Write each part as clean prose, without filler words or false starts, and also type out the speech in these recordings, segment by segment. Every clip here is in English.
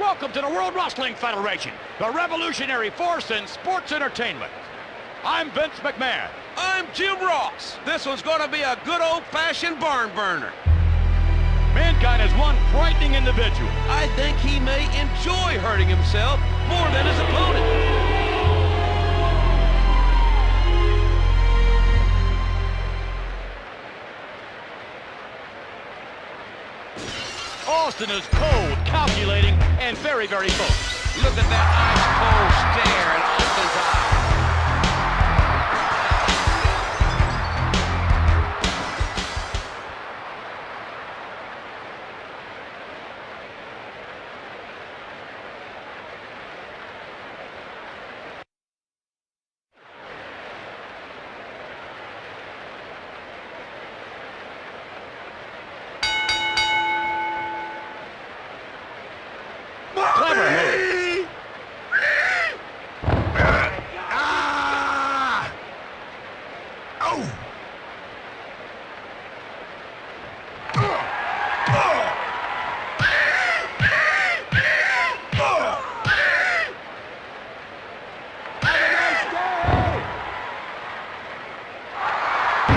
Welcome to the World Wrestling Federation, the revolutionary force in sports entertainment. I'm Vince McMahon. I'm Jim Ross. This one's going to be a good old-fashioned barn burner. Mankind is one frightening individual. I think he may enjoy hurting himself more than his opponent. Austin is cold, calculating, and very, very focused. Look at that ice-cold stare in Austin's eyes. Clever move.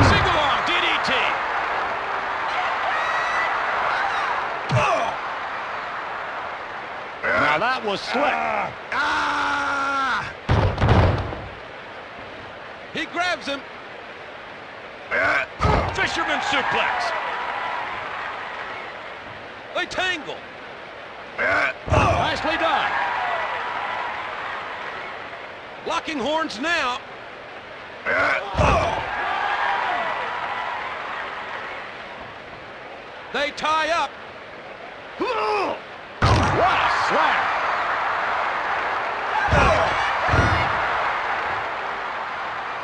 Single-arm DDT. Now that was slick. He grabs him. Fisherman suplex. They tangle. Nicely done. Locking horns now. They tie up. What a slam.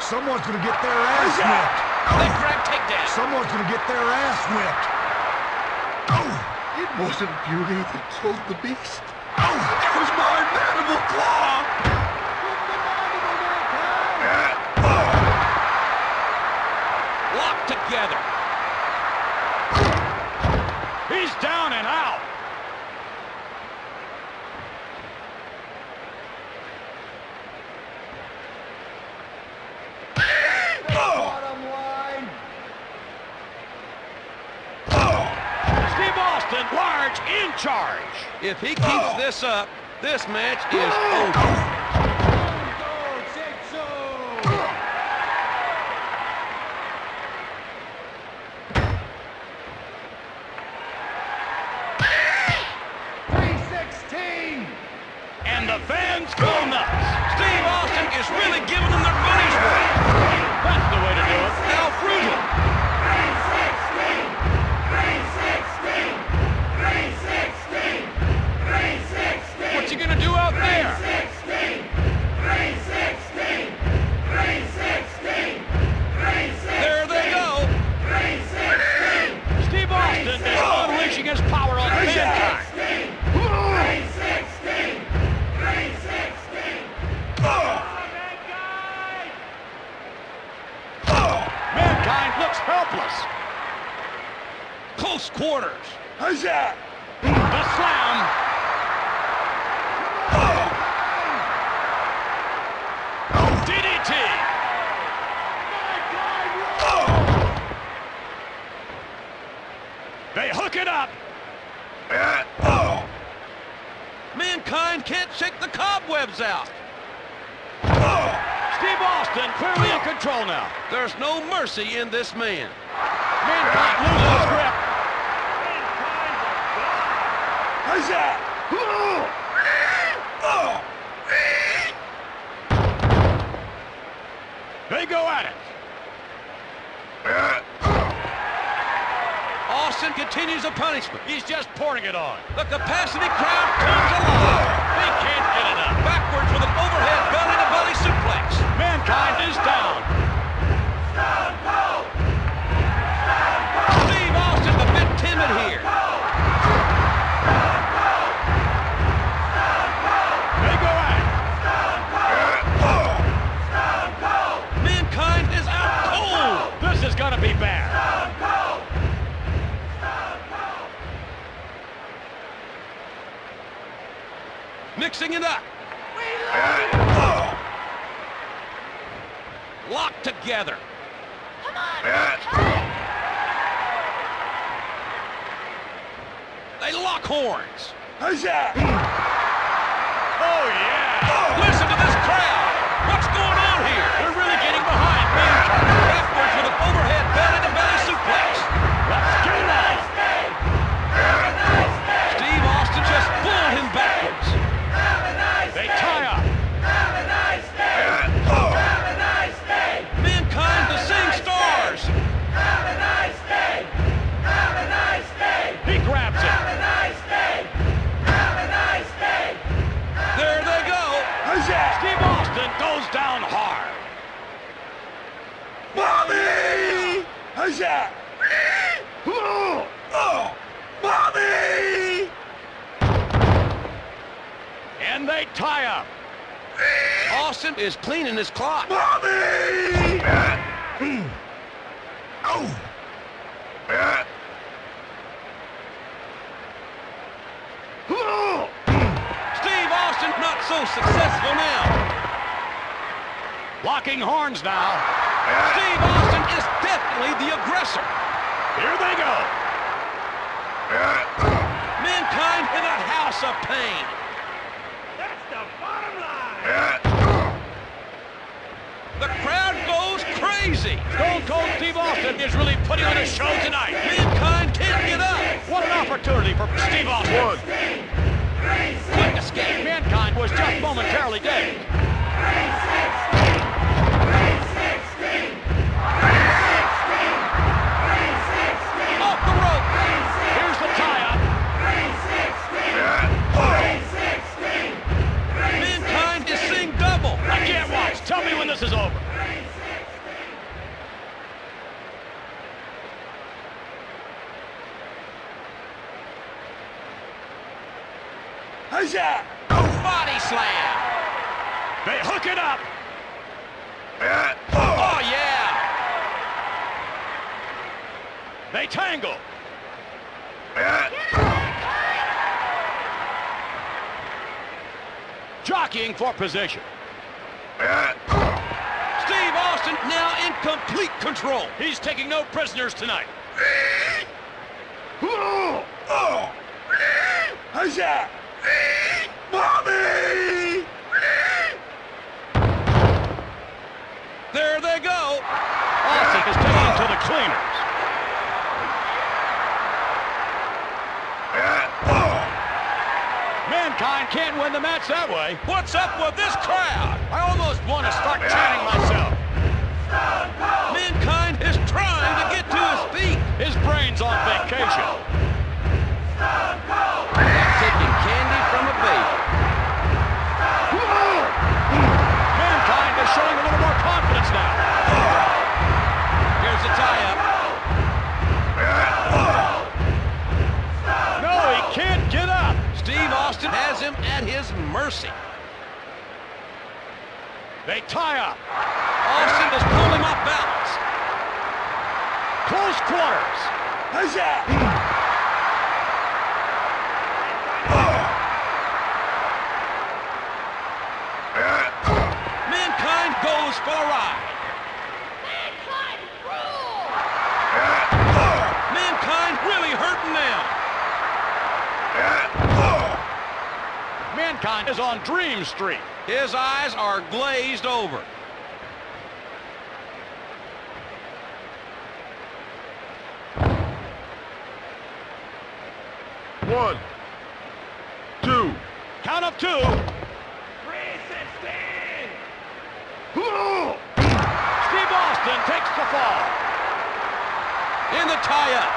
Someone's gonna get their ass whipped. They grab takedown. Someone's gonna get their ass whipped. It wasn't beauty that killed the beast. It was my mandible claw. Locked together. He's down and out. Bottom line. Steve Austin, large in charge. If he keeps this up, this match is over. And the fans go nuts. Steve Austin is really giving them their money's worth. That's the way to do it. How frugal. 316. What's he gonna do out there? 316. There they go. Steve Austin is unleashing his power on Mankind. Mankind looks helpless. Close quarters. How's that? The slam. DDT. They hook it up. Mankind can't shake the cobwebs out. Steve Austin clearly in control now. There's no mercy in this man. Mankind loses his grip. How's that? They go at it. Austin continues a punishment. He's just pouring it on. The capacity crowd comes alive. They can't get enough. Backwards with an overhead belly-to-belly suplex. Mankind is down. Steve Austin a bit timid here. They go at it. Mankind is out cold. This is gonna be bad. mixing it up. Locked together. Come on! They lock horns. Oh, yeah! Listen to this crowd. What's going on here? They're really getting behind me. Backwards with an overhead belly-to-belly suplex. Let's get it out. Steve Austin just pulled him backwards. They tie up. Mankind, the Sing Stars. He grabs it. There they go. Steve Austin goes down hard. Mommy! Huzzah! Oh! Mommy! And they tie up. Austin is cleaning his clock. Mommy! Oh! Steve Austin not so successful now. Locking horns now. Steve Austin is definitely the aggressor. Here they go. Mankind in a house of pain. That's the bottom line. The crowd goes crazy. Stone Cold Steve Austin is really putting on a show tonight. Mankind can't get up. What an opportunity for Steve Austin. Quick escape. Mankind was just momentarily dead. Off the rope. Here's the tie-up. Mankind is seeing double. I can't watch. Tell me when this is over. Huzzah! Body slam. They hook it up. Oh, yeah. They tangle. Jockeying for position. Steve Austin now in complete control. He's taking no prisoners tonight. Huzzah! Mommy! There they go. Austin is taking to the cleaners. Mankind can't win the match that way. What's up with this crowd? I almost want to start chanting myself. Mankind is trying to get to his feet. His brain's on vacation. Like taking candy from a baby. Mankind is showing a little more confidence now. Here's the tie-up. No, he can't get up. Steve Austin has him at his mercy. They tie up. Austin is pulling off balance. Close quarters. Huzzah! Mankind goes for a ride. Mankind really hurting now. Mankind is on Dream Street. His eyes are glazed over. One, two. Count of two. 316! Steve Austin takes the fall. In the tie-up.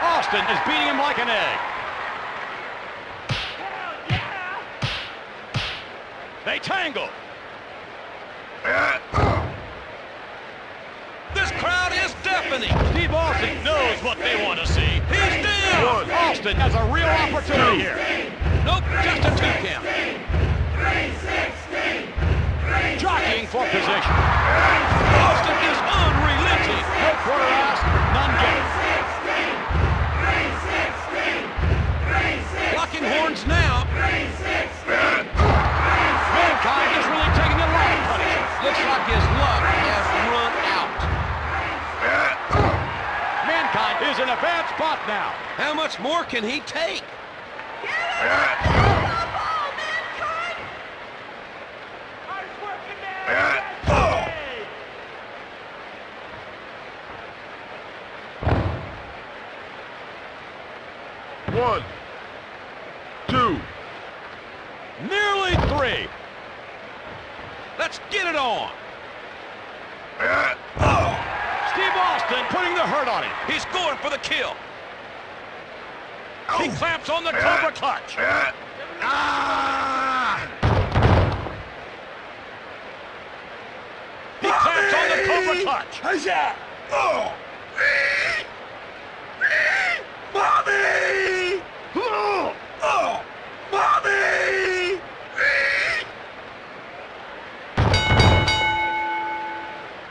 Austin is beating him like an egg. Hell yeah! They tangle. This crowd is deafening. Steve Austin knows what they want to see. He's down. Austin has a real opportunity here. Nope, just a 2 count. Jockeying for position. Austin is unrelenting. No quarter asked, none given. Locking horns now. is in a bad spot now. How much more can he take? One, two. Nearly 3. Let's get it on. Steve Austin putting the hurt on him. He's going for the kill. He clamps on the Cobra clutch. He clamps on the Cobra clutch. How's that? Oh! Mommy! Oh! Oh! Mommy!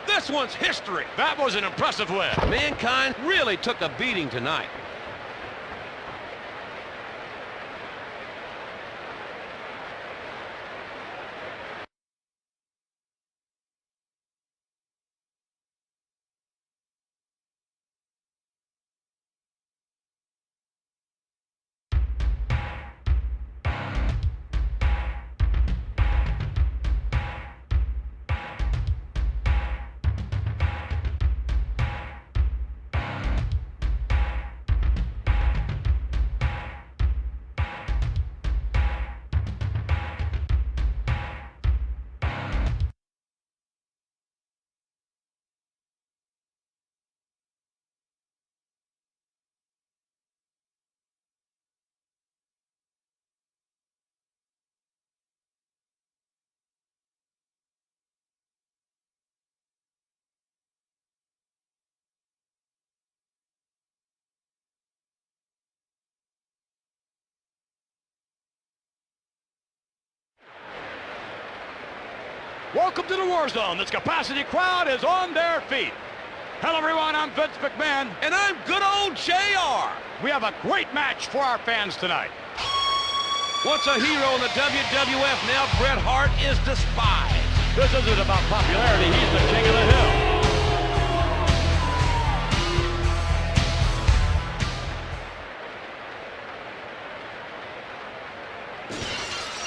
This one's history. That was an impressive win. Mankind really took a beating tonight. Welcome to the War Zone. This capacity crowd is on their feet. Hello, everyone. I'm Vince McMahon. And I'm good old JR. We have a great match for our fans tonight. Once a hero in the WWF, now Bret Hart is despised. This isn't about popularity. He's the king of the hill.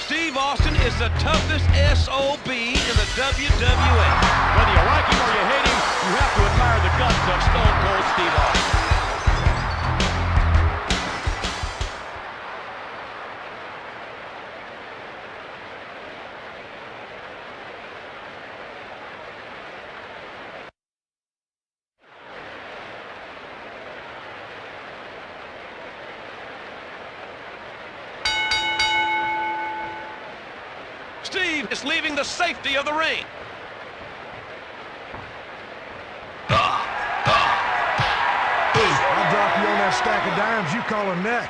Steve Austin is the toughest SOB in the WWF. Whether you like him or you hate him, you have to admire the guts of Stone Cold Steve Austin. Steve is leaving the safety of the ring. I'll drop you on that stack of dimes you call a neck.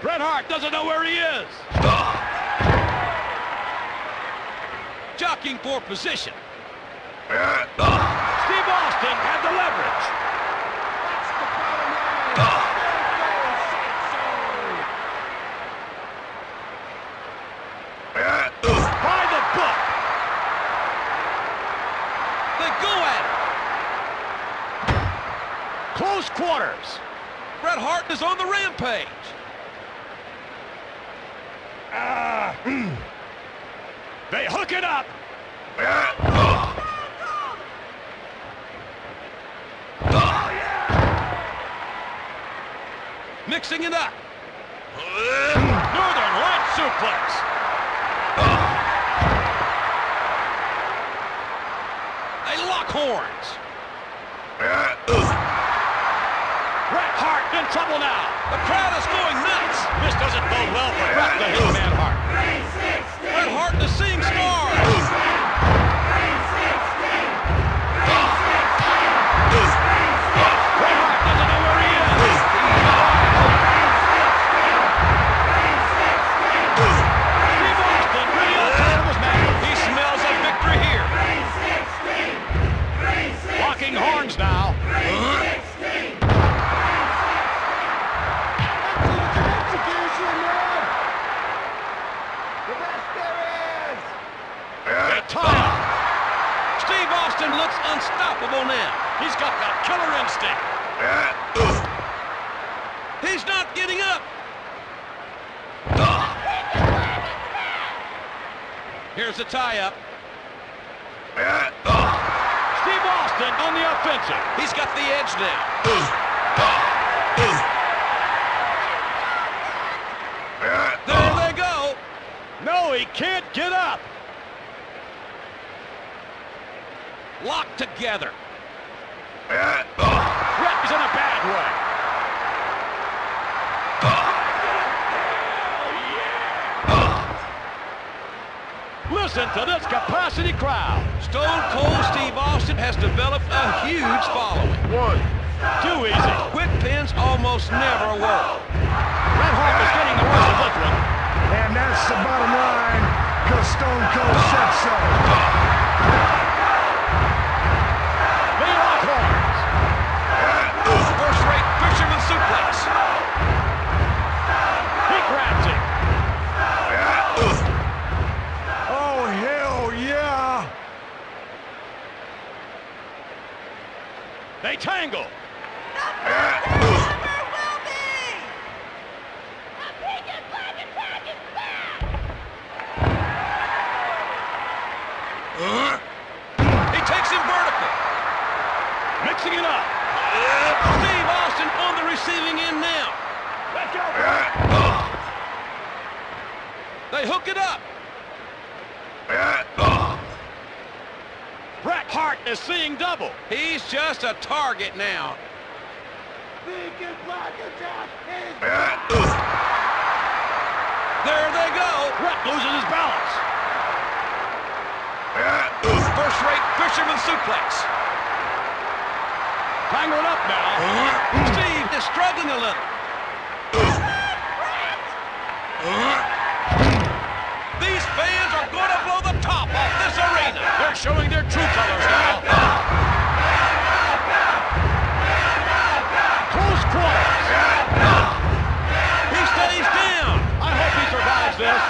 Bret Hart doesn't know where he is. Jockeying for position. Steve Austin had the leverage. By the book. They go at it. Close quarters. Bret Hart is on the rampage. They hook it up. Mixing it up. Northern Light suplex. They lock horns. Bret Hart in trouble now. The crowd is going nuts. This doesn't bode well for Bret the Hitman Hart. Bret Hart is seeing stars. Bret Hart doesn't know where he is. Steve Austin really on top of his man. He smells a victory here. Locking horns now. Austin looks unstoppable now. He's got that killer instinct. He's not getting up. Here's the tie-up. Steve Austin on the offensive. He's got the edge now. There they go. No, he can't get up. Locked together. Brett is in a bad way. Listen to this capacity crowd. Stone Cold Steve Austin has developed a huge following. Too easy. Quick pins almost never work. Bret Hart is getting the worst of this one. And that's the bottom line, because Stone Cold said so. They lock horns. First-rate fisherman suplex. He grabs it. Oh, hell yeah. They tangle. He takes him vertical. Mixing it up. Steve Austin on the receiving end now. Let go. They hook it up. Bret Hart is seeing double. He's just a target now. There they go. Bret loses his balance. First-rate fisherman suplex. Tangled up now. Steve is struggling a little. These fans are going to blow the top off this arena. They're showing their true colors now. Close quarters. He stays down. I hope he survives this.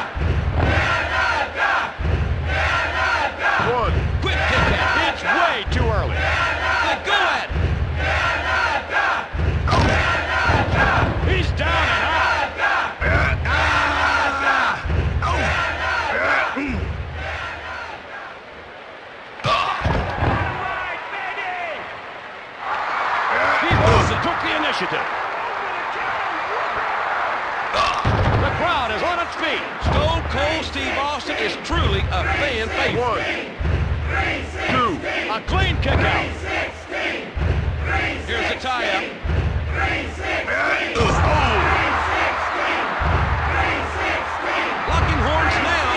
Quick kick out. It's way too early. They go at it. He's down and out. Steve Austin took the initiative. The crowd is on its feet. Stone Cold Steve Austin is truly a fan favorite. A clean kick out. Here's the tie-up. Locking horns now.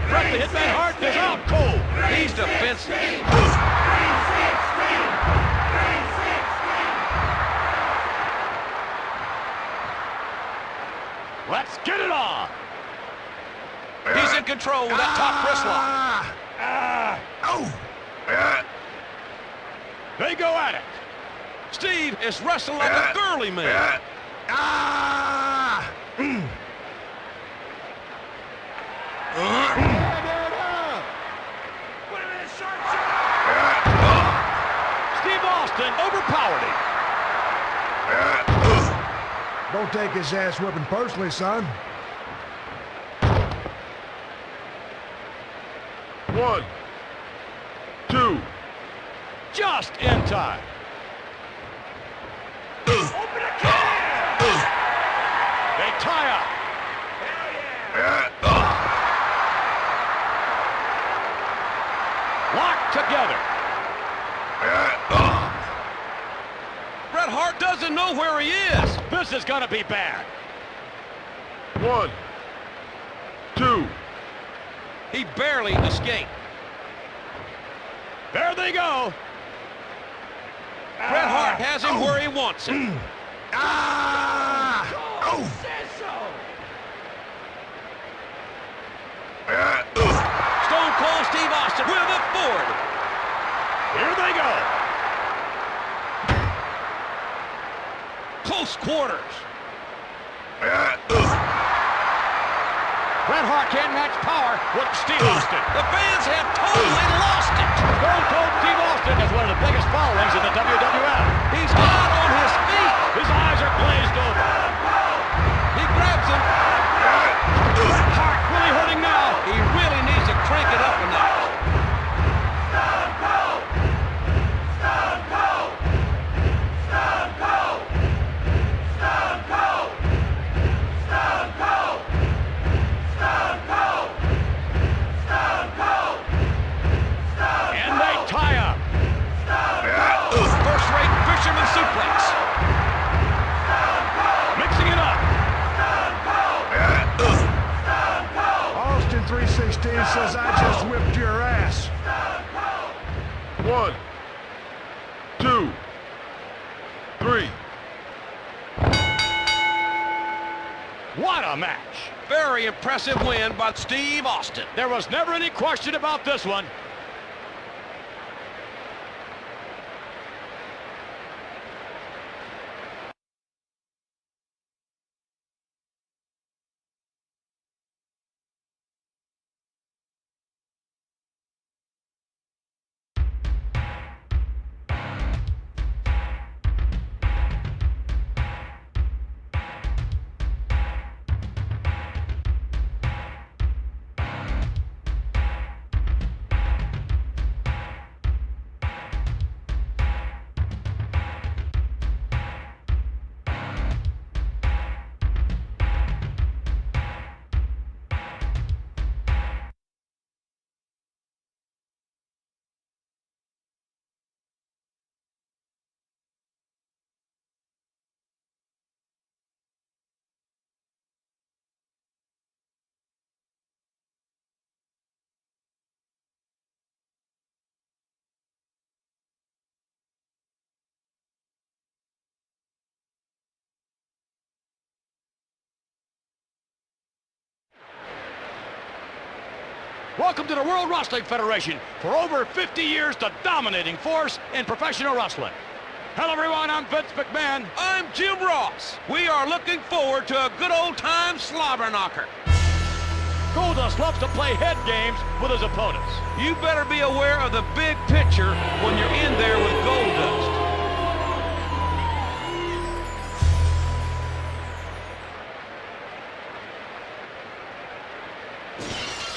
Bret the Hitman Hart is out cold. He's defenseless. Let's get it on. He's in control with that top wrist lock. They go at it. Steve is wrestling like a girly man. Steve Austin overpowered him. Don't take his ass whipping personally, son. 1, 2. Just in time. Open a can! They tie up. Locked together. Bret Hart doesn't know where he is. This is gonna be bad. 1, 2. He barely escaped. There they go. Bret Hart has him where he wants him. Stone Cold Steve Austin with a forward. Here they go. Close quarters. Bret Hart can't match power with Steve Austin. The fans have whipped your ass. 1, 2, 3. What a match. Very impressive win by Steve Austin. There was never any question about this one. Welcome to the World Wrestling Federation. For over 50 years, the dominating force in professional wrestling. Hello, everyone. I'm Vince McMahon. I'm Jim Ross. We are looking forward to a good old-time slobber knocker. Goldust loves to play head games with his opponents. You better be aware of the big picture when you're in there with Goldust.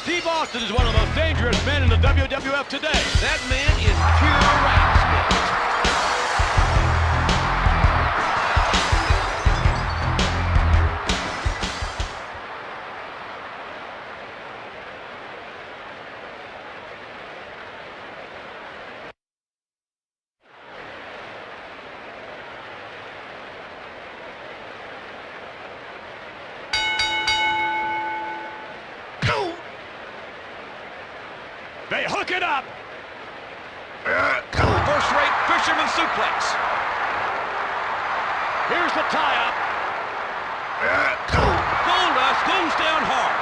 Steve Austin is one of the most dangerous men in the WWF today. That man is pure rascal. They hook it up. First-rate fisherman suplex. Here's the tie-up. Goldust goes down hard.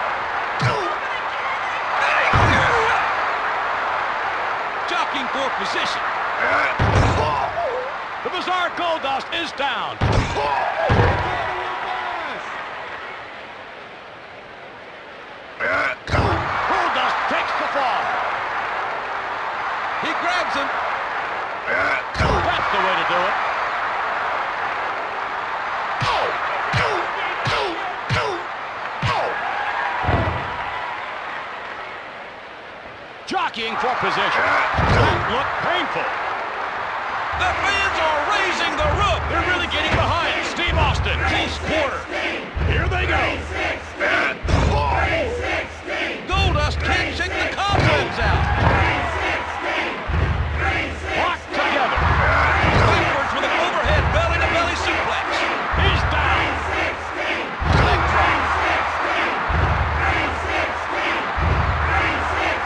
Jockeying for position. The bizarre Goldust is down. Goldust takes the fall. He grabs him. That's the way to do it. Jockeying for position. That looked painful. The fans are raising the roof. They're really getting behind Steve Austin. Close quarter. Here they go. Goldust can't shake the cobwebs out. Locked together. Backwards with an overhead belly-to-belly suplex. He's down. Leg drop.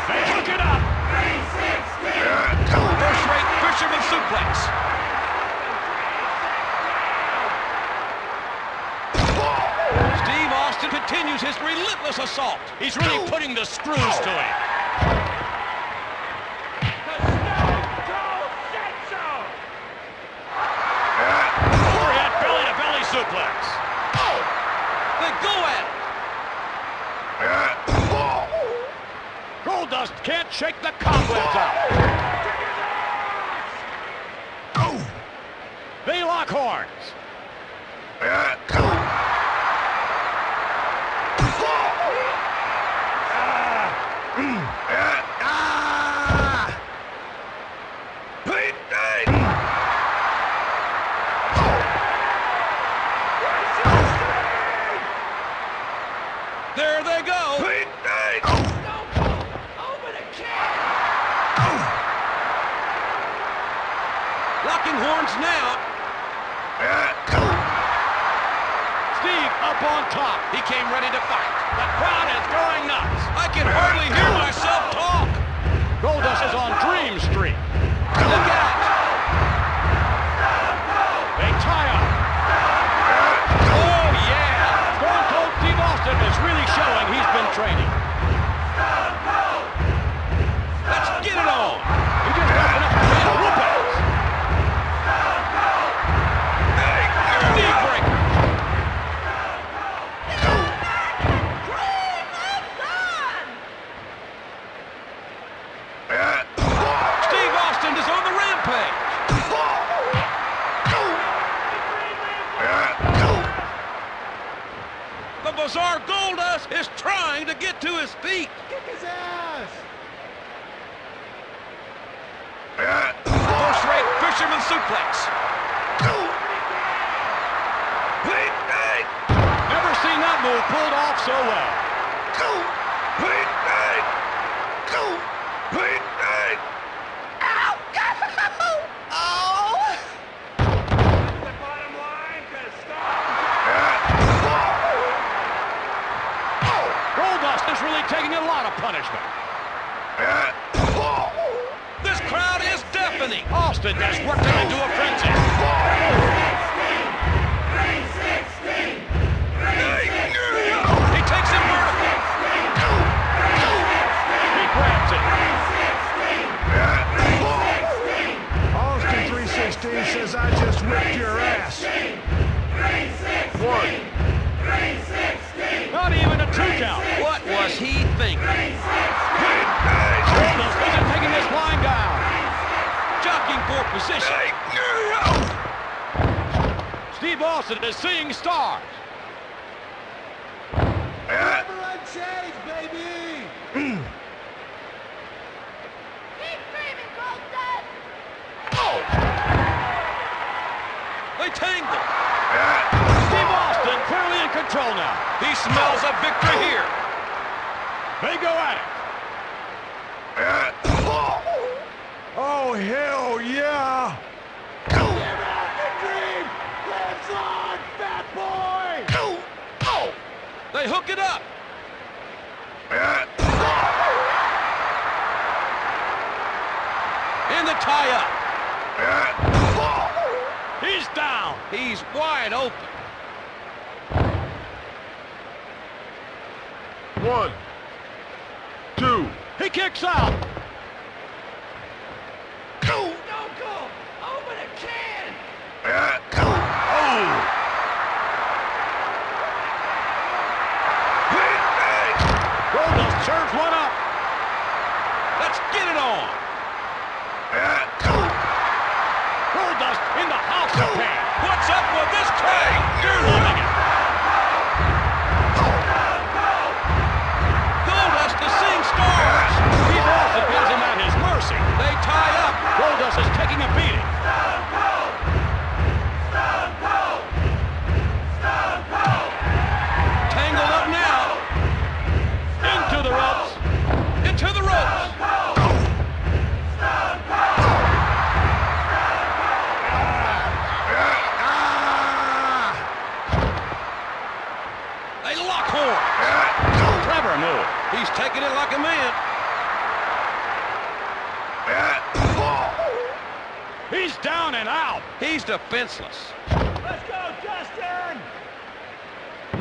They hook it up. First-rate fisherman suplex. Steve Austin continues his relentless assault. He's really putting the screws to him. Overhead belly-to-belly suplex. They go at it. Goldust can't shake the cobwebs out. They lock horns. There they go. Locking horns now. Steve up on top. He came ready to fight. The crowd is going nuts. I can hardly hear myself talk. Bizarre Goldust is trying to get to his feet. Kick his ass! First-rate fisherman suplex. Never seen that move pulled off so well. Goldust is really taking a lot of punishment. This crowd is deafening. Austin has worked him into a frenzy. He takes him vertical. He grabs it. Austin 316 says I just whipped your ass. One. Not even a 2 count. What was he thinking? Goldust isn't taking this line down. Jockeying for position. Steve Austin is seeing stars. Never unchanged, baby! Keep screaming, Goldust! They tangle. Steve Austin clearly in control now. He smells a victory here. They go at it. Oh, hell yeah! They hook it up. In the tie-up. He's down. He's wide open. One. Two. He kicks out. Don't go! Open a can! Oh! Goldust serves one up. Let's get it on. Goldust in the house of pain. What's up with this crowd? You're loving it. Goldust is seeing stars. Steve Austin has him at his mercy. They tie up. Goldust is taking a beating. Tangled up now. Into the ropes. Into the ropes. They lock horns. Clever move. He's taking it like a man. He's down and out. He's defenseless. Let's go, Justin.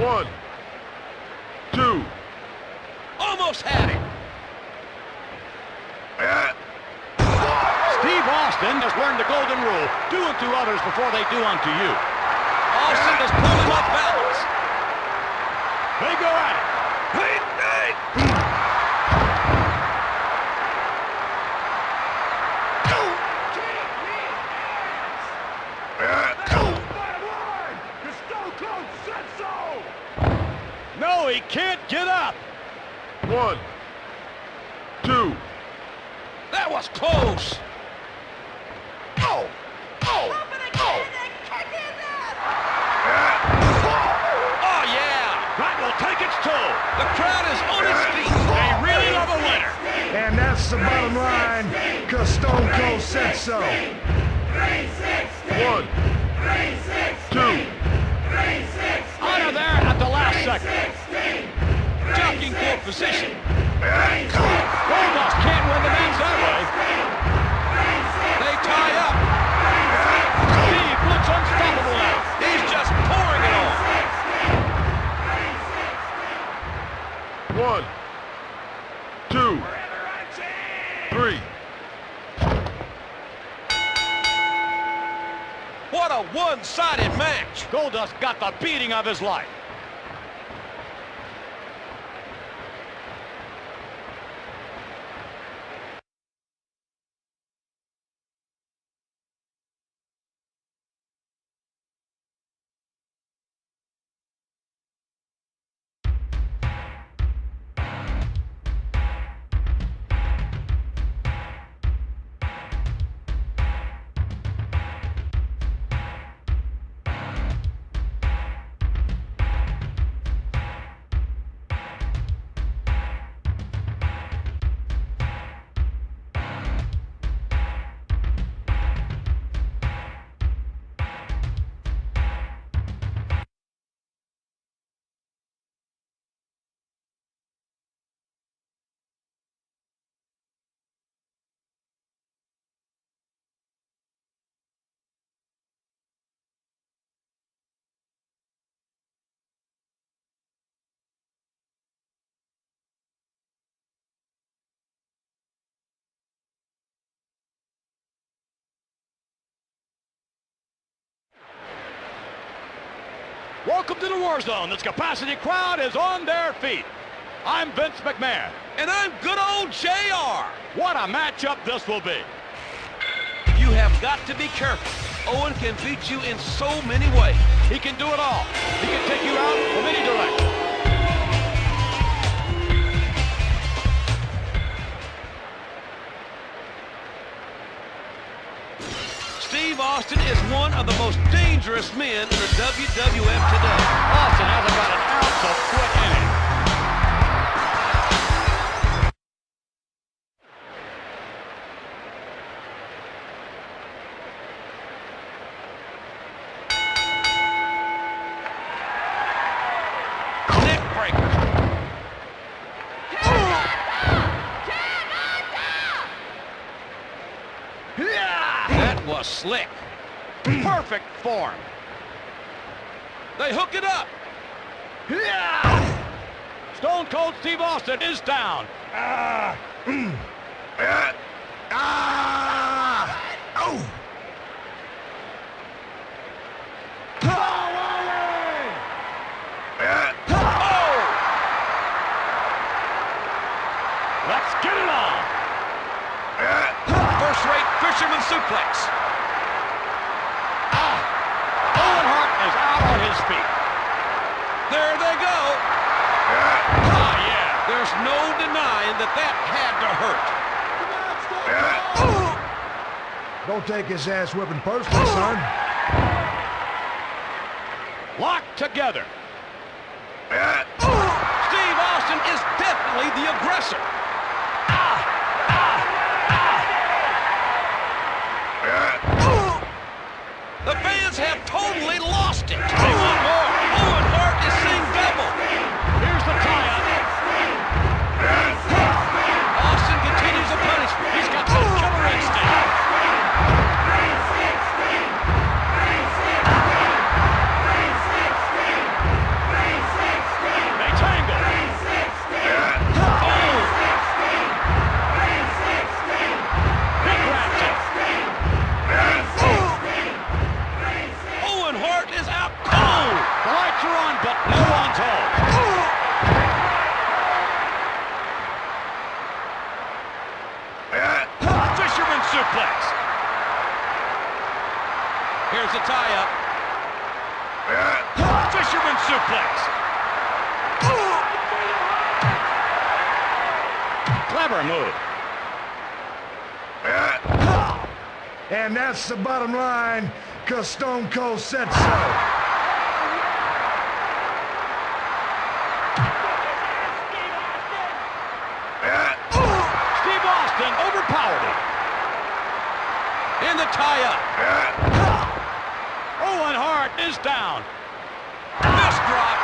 One. Two. Almost had him. Steve Austin has learned the golden rule. Do unto others before they do unto you. Austin is pulling off balance. They go at it. No, he can't get up. One. Two. That was close. Oh! Oh! Open a can and kick his ass! Oh, yeah. That will take its toll. The crowd is on its feet. They really love a winner. And that's the bottom line, because Stone Cold said so. One. Two. Out of there at the last second. Jockeying for position. Goldust can't win the match that way. They tie up. Steve looks unstoppable now. He's just pouring it on. One. Two. Three. What a one-sided match. Goldust got the beating of his life. Welcome to the War Zone. This capacity crowd is on their feet. I'm Vince McMahon. And I'm good old JR. What a matchup this will be. You have got to be careful. Owen can beat you in so many ways. He can do it all. He can take you out from any direction. Steve Austin is one of the most dangerous men in the WWF today. Austin hasn't got an ounce of foot in him. Neck breaker. That was slick. Perfect form. They hook it up. Stone Cold Steve Austin is down. Let's get it on. First-rate fisherman suplex. Owen Hart is out on his feet. There they go. Yeah. There's no denying that that had to hurt. Don't take his ass whipping personally, son. Locked together. Steve Austin is definitely the aggressor. The fans have totally lost it. They want more. Owen Hart is seeing double. Here's the tie-up. Austin continues the punishment. He's got some killer instinct. They tangle. He grabs it. Owen Hart is out cold. The lights are on, but no one's home. Fisherman suplex. Here's the tie-up. Fisherman suplex. Clever move. And that's the bottom line, because Stone Cold said so. Steve Austin overpowered him. In the tie-up. Owen Hart is down. Fist drop.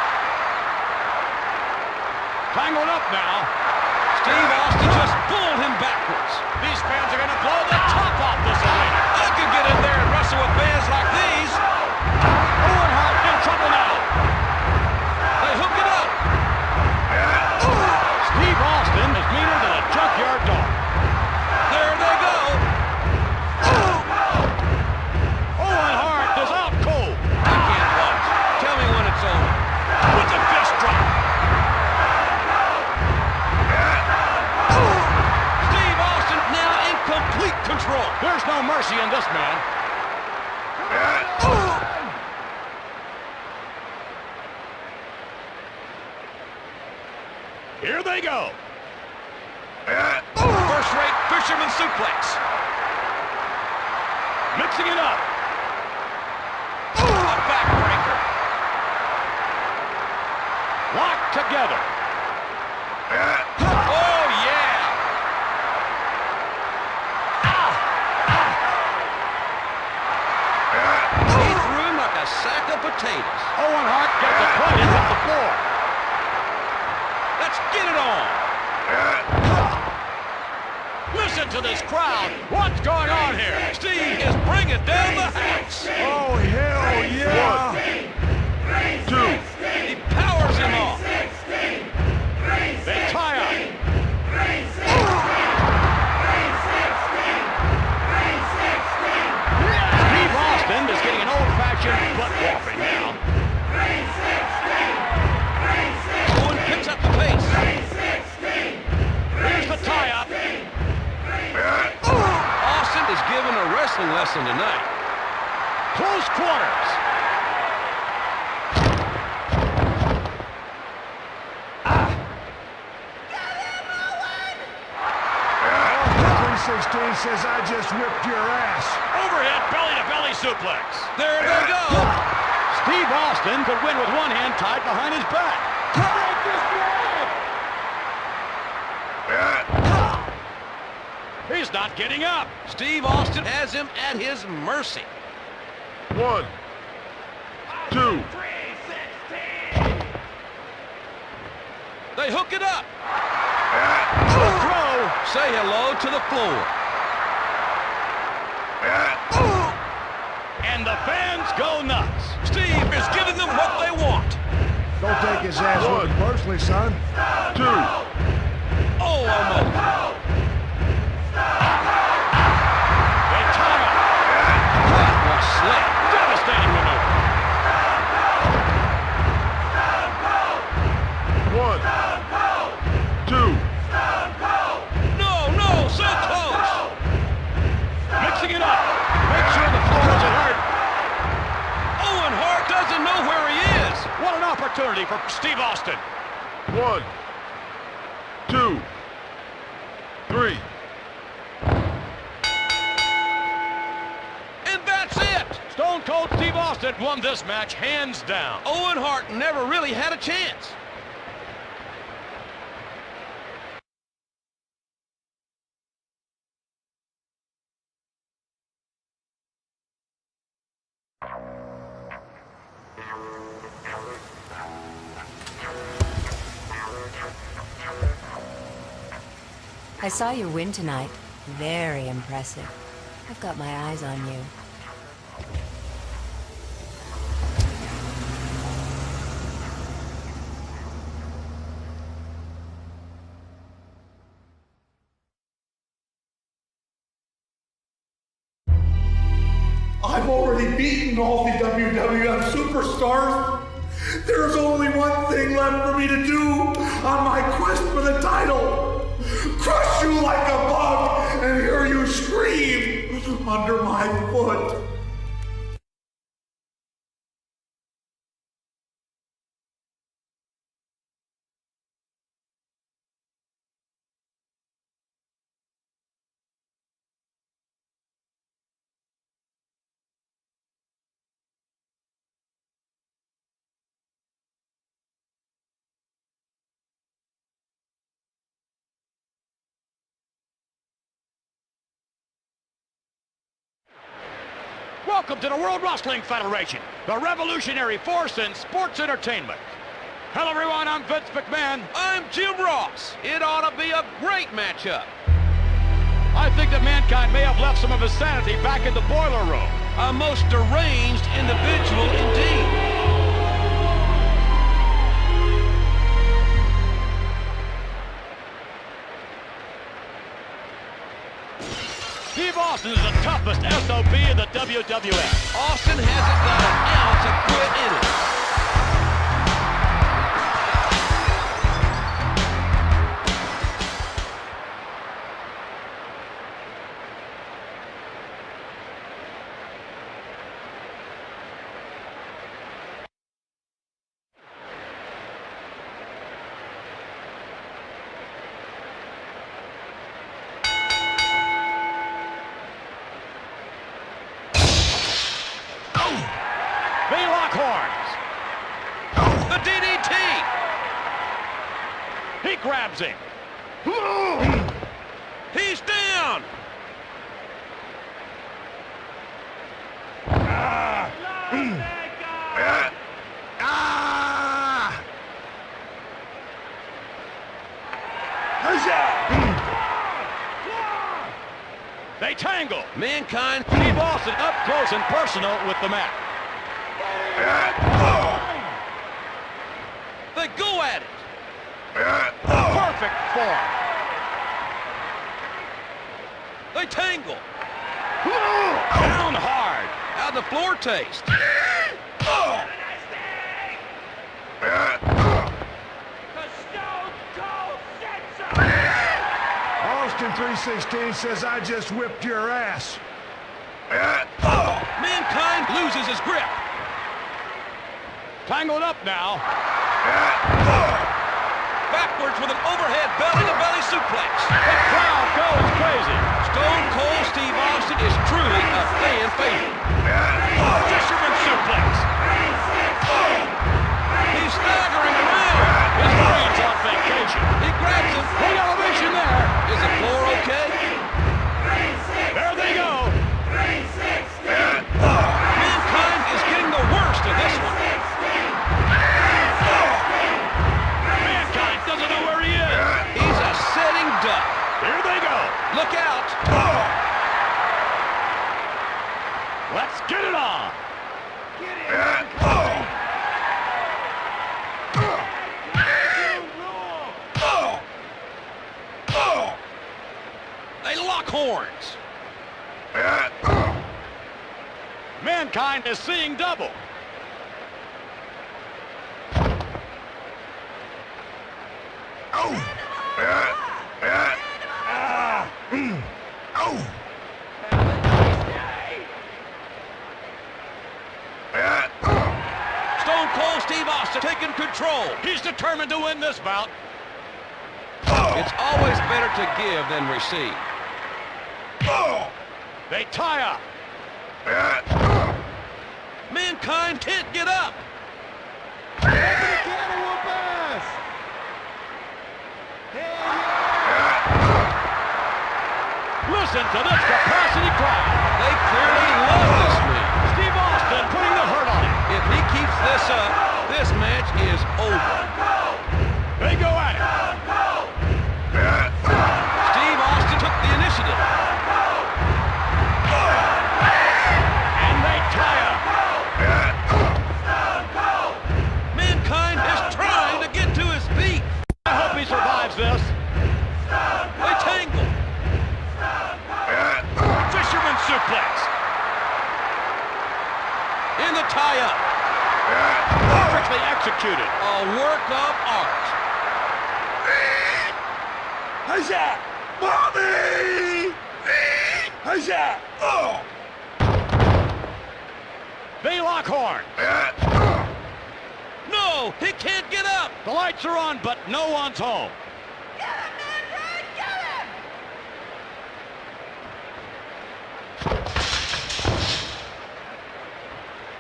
Tangled up now. Steve Austin just pulled him backwards. These fans are going to blow the top off this arena. I could get in there and wrestle with fans like these. Owen Hart in trouble now. They hook it up. Steve Austin is meaner than a junkyard dog. There they go. Owen Hart is out cold. I can't watch. Tell me when it's over. With the fist drop. Steve Austin now in complete control. There's no mercy in this man. Here they go. First-rate fisherman suplex. Mixing it up. A backbreaker. Locked together. Oh, yeah. He threw him like a sack of potatoes. Owen Hart gets a put in off the floor. Let's get it on. Listen to this crowd. What's going on here? Steve is bringing down the house. Oh, hell yeah! He powers him off. They tie up. Steve Austin is getting an old-fashioned butt whopping now. wrestling lesson tonight. Close quarters. Austin 316 says, I just whipped your ass. Overhead belly-to-belly suplex. There they go. Steve Austin could win with one hand tied behind his back. He's not getting up. Steve Austin has him at his mercy. 1, 2. They hook it up. Throw. Say hello to the floor. And the fans go nuts. Steve is giving them what they want. Don't take his ass with him personally, son. 2. Oh, almost. They time it. That was slick. Devastating maneuver. 1, 2. No, so close. Mixing it up. Make sure the floor isn't hurt. Owen Hart doesn't know where he is. What an opportunity for Steve Austin. 1, 2, 3. And that's it. Stone Cold Steve Austin won this match hands down. Owen Hart never really had a chance. I saw your win tonight. Very impressive. I've got my eyes on you. I've already beaten all the WWF superstars. There's only one thing left for me to do on my quest for the title. Crush you like a bug and hear you scream under my foot. Welcome to the World Wrestling Federation, the revolutionary force in sports entertainment. Hello, everyone. I'm Vince McMahon. I'm Jim Ross. It ought to be a great matchup. I think that Mankind may have left some of his sanity back in the boiler room. A most deranged individual indeed. Steve Austin is the toughest SOB in the WWF. Austin hasn't got an ounce of quit in it. They lock horns. The DDT. He grabs him. He's down. They tangle. Mankind. Steve Austin up close and personal with the mat. They go at it. Perfect form. They tangle. Down hard. How'd the floor taste? Austin 316 says, I just whipped your ass. Mankind loses his grip. Tangled up now. Backwards with an overhead belly-to-belly suplex. The crowd goes crazy. Stone Cold Steve Austin is truly a fan favorite. Fisherman suplex. He's staggering around. His brain's on vacation. He grabs him. Big elevation there. Is the floor okay? There they go. Mankind is getting the worst of this one. Mankind doesn't know where he is. He's a sitting duck. Here they go. Look out. Let's get it on. They lock horns. Mankind is seeing double. Stone Cold Steve Austin taking control. He's determined to win this bout. It's always better to give than receive. They tie up. Mankind can't get up. Listen to this capacity crowd. They clearly love this man. Steve Austin putting the hurt on him. If he keeps this up, this match is over. They go at it. Steve Austin took the initiative. And they tie up. Mankind is trying to get to his feet. I hope he survives this. They tangle. Fisherman suplex. In the tie-up. Perfectly executed. A work of art. Huzzah! Bobby! Huzzah! They lock horns. No, he can't get up. The lights are on, but no one's home. Get him, Mankind! Get him!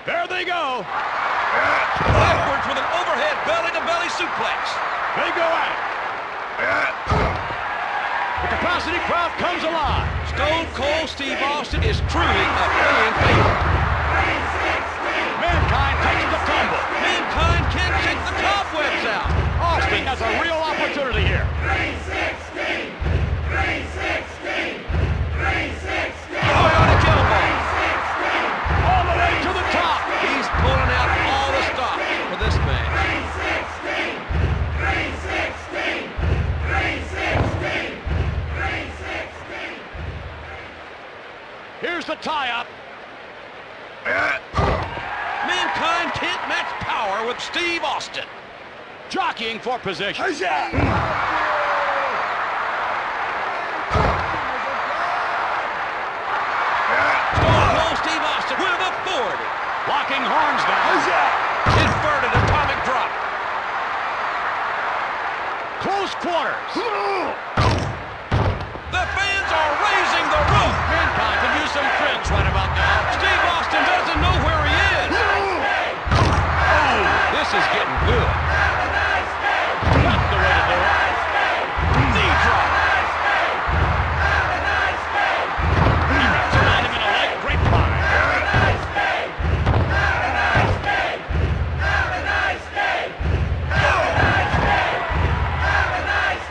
There they go. Backwards with an overhead belly-to-belly suplex. They go at it. The capacity crowd comes alive. Stone Cold Steve Austin is truly a fan favorite. Mankind takes the tumble. Mankind can't shake the cobwebs out. Austin has a real opportunity here. Bionic elbow. All the way to the top. He's pulling out all the stops for this match. Here's the tie-up. Mankind can't match power with Steve Austin. Jockeying for position. Stone Cold Steve Austin with authority. Locking horns now. Inverted atomic drop. Close quarters. The fans are raising the roof. Mankind can use some friends right about now. Steve Austin doesn't know where he is. Oh, this is getting good. That's the way to do it. Knee drop. He wraps around him in a leg grapevine.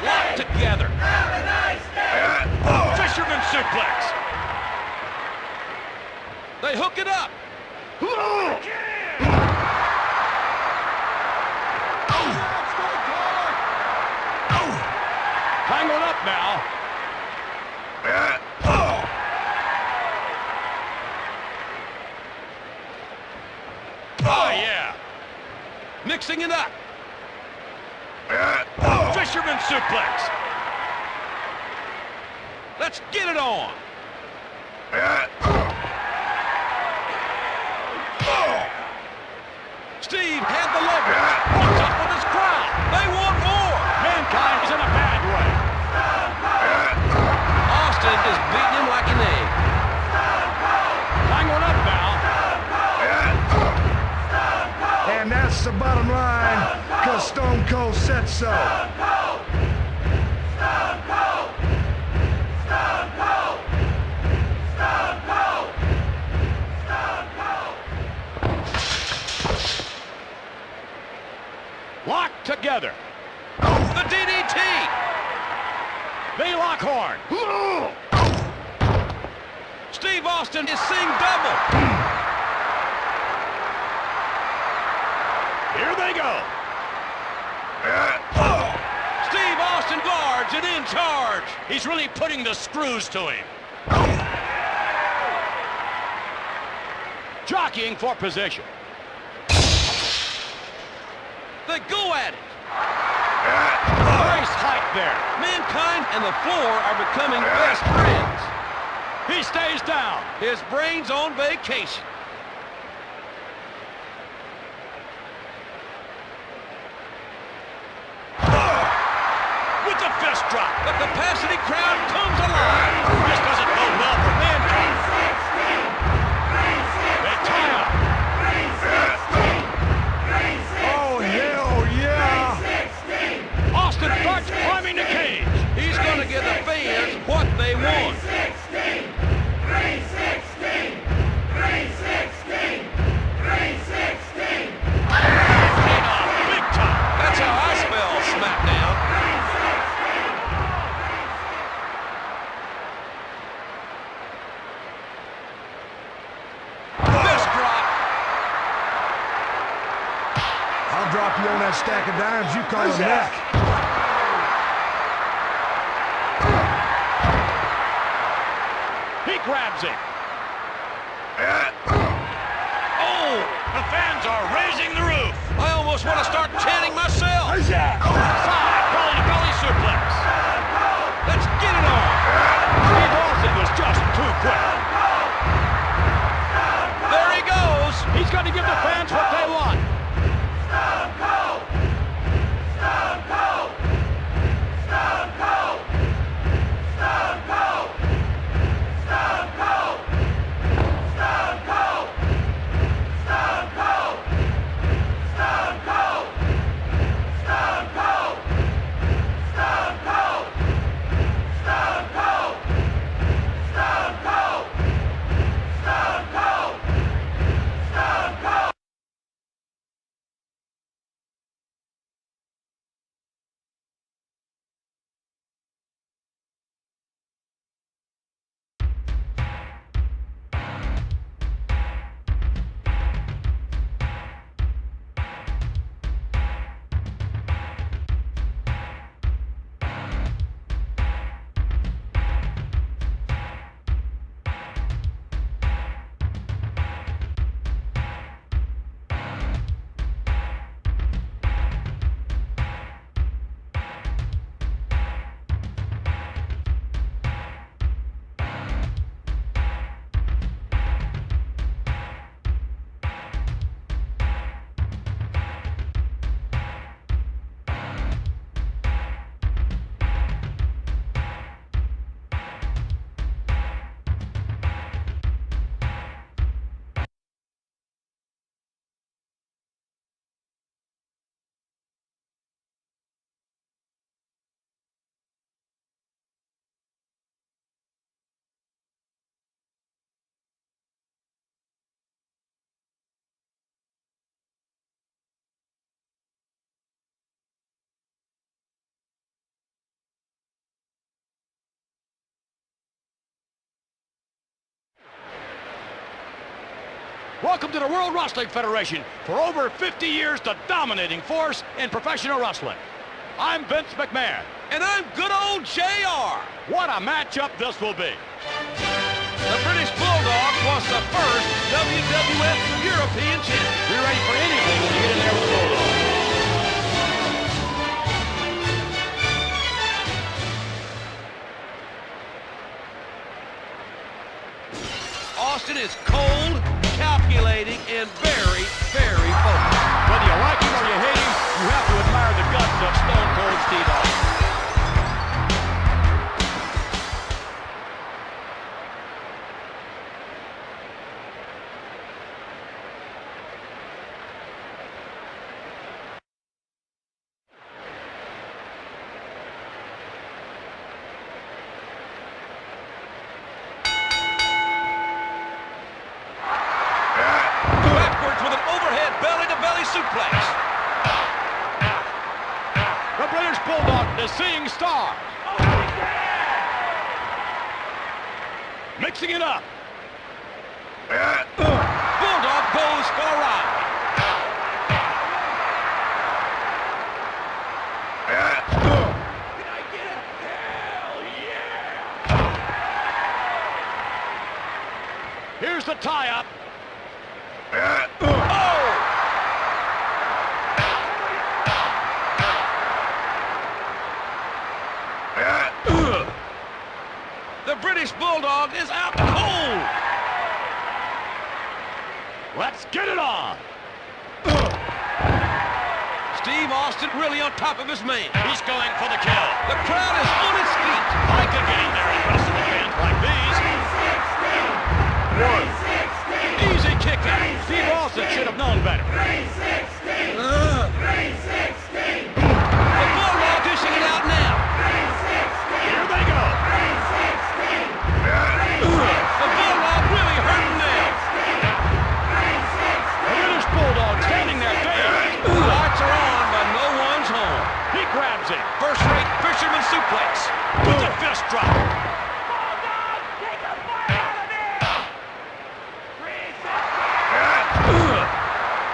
Locked together. Fisherman suplex. They hook it up. Tangled up now. Oh, yeah. Mixing it up. Fisherman suplex. Let's get it on. the bottom line, because Stone Cold said so. Stone Cold! Stone Cold! Stone Cold! Stone Cold! Stone Cold! Locked together. The DDT. The Lockhorn. Steve Austin is seeing double. Here they go. Steve Austin large and in charge. He's really putting the screws to him. Jockeying for position. They go at it. Nice height there. Mankind and the floor are becoming best friends. He stays down. His brain's on vacation. With the fist drop. The capacity crowd comes alive. This doesn't bode well for Mankind. They tie up. Oh, hell yeah! Austin starts climbing the cage. He's going to give the fans what they want. 316! 316! 316! 316! Paid off big time. That's how I spell SmackDown. Fist drop. I'll drop you on that stack of dimes you call a neck. He grabs him. Oh, The fans are raising the roof. I almost want to start chanting myself. Side belly-to-belly suplex. Let's get it on. Steve Austin was just too quick. There he goes. He's going to give the fans what they want. Stone Cold! Stone Cold! Stone Cold! Stone Cold! Stone Cold! Stone Cold! Stone Cold! Stone Cold! Stone Cold! Stone Cold! Stone Cold! Stone Cold! Stone Cold! Stone Cold! Welcome to the World Wrestling Federation. For over 50 years, the dominating force in professional wrestling. I'm Vince McMahon. And I'm good old JR. What a matchup this will be. The British Bulldog was the first WWF European champion. Be ready for anything when you get in there with the Bulldog. Austin is cold, calculating, and very, very focused. Whether you like him or you hate him, you have to admire the guts of Stone Cold Steve Austin. suplex. The British Bulldog is seeing stars. Mixing it up. Bulldog goes for a ride. Here's the tie-up. The British Bulldog is out cold. Let's get it on. Steve Austin really on top of his man. He's going for the kill. The crowd is on its feet. I could get in there and wrestle with fans like these. Easy kicking. Steve Austin should have known better. The Bulldog dishing it out now. Here they go. The Bulldog really hurting now. The British Bulldog standing there dazed. Lights are on, but no one's home. He grabs it. First-rate fisherman suplex. With a fist drop.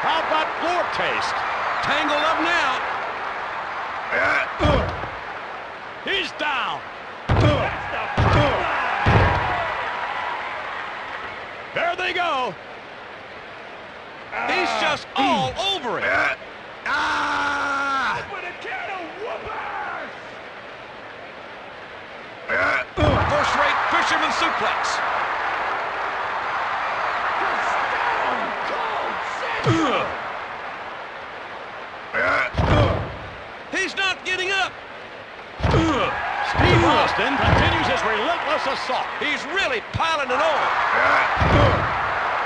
How about floor taste? Tangled up now. He's down. There they go. He's just all over it. First-rate fisherman suplex. He's not getting up. Steve Austin continues his relentless assault. He's really piling it on.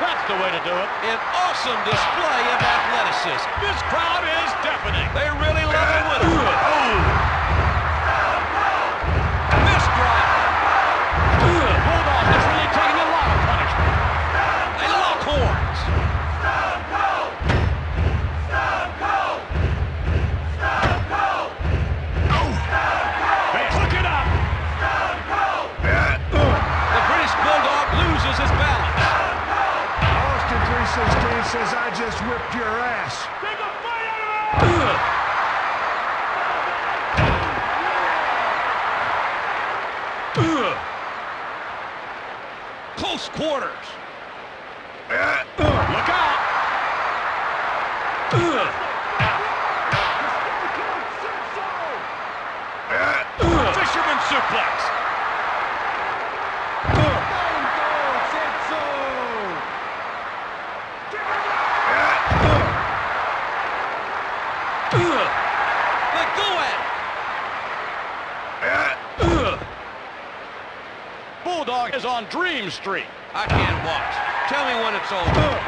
That's the way to do it. An awesome display of athleticism. This crowd is deafening. They really love a winner. Fist drop. Bulldog is really taking a lot of punishment. They lock horns. They hook it up. The British Bulldog loses his balance. Austin 316 says I just whipped your ass. Close quarters. Look out. Fisherman suplex. They go at it. Bulldog is on Dream Street. I can't watch. Tell me when it's over.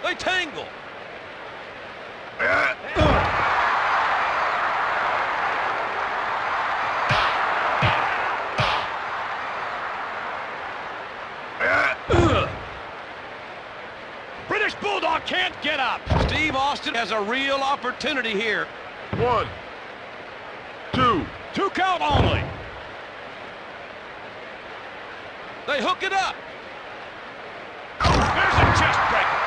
They tangle. British Bulldog can't get up. Steve Austin has a real opportunity here. 1, 2. 2 count only. They hook it up. There's a chest breaker.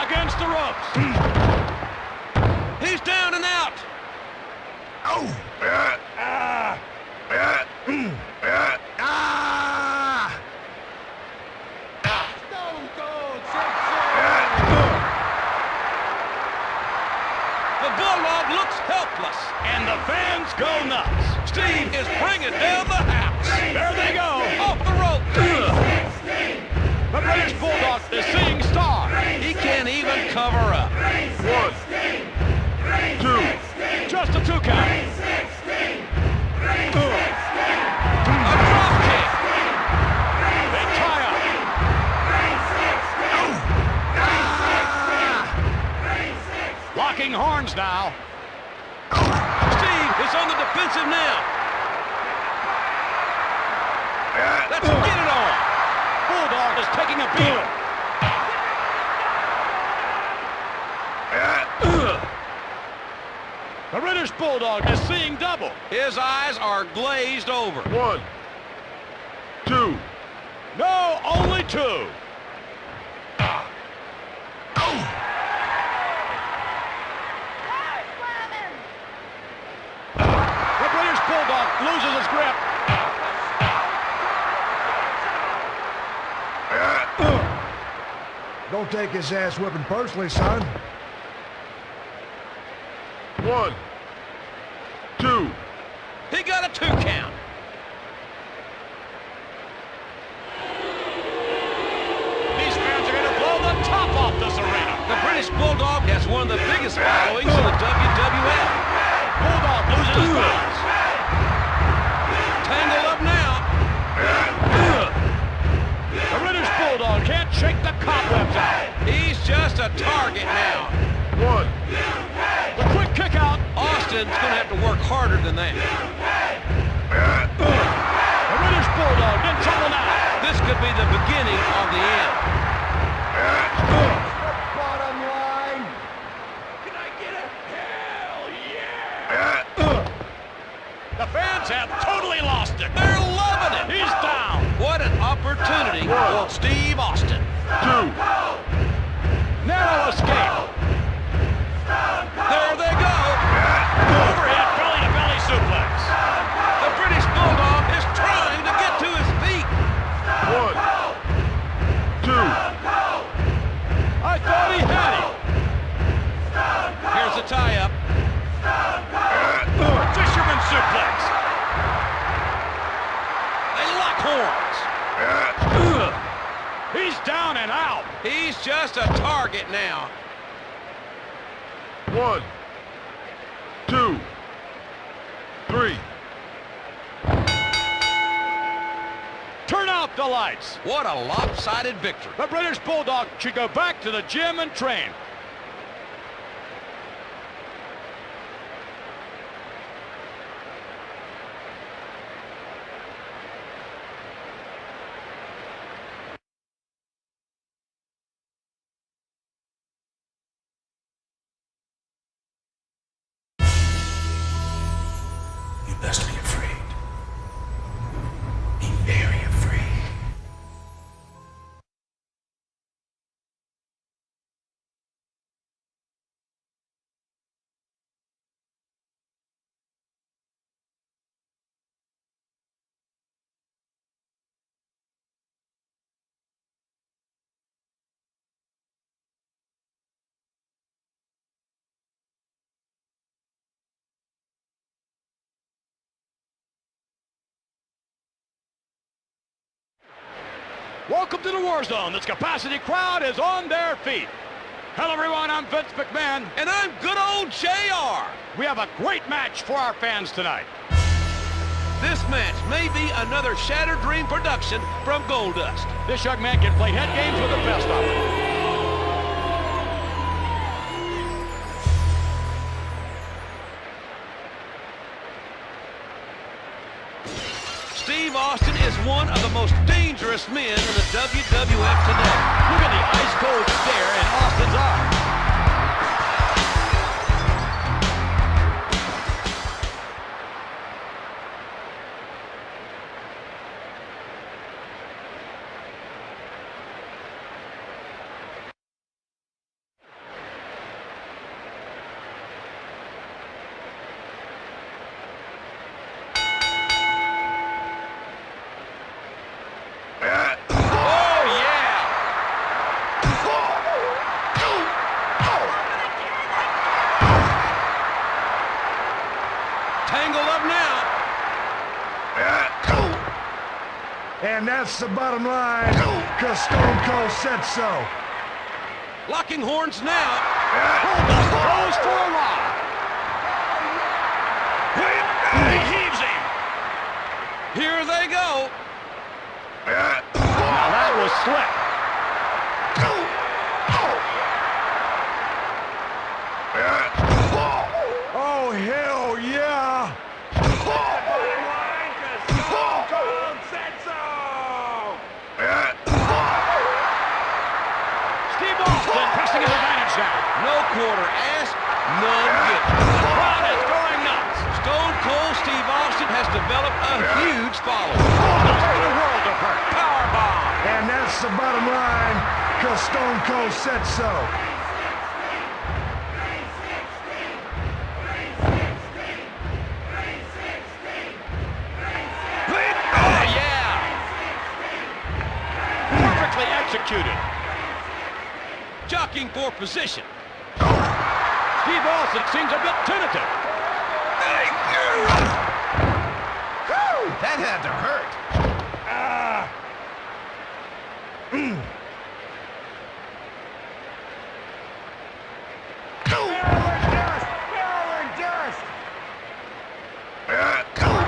Against the ropes. He's down and out. The Bulldog looks helpless. And the fans go nuts. Steve is bringing down the house. There they go. Off the rope. The British Bulldog is seeing stars. He can't even cover up. 1, 2. Just a 2 count. A drop kick. They tie up. Locking horns now. Steve is on the defensive now. Let's get it on. Bulldog is taking a beating. The British Bulldog is seeing double. His eyes are glazed over. 1, 2. No, only 2. The British Bulldog loses his grip. Don't take his ass whipping personally, son. 1, 2. He got a 2 count. These fans are going to blow the top off this arena. The British Bulldog has one of the biggest followings in the WWF. Bulldog loses his balance. Tangled up now. The British Bulldog can't shake the cobwebs out. He's just a target now. 1. The quick kick out. Austin's going to have to work harder than that. The British Bulldog in trouble now. This could be the beginning of the end. Bottom line. Can I get a hell yeah? The fans have totally lost it. They're loving it. He's down. What an opportunity for Steve Austin. 2. Narrow escape. There they go. Overhead belly-to-belly suplex. The British Bulldog is trying to get to his feet. 1, 2. I thought he had him. Here's the tie-up. Fisherman suplex. They lock horns. He's down and out. He's just a target now. 1, 2, 3. Turn out the lights. What a lopsided victory. The British Bulldog should go back to the gym and train. You best be afraid. Be very afraid. Welcome to the War Zone. This capacity crowd is on their feet. Hello, everyone. I'm Vince McMahon. And I'm good old JR. We have a great match for our fans tonight. This match may be another Shattered Dream production from Goldust. This young man can play head games with the best of them. Steve Austin is one of the most dangerous men in the WWF today. Look at the ice-cold stare in Austin's eyes. Tangled up now. And that's the bottom line, because Stone Cold said so. Locking horns now. Goldust goes for a ride. He heaves him. Here they go. Now that was slick. Oh, hell yeah! quarter. Ask none given. The crowd is going nuts. Stone Cold Steve Austin has developed a huge following. That's been a world of hurt. Powerbomb. And that's the bottom line, because Stone Cold said so. Oh, yeah. Perfectly executed. Jockeying for position. Steve Austin seems a bit tentative. That had to hurt.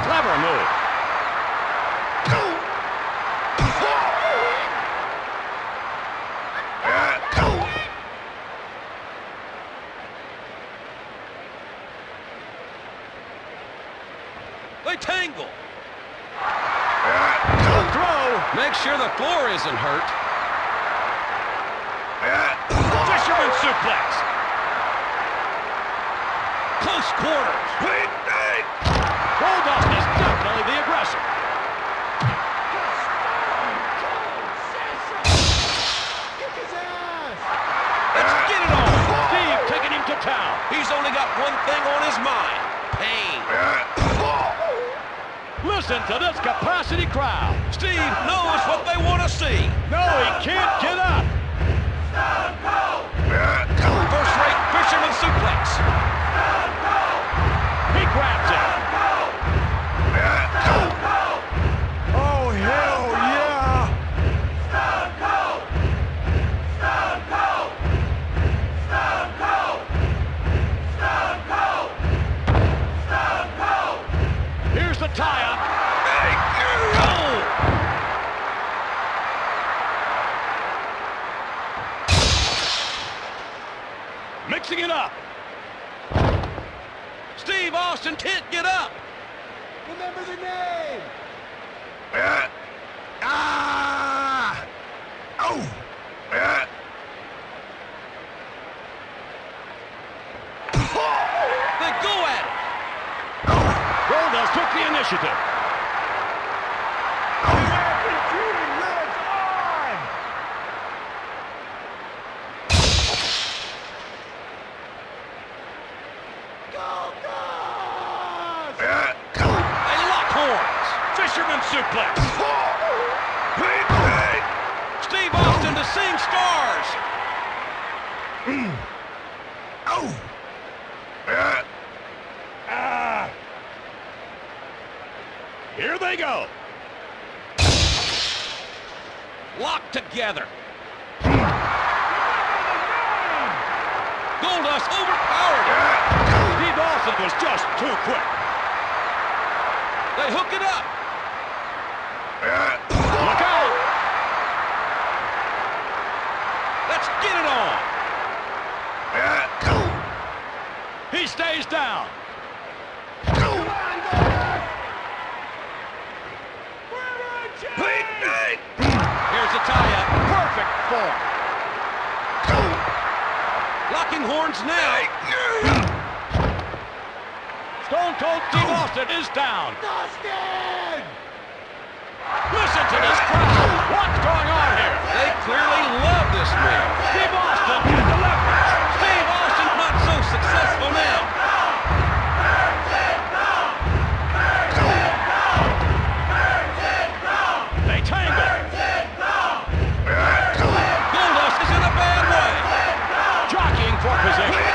Clever move. They tangle. Good throw. Make sure the floor isn't hurt. Fisherman suplex. Close quarters. Goldust is definitely the aggressor. Let's get it on. Steve taking him to town. He's only got one thing on his mind. Pain. Listen to this capacity crowd. Steve knows what they want to see. No, he can't get up. First-rate fisherman suplex. He grabs it. Oh, hell yeah. Here's the tie-up. Mixing it up. Steve Austin can't get up. Remember the name. They go at it. Goldust took the initiative. American Dream lives on. They lock horns. Fisherman suplex. Steve Austin to sing stars. Here they go. Locked together. Goldust overpowered him. Steve Austin was just too quick. They hook it up. Look out. Let's get it on. He stays down. Here's the tie-up. Perfect form. Locking horns now. Stone Cold Steve Austin is down. Austin! Listen to this crowd. What's going on here? They clearly love this man. Steve Austin in the leverage. Steve Austin not so successful now. They tangle. Goldust is in a bad way. Jockeying for position.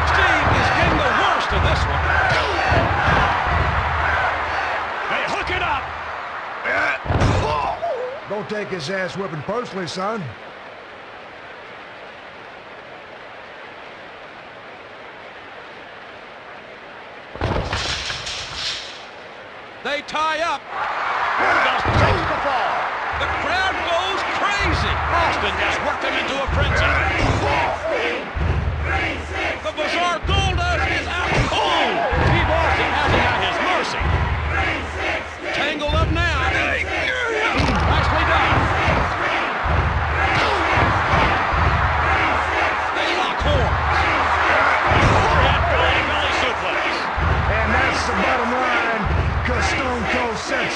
Steve is getting the worst of this one. They hook it up. Don't take his ass whipping personally, son. They tie up. Goldust takes the fall. The crowd goes crazy. Austin just worked him into a frenzy. The bizarre Goldust is out cold. Steve Austin hasn't got his mercy. Tangled up now. Nicely done. They lock horns.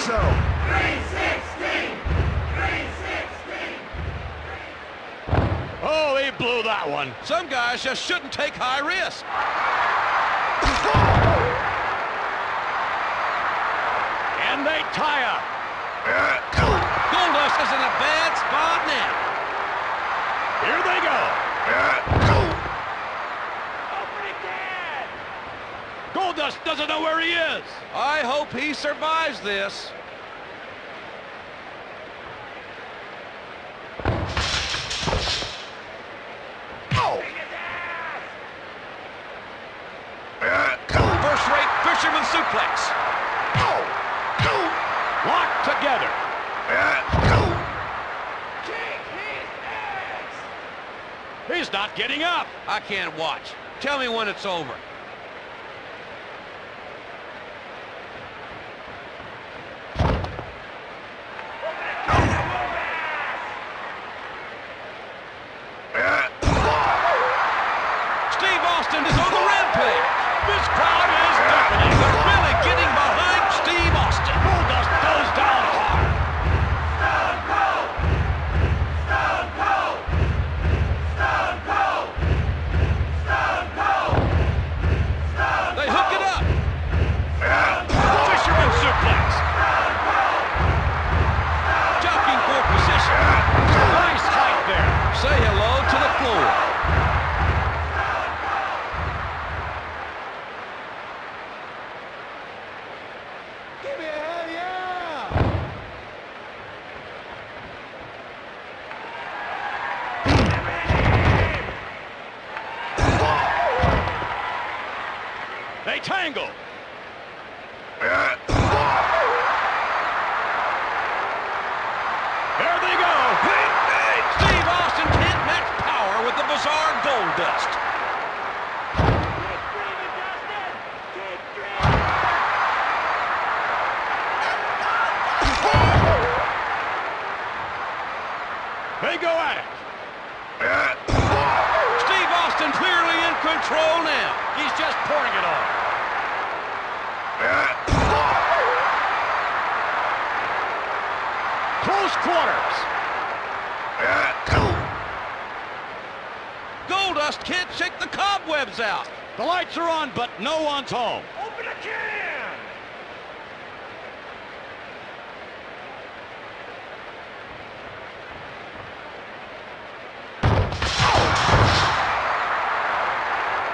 so. 316! 316! Oh, he blew that one. Some guys just shouldn't take high risk. And they tie up. Goldust is in a bad spot now. Here they go. Open again! Goldust doesn't know where he is. I hope he survives this. First-rate fisherman suplex. Locked together. Kick his ass! He's not getting up. I can't watch. Tell me when it's over. Steve Austin is on the rampage. This crowd is deafening. They're really getting behind Steve Austin. Goldust goes down hard. Stone Cold! Stone Cold! Stone Cold! Stone Cold! Stone They hook it up. Fisherman suplex. Jockeying for position. Nice height there. Say hello to the floor. Give me a hell yeah! They tangle. There they go. Steve Austin can't match power with the bizarre Goldust. Keep dreaming, Dustin! Keep dreaming! They go at it. Steve Austin clearly in control now. He's just pouring it on. Close quarters. Goldust can't shake the cobwebs out. The lights are on, but no one's home. Open again!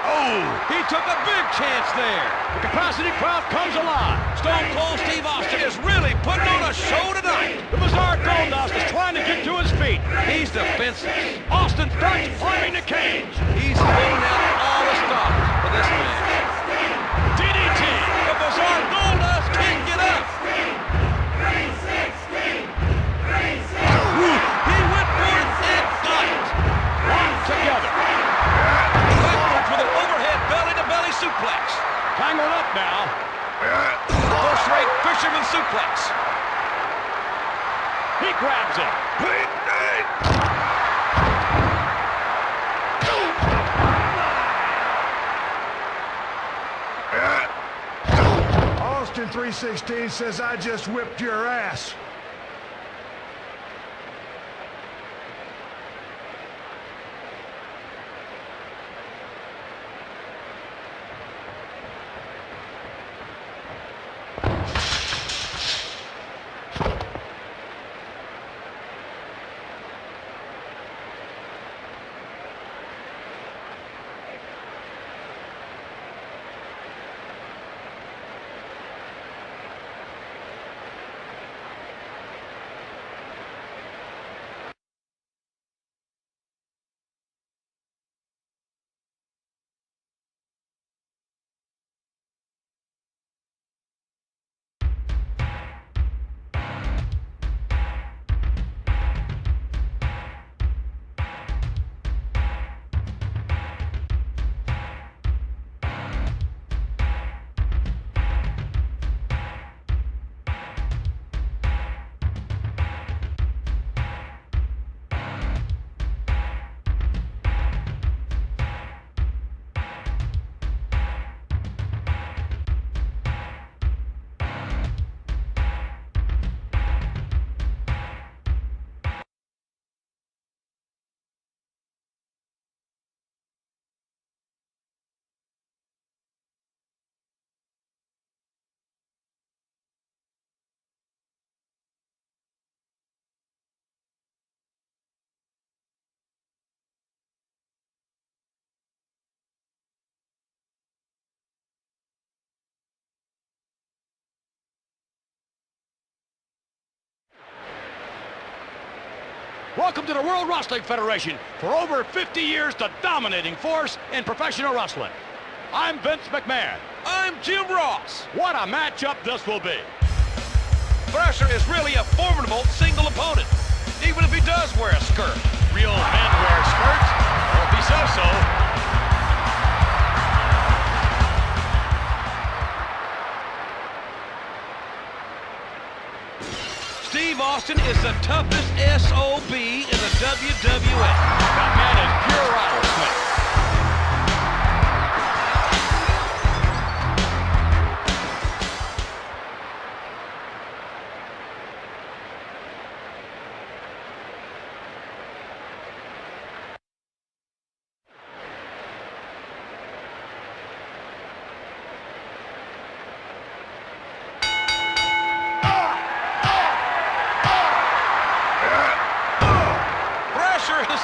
Oh, He took a big chance there. the capacity crowd comes alive. Stone Cold Steve Austin is really putting on a show tonight. The bizarre Goldust is trying to get to his feet. He's defenseless. Austin starts climbing the cage. He's holding out all the stops for this match. DDT. The bizarre Goldust can't get up. 316! 316! He went for it and got it. Locked together. Backwards with an overhead belly-to-belly suplex. Tangled up now. First-rate fisherman suplex. He grabs it. Austin 316 says I just whipped your ass. Welcome to the World Wrestling Federation. For over 50 years, the dominating force in professional wrestling. I'm Vince McMahon. I'm Jim Ross. What a matchup this will be. Thrasher is really a formidable single opponent, even if he does wear a skirt. Real men wear skirts, or if he says so. Steve Austin is the toughest SOB in the WWF. That man is pure rattlesnake.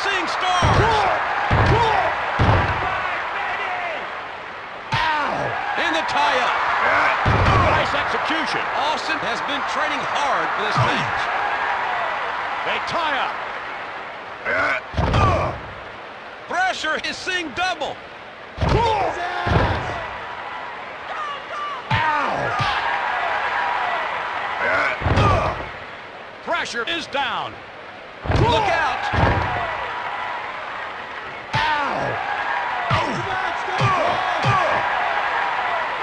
Seeing stars. In the tie-up. Nice execution. Austin has been training hard for this match. They tie up. Thrasher is seeing double. Thrasher is down. Look out.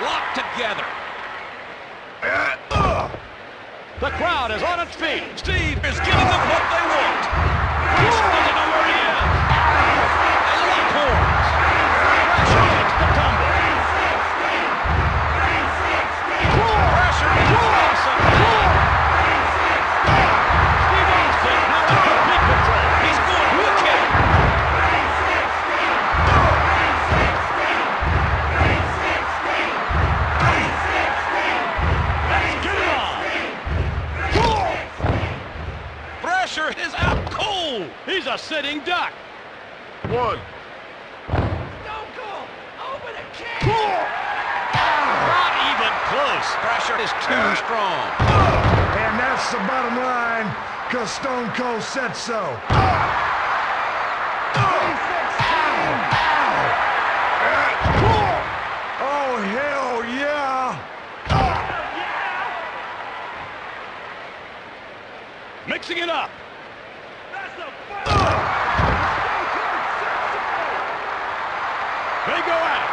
Locked together. The crowd is on its feet. Steve is giving them what they want. Thrasher doesn't know where he is. They lock horns. Thrasher takes the tumble. Thrasher is awesome. Steve Austin now in complete control. He's going for the kill. Thrasher is out cold. He's a sitting duck. One. Stone Cold, open a can. Not even close. Thrasher is too strong. And that's the bottom line, because Stone Cold said so. Oh, hell yeah! Mixing it up. That's the first. Stone Cold said so. They go at it.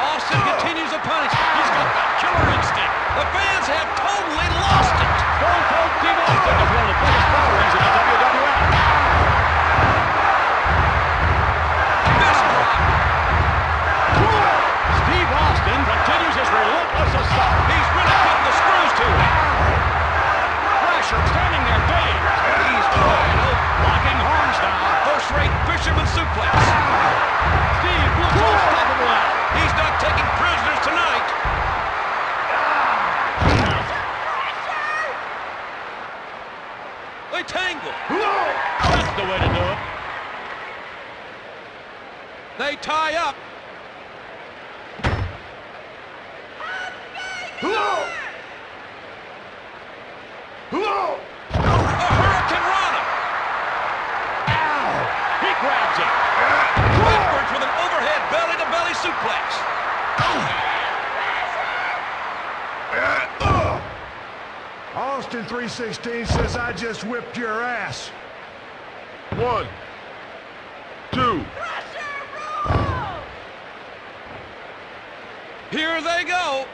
Austin continues to punish. He's got the killer instinct. The fans have totally lost it. Stone Cold Steve Austin is one of the biggest followings in the WWF. Fist drop. Steve Austin continues his relentless assault. He's really putting the screws to it. Thrasher standing there dazed. He's wide open. Locking horns now. First-rate fisherman suplex. Steve looks unstoppable now. He's not taking prisoners tonight. They tangle. That's the way to do it. They tie up. A Hurricane Rana. He grabs it. Backwards with an overhead belly-to-belly suplex. Austin 316 says I just whipped your ass. 1, 2. Here they go.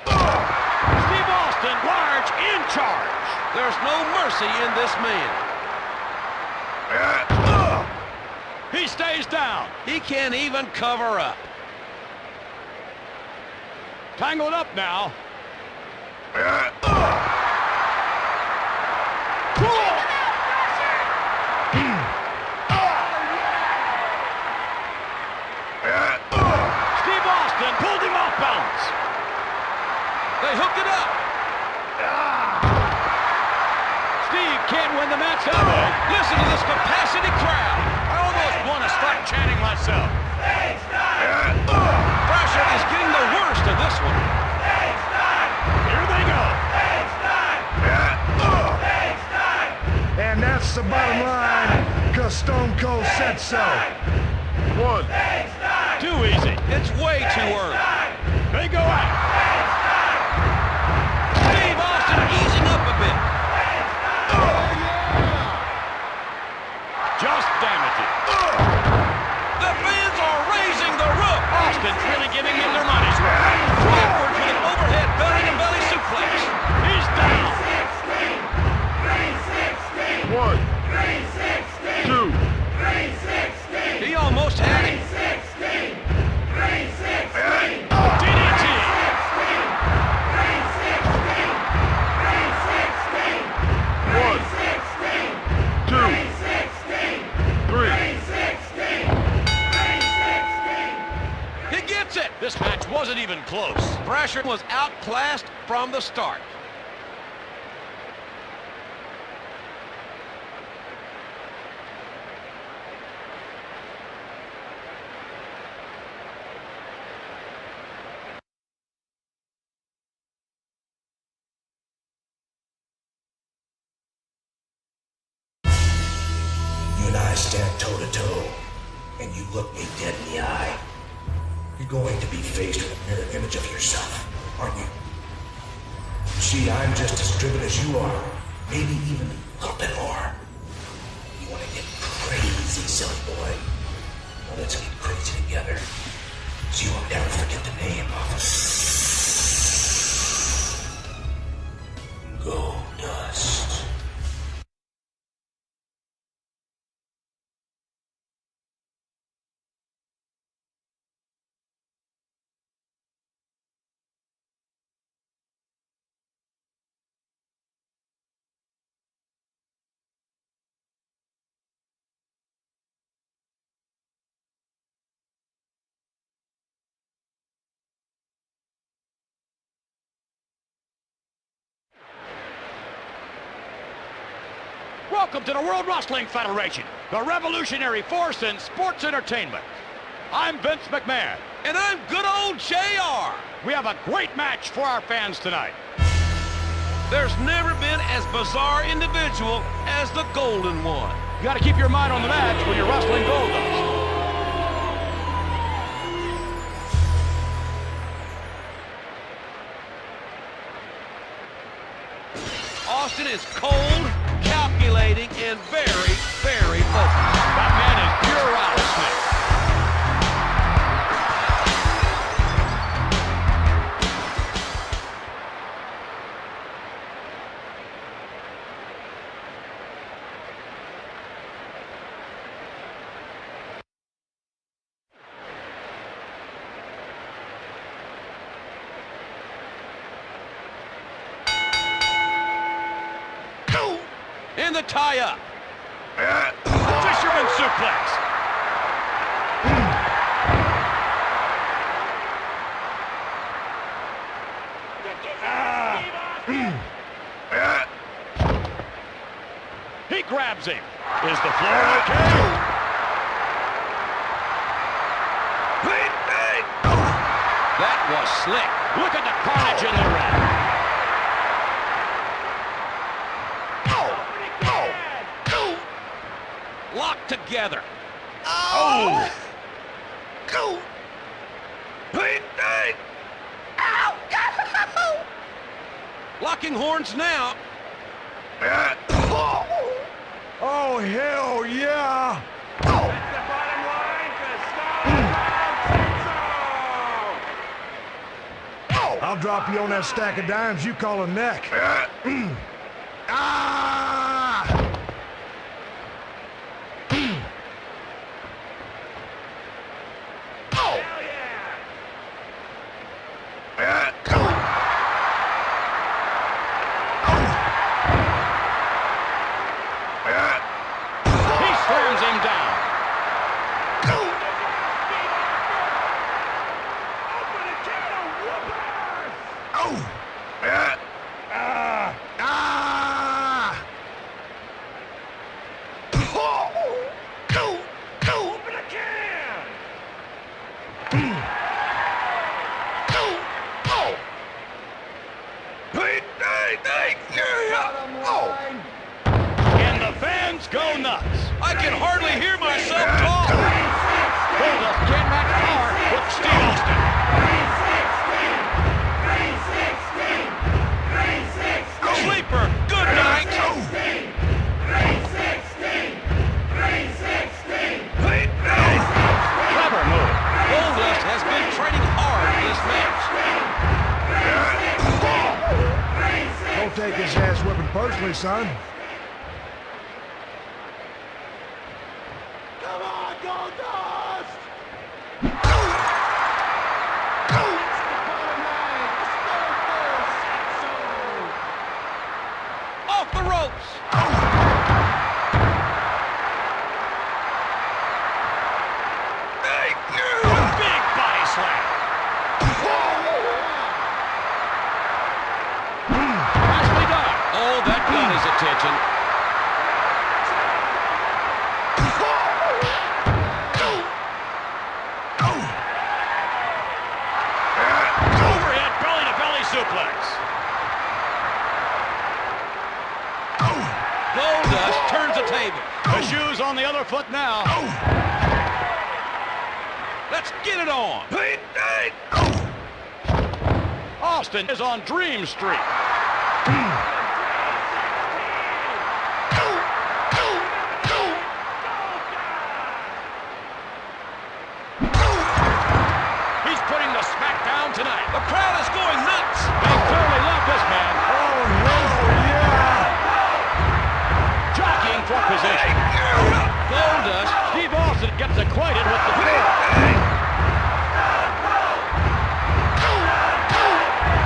Steve Austin, large in charge. There's no mercy in this man. He stays down. He can't even cover up. Tangled up now. Steve Austin pulled him off balance. They hooked it up. Steve can't win the match that way. Listen to this capacity crowd. I almost want to start chanting myself. Thrasher is getting the worst of this one. Here they go. 'cause Stone Cold said so. 1. Too easy. It's way too early. They go out. Steve Austin easing up a bit. Just damaging. The fans are raising the roof. Austin's really giving them their money's worth. Forward with an overhead belly to belly suplex. He's down. 1, 2. He almost had it. DDT. 1, 2, 3. He gets it. This match wasn't even close. Pressure was outclassed from the start. You and I stand toe to toe, and you look me dead in the eye. You're going to be faced with a mirror image of yourself, aren't you? See, I'm just as driven as you are, maybe even a little bit more. You want to get crazy, silly boy? Well, let's get crazy together, so you will never forget the name of Goldust. Welcome to the World Wrestling Federation, the revolutionary force in sports entertainment. I'm Vince McMahon. And I'm good old JR. We have a great match for our fans tonight. There's never been as bizarre individual as the Golden One. You got to keep your mind on the match when you're wrestling Goldust. Austin is cold, calculating, and very, very focused. That man is pure rattlesnake. In the tie-up. Fisherman suplex. He grabs him. Is the floor okay? That was slick. Look at the carnage in the ring. Locked together. Oh! Locking horns now. Oh, hell yeah! That's the bottom line, 'cause Stone Cold said so. I'll drop you on that stack of dimes you call a neck. Ah! Hell yeah! He slams him down. Open a can of whoopers! Ah! personally, son. Come on, Goldust! Off the ropes. Big body slam. Nicely done. Oh, that got his attention. Overhead belly-to-belly suplex. Goldust turns the table. The shoe's on the other foot now. Let's get it on. Austin is on Dream Street. He's putting the smack down tonight. The crowd is going nuts. They clearly love this man. Oh, hell yeah! Jockeying for position. Goldust. Steve Austin gets acquainted with the floor.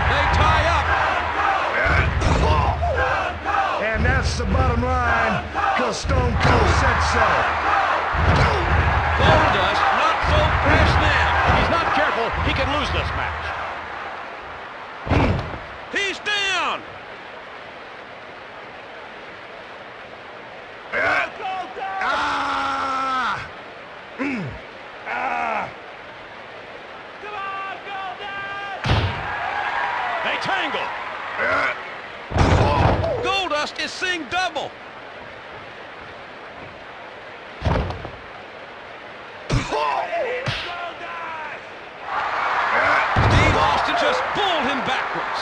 They tie up. And that's the bottom line, because Stone Cold said so. Goldust not so fresh now. If he's not careful, he can lose this match. He's down. Ah! Come on, Goldust! They tangle. Goldust is seeing double. Steve Austin just pulled him backwards.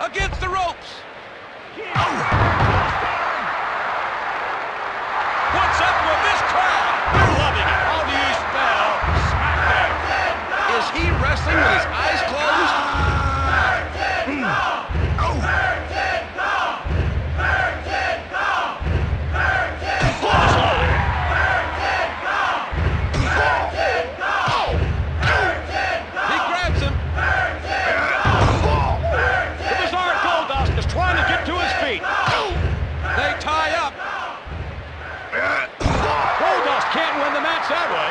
Against the ropes. What's up with this crowd? They're loving it. How do you spell SmackDown? Is he wrestling with his eyes closed? He grabs him. The bizarre Goldust is trying to get to his feet. They tie up. Goldust can't win the match that way.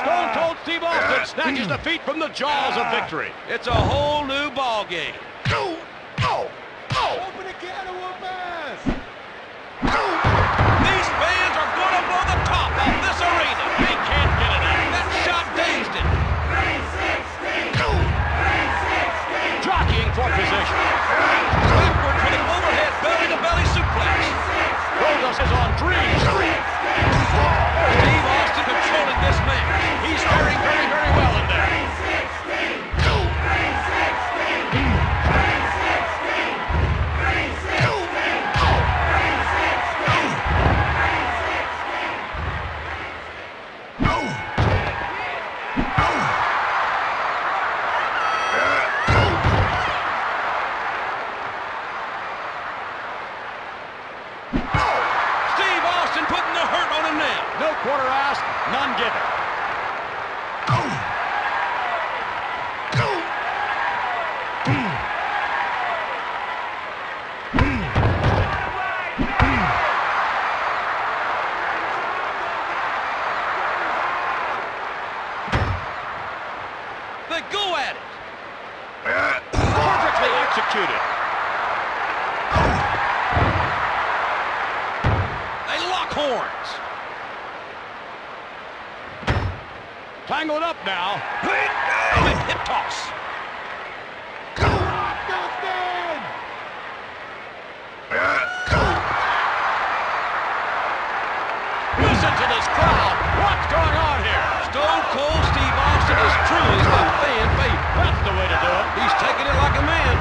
Stone Cold Steve Austin snatches defeat from the jaws of victory. It's a whole new ball game. Open a can of whoop-ass! These fans are going to blow the top off this arena. He can't get it out. That shot dazed it. Jockeying for position. Backward for the overhead belly-to-belly suplex. Goldust is on Dream Street. Steve Austin controlling this match. He's faring very, very well in there. Steve Austin putting the hurt on him now. No quarter asked, none given. They go at it. Perfectly executed. They lock horns. Tangled up now. Quick hip toss. Listen to this crowd. What's going on here? Stone Cold Steve Austin is truly the fan favorite. That's the way to do it. He's taking it like a man.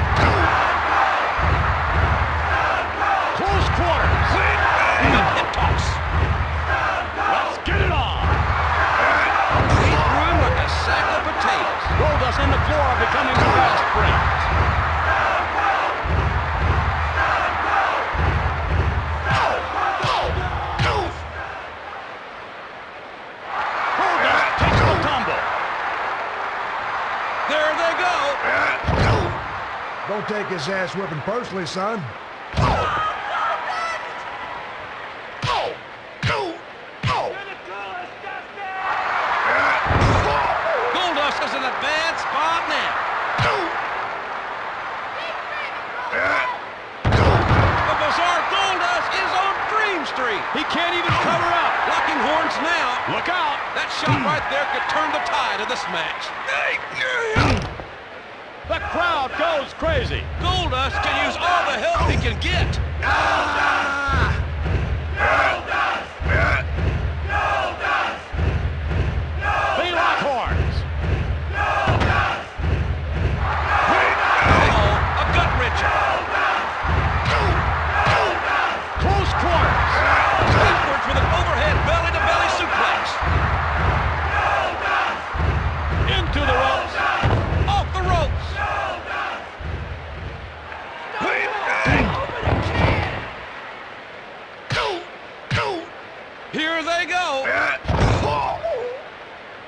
Close quarters. Quick hip toss. and the floor are becoming fast friends. Goldust takes the tumble. There they go. Don't take his ass whipping personally, son. Goldust is in a bad spot now. The bizarre Goldust is on Dream Street. He can't even cover up. Locking horns now. Look out. That shot right there could turn the tide of this match. The crowd goes crazy. Goldust can use all the help he can get. They lock horns. Uh-oh, a gut wrencher. Close quarters. Backwards with an overhead belly-to-belly suplex. Into the ropes. Off the ropes. Here they go.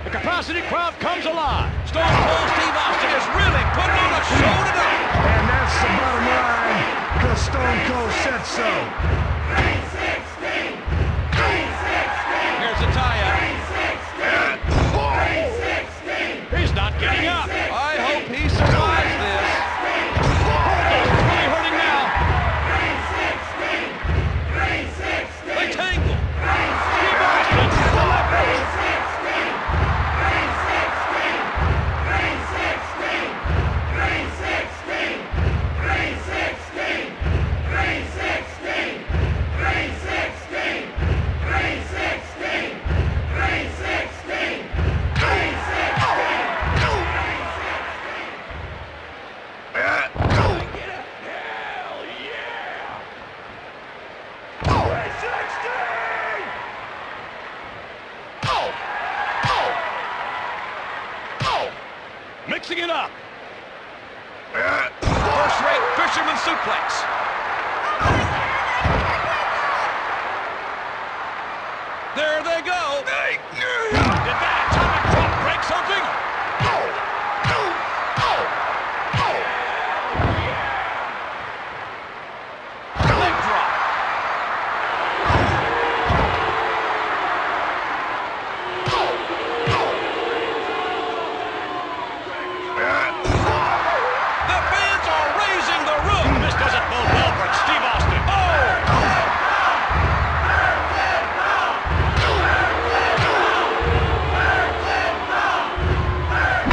The capacity crowd comes alive. Stone Cold Steve Austin is really putting on a show tonight. And that's the bottom line, because Stone Cold said so. Here's the tie-up. He's not getting up. I hope he survives this. Goldust really hurting now. They tangle. Steve Austin has the leverage. Mixing it up. First-rate fisherman suplex. There they go. Did that atomic drop break something? Leg drop. The fans are raising the roof. This doesn't bode well for Steve Austin.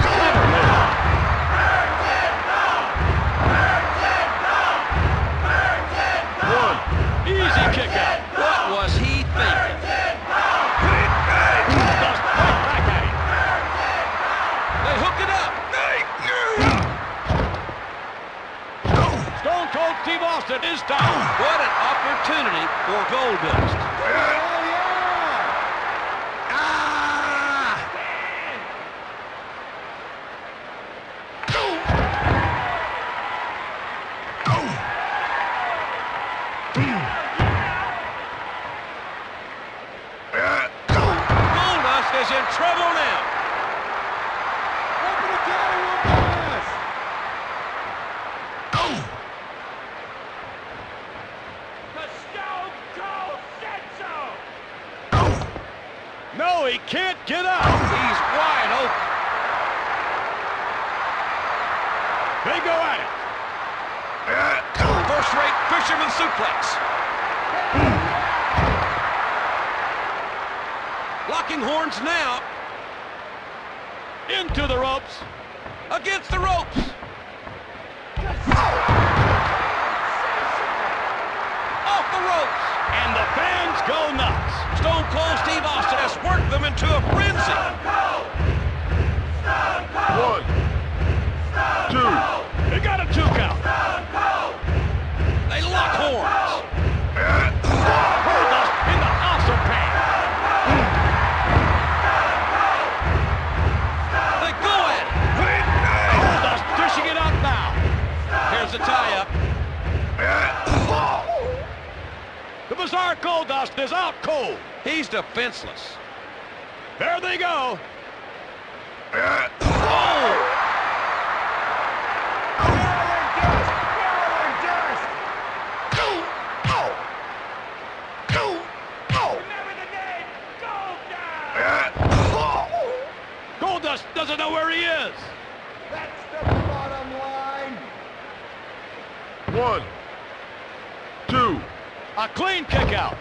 Clever move. Easy kick out. What was he thinking? Goldust right back at him. They hook it up. Stone Cold Steve Austin is down. What an opportunity for Goldust. Goldust is in trouble now. The Stone Cold said so! No, he can't get up. He's wide open. They go at it. First-rate fisherman suplex. Locking horns now. Into the ropes. Against the ropes. Off the ropes. And the fans go nuts. Stone Cold Steve Austin has worked them into a frenzy. 1, 2. They got a 2 count. They lock horns. Goldust in the house of pain. They go at it. But Goldust is out cold. He's defenseless. There they go. Oh! Goldust doesn't know where he is. That's the bottom line. 1, 2. A clean kick out.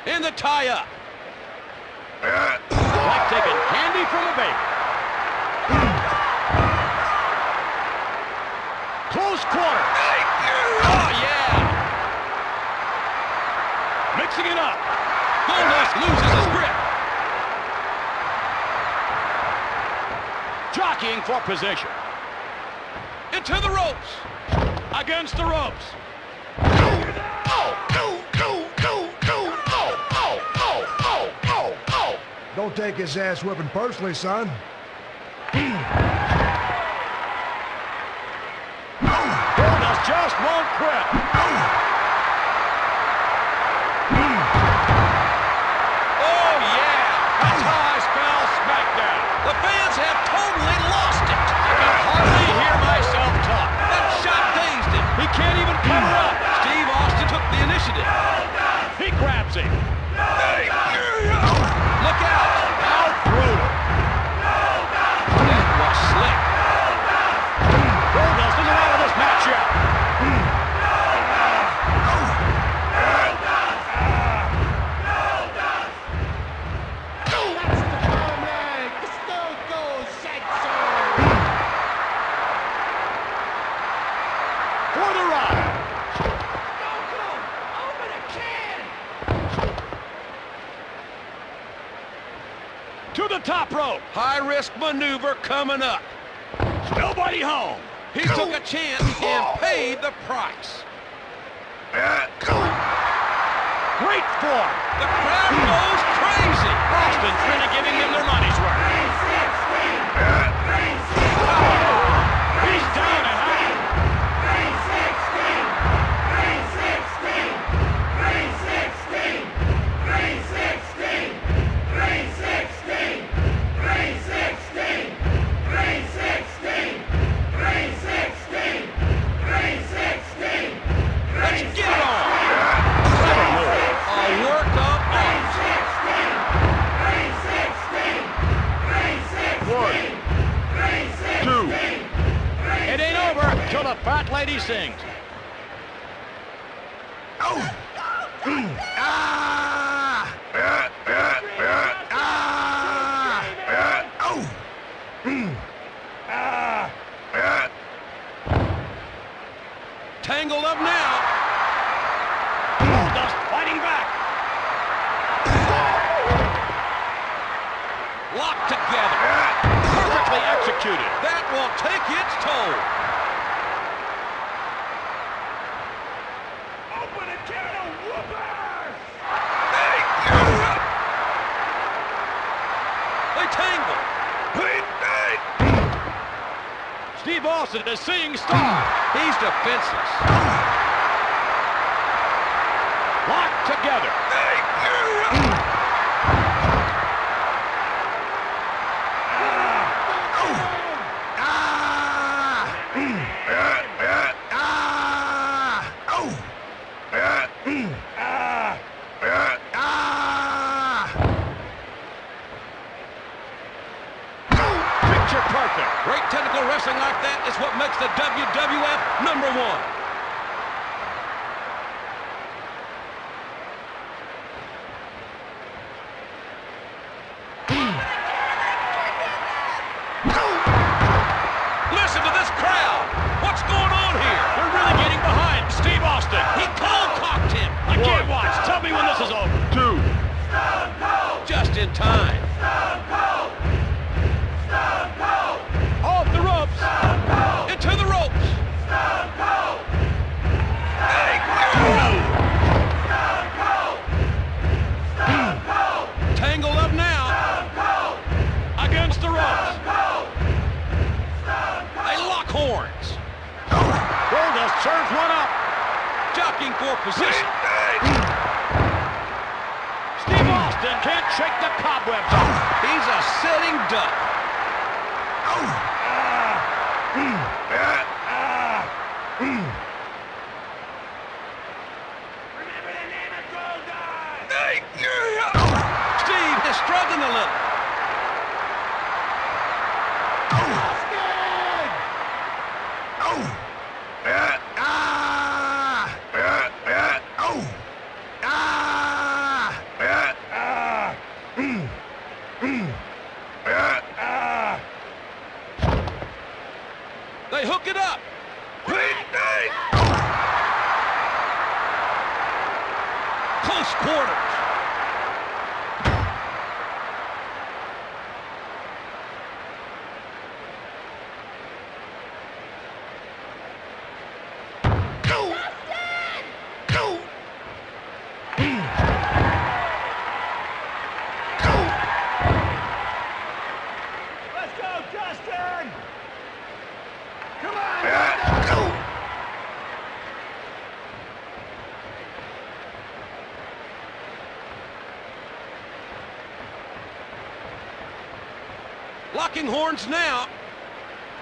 In the tie-up. Like taking candy from a baby. Close quarter. Oh, yeah! Mixing it up. Goldust loses his grip. Jockeying for position. Into the ropes. Against the ropes. Don't take his ass whipping personally, son. Goldust just won't quit. Oh, yeah! That's how I spell SmackDown. The fans have totally lost it. I can hardly hear myself talk. That shot dazed him. He can't even cover up. Steve Austin took the initiative. He grabs him. Look out! How brutal. That was slick. Goldust isn't out of this match yet. For the ride. To the top rope. High-risk maneuver coming up. Nobody home. He took a chance and paid the price. Great form. The crowd goes crazy. Austin's really giving them their money's worth. He's down and out. Let's get it on. A work of art. 1, 2. It ain't over till the fat lady sings. Tangled up now. Goldust fighting back. Locked together. Perfectly executed. That will take its toll. Open a can of whoopers! They tangle. Steve Austin is seeing star. He's defenseless. Locked together. Picture perfect. Great technical wrestling like that is what makes the WWF #1. Listen to this crowd. What's going on here? They're really getting behind Steve Austin. He cold-cocked him. I can't watch. Tell me when this is over. 2. Just in time. Off the ropes. Into the ropes. Tangled up now. Against the ropes. They lock horns. Goldust Serves one up. Jockeying for position. Steve Austin can't shake the cobwebs off. He's a sitting duck. Remember the name of Goldust! Steve is struggling a little. They hook it up. Close quarters. Let's go, Dustin! Come on! Locking horns now.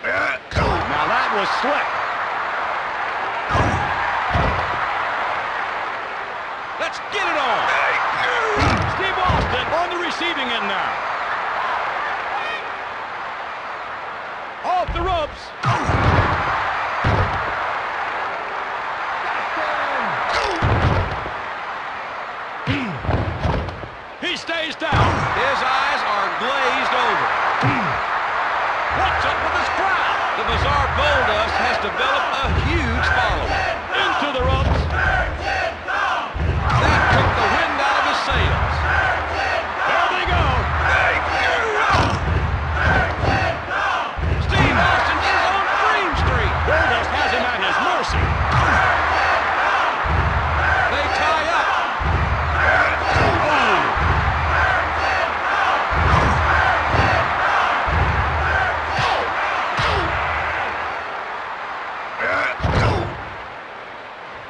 Now that was slick. Let's get it on. Steve Austin on the receiving end now. Off the ropes. He stays down. His eyes are glazed over. What's up with this crowd? The bizarre Goldust has developed a huge following. Into the ropes. That took the wind out of his sails. There they go. Steve Austin is on Dream Street. Goldust has him at his mercy. They tie up.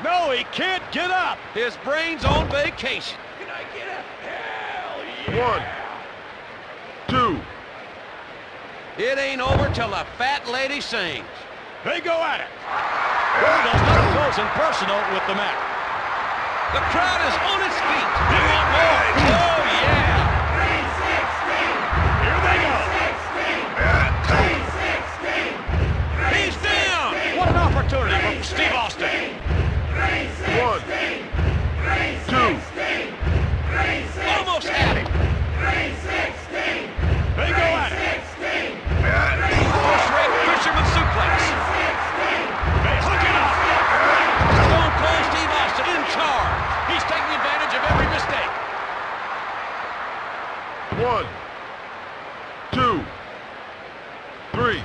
No, he can't get up. His brain's on vacation. Can I get a hell yeah? 1, 2. It ain't over till the fat lady sings. They go at it. Goldust up close and personal with the mat. The crowd is on its feet. They want more. Oh, yeah. Here they go. He's down. What an opportunity for Steve Austin. 1, 2. Almost had him. They go at it. Horse-rake fisherman suplex. They hook it up. Stone Cold Steve Austin in charge. He's taking advantage of every mistake. 1, 2, 3.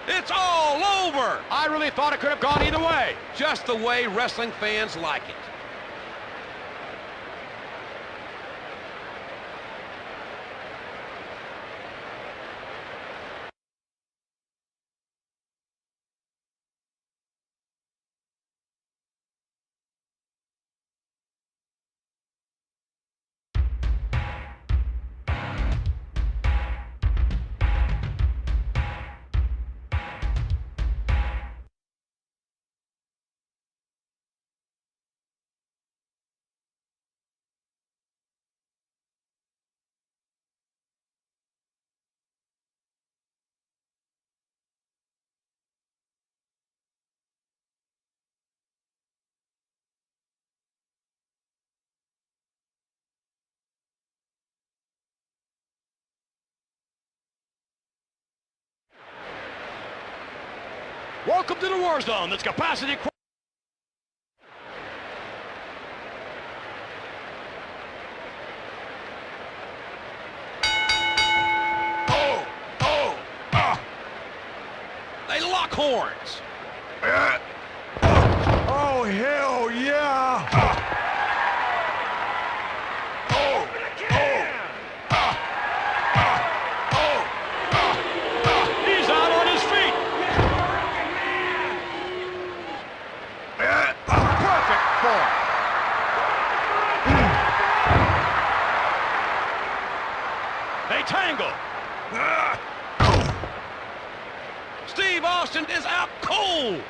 It's all over. I really thought it could have gone either way. Just the way wrestling fans like it. Welcome to the War Zone. That's capacity. They lock horns. Oh, hell yeah! He's out on his feet. They tangle. Steve Austin is out cold.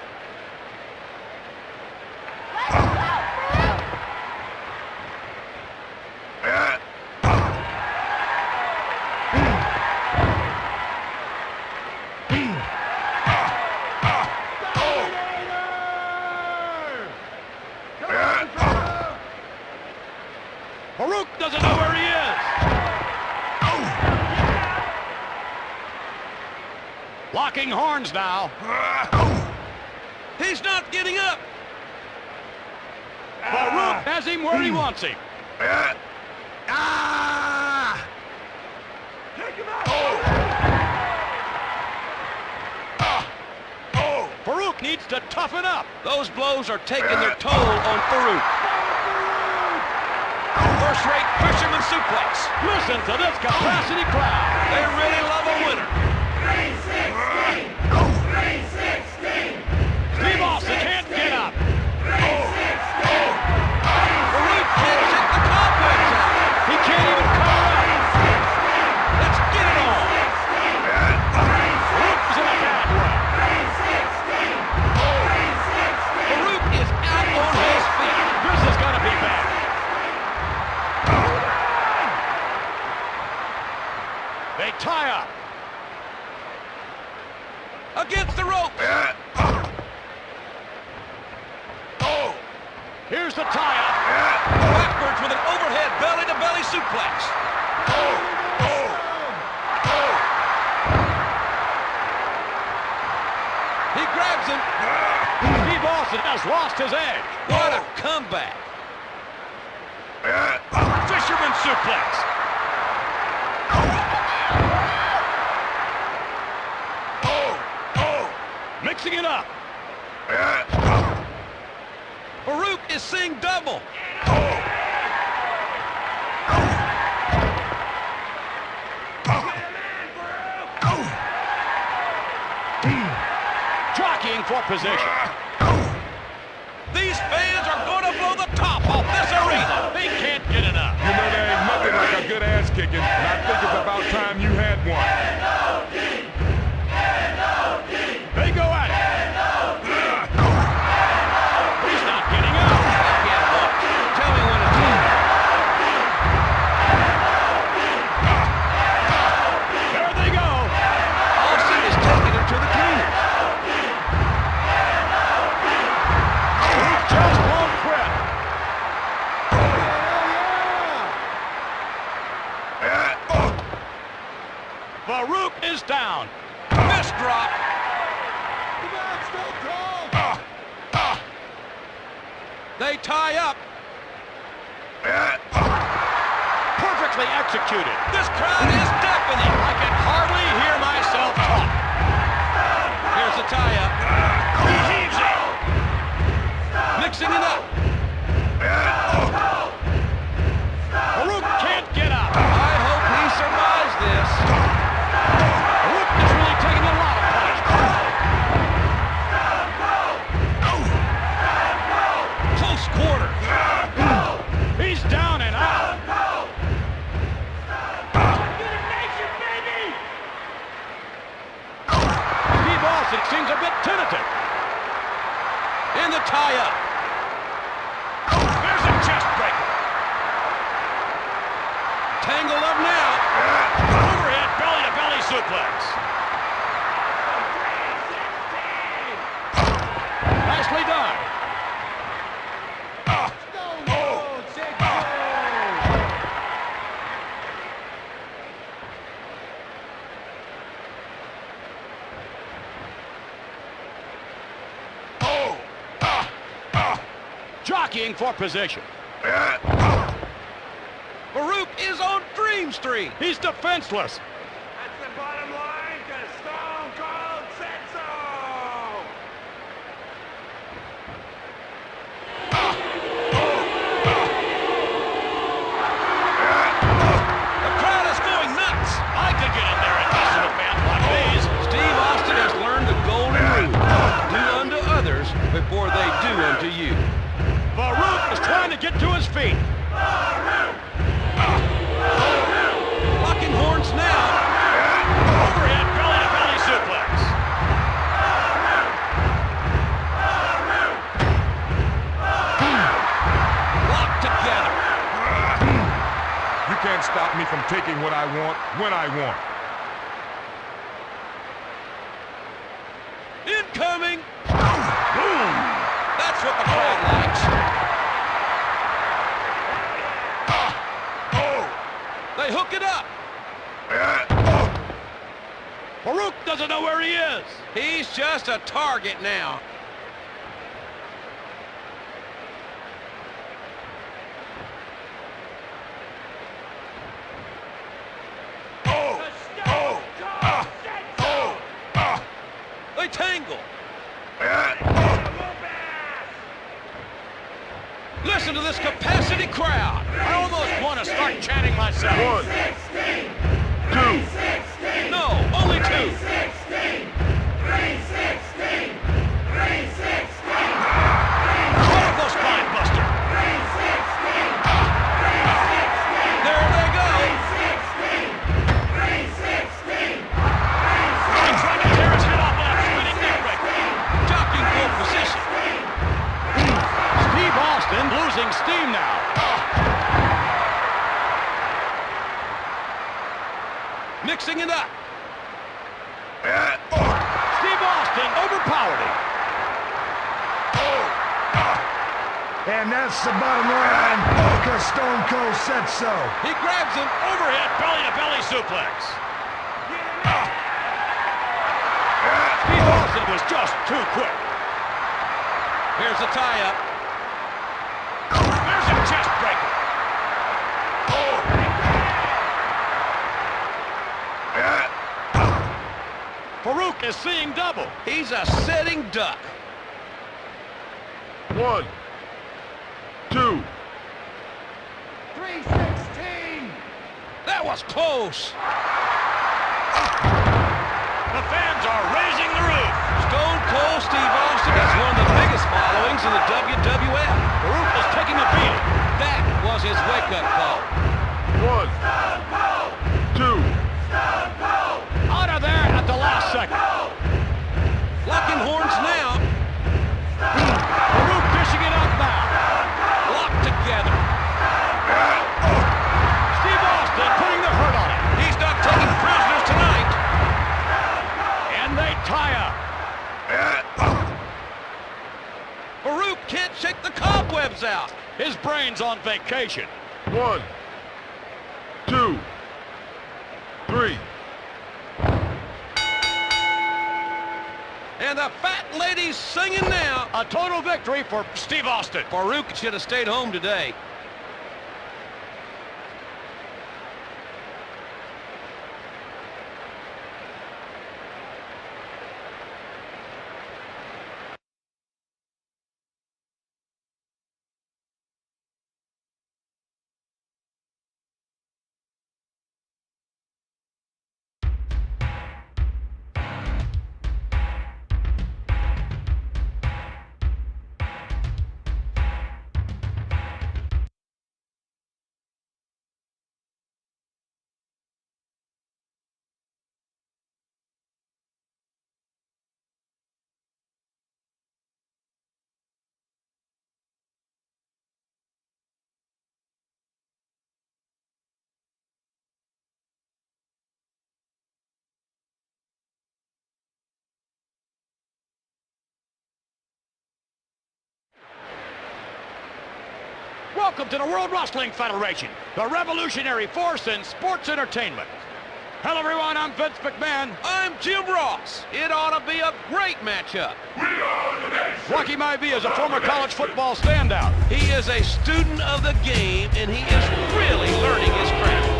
Farouk doesn't know where he is. Locking horns now. He's not getting up. Farouk has him where he wants him. Take him out! Farouk needs to toughen up. Those blows are taking their toll on Farouk. First-rate fisherman suplex. Listen to this capacity crowd. They really love a winner. 316! 316! Steve Austin can't get up. Farouk can't hit the cobwebs out. He can't even cover up. Let's get it on. Farouk's in a bad way. Farouk is out on his feet. This is going to be bad. They tie up. Against the rope. Here's the tie-up. Backwards with an overhead belly-to-belly suplex. He grabs him. Steve Austin has lost his edge. What a comeback. Fisherman suplex. Mixing it up. Farouk is seeing double. Jockeying for position. These fans are going to blow the top off this arena. They can't get enough. You know there ain't nothing like a good ass kicking, and I think it's about time you had one. They go at it. He's not getting up. I can't watch. Tell me when it's over. There they go. Austin is taking him to the cleaners. He just won't quit. Farouk is down. Fist drop. They tie up. Perfectly executed. This crowd is deafening. I can hardly hear myself talk. Here's the tie-up. He heaves it. Mixing it up. Farouk can't get up. I hope he survives this. Farouk is really taking a lot of punishment. Close quarter. He's down and out. Steve Austin seems a bit tentative. In the tie-up. There's a chest breaker. Tangled up now. Overhead belly-to-belly suplex. Nicely done. Jockeying for position. Farouk is on Dream Street. He's defenseless. That's the bottom line, 'cause Stone Cold said so! The crowd is going nuts. I could get in there and mess with fans like these. Steve Austin has learned the golden rule. Do unto others before they do unto you. Farouk is trying to get to his feet. Locking horns now. can't stop me from taking what I want when I want. Incoming! Boom! That's what the crowd likes. They hook it up. Farouk doesn't know where he is. He's just a target now. They tangle. Listen to this capacity crowd. I almost want to start chanting myself. 1, 2. No, only 2. Powerful spine buster. There they go. He's trying to tear his head off with a spinning neck breaker. Jockeying for position. Steve Austin losing steam now. Mixing it up. Steve Austin overpowered him. And that's the bottom line, because Stone Cold said so. He grabs him. Overhead belly-to-belly suplex. Steve Austin was just too quick. Here's the tie-up. There's a chest breaker. Farouk is seeing double. He's a sitting duck. 1, 2. 316! That was close. The fans are raising the roof. Stone Cold Steve Austin has one of the biggest followings in the WWF. Farouk is taking a beating. That was his wake-up call. 1, 2. Out of there at the last second. Locking horns now. Farouk dishing it up now. Locked together. Steve Austin putting the hurt on him. He's not taking prisoners tonight. And they tie up. Farouk can't shake the cobwebs out. His brain's on vacation. 1, 2, 3. And the fat lady's singing now. A total victory for Steve Austin. Farouk should have stayed home today. Welcome to the World Wrestling Federation, the revolutionary force in sports entertainment. Hello, everyone. I'm Vince McMahon. I'm Jim Ross. It ought to be a great matchup. Rocky Maivia is a former college football standout. He is a student of the game, and he is really learning his craft.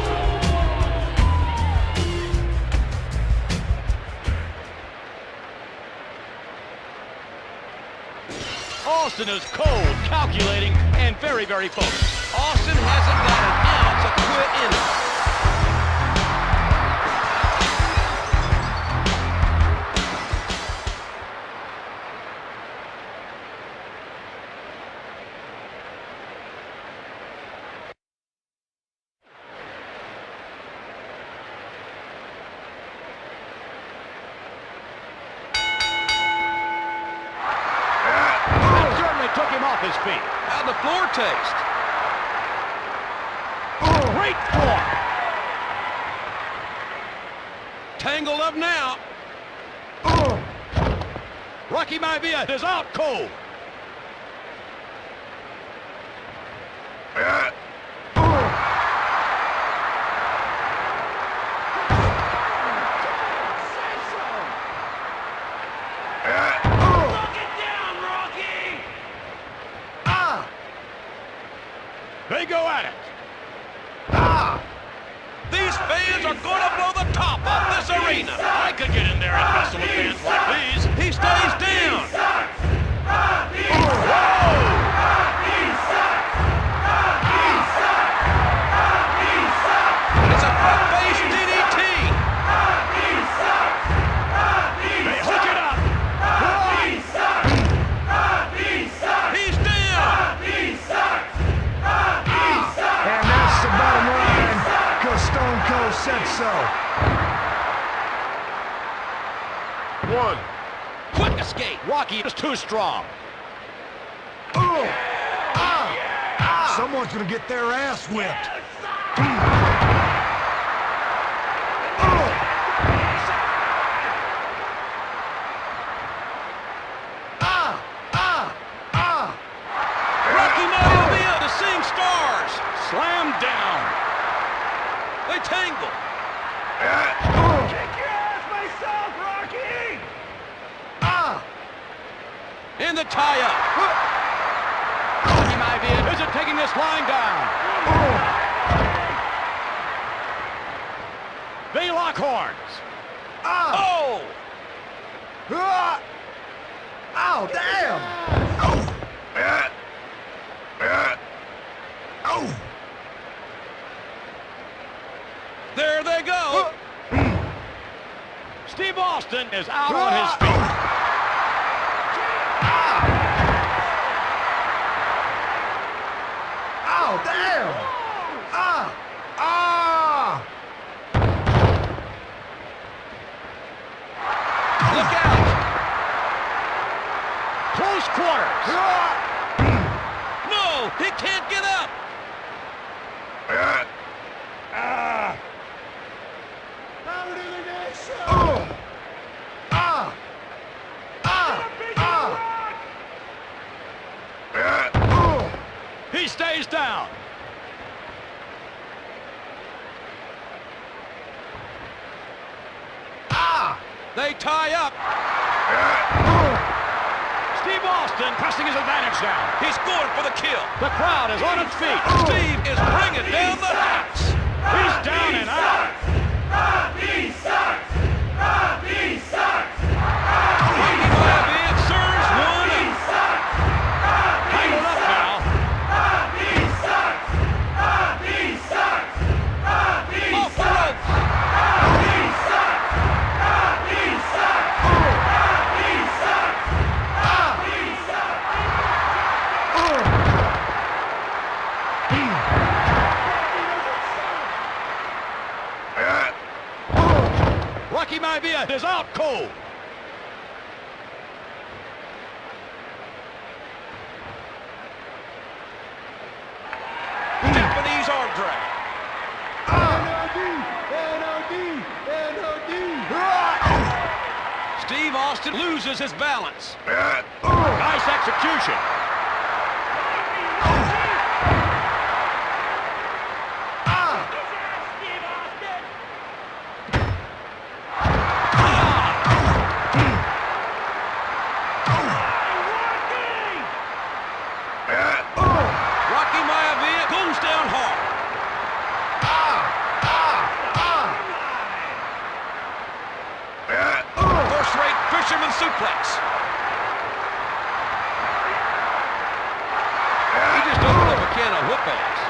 Austin is cold, calculating, and very, very focused. Austin hasn't got an ounce of quit in him. Took him off his feet. How'd the floor taste? Oh, great form. Tangled up now. Rocky Maivia is out cold. They go at it. These fans are going to blow the top off this arena. I could get in there and wrestle with fans like these. He stays down. It's a front-face DDT. They hook it up. He's down. And that's the bottom line, because Stone Cold said so. One. Quick escape. Rocky is too strong. Someone's gonna get their ass whipped. Rocky Maivia to seeing stars. Slam down. They tangle. Kick your ass myself, Rocky! In the tie-up. Rocky Maivia isn't taking this lying down. They lock horns. Oh! Oh, damn! There they go. Steve Austin is out on his feet. Oh, damn! Look out. Close quarters. No, he can't get up. He stays down. They tie up. Steve Austin pressing his advantage now. He's going for the kill. The crowd is on its feet. Steve is bringing down the house. He's down and out. Rocky Maivia serves one up. Tangled up now. Off the ropes. Rocky Maivia is out cold. Japanese arm drag. Steve Austin loses his balance. Nice execution. Rocky Maivia goes down hard. First-rate fisherman suplex. He just opened up a can of whoop ass.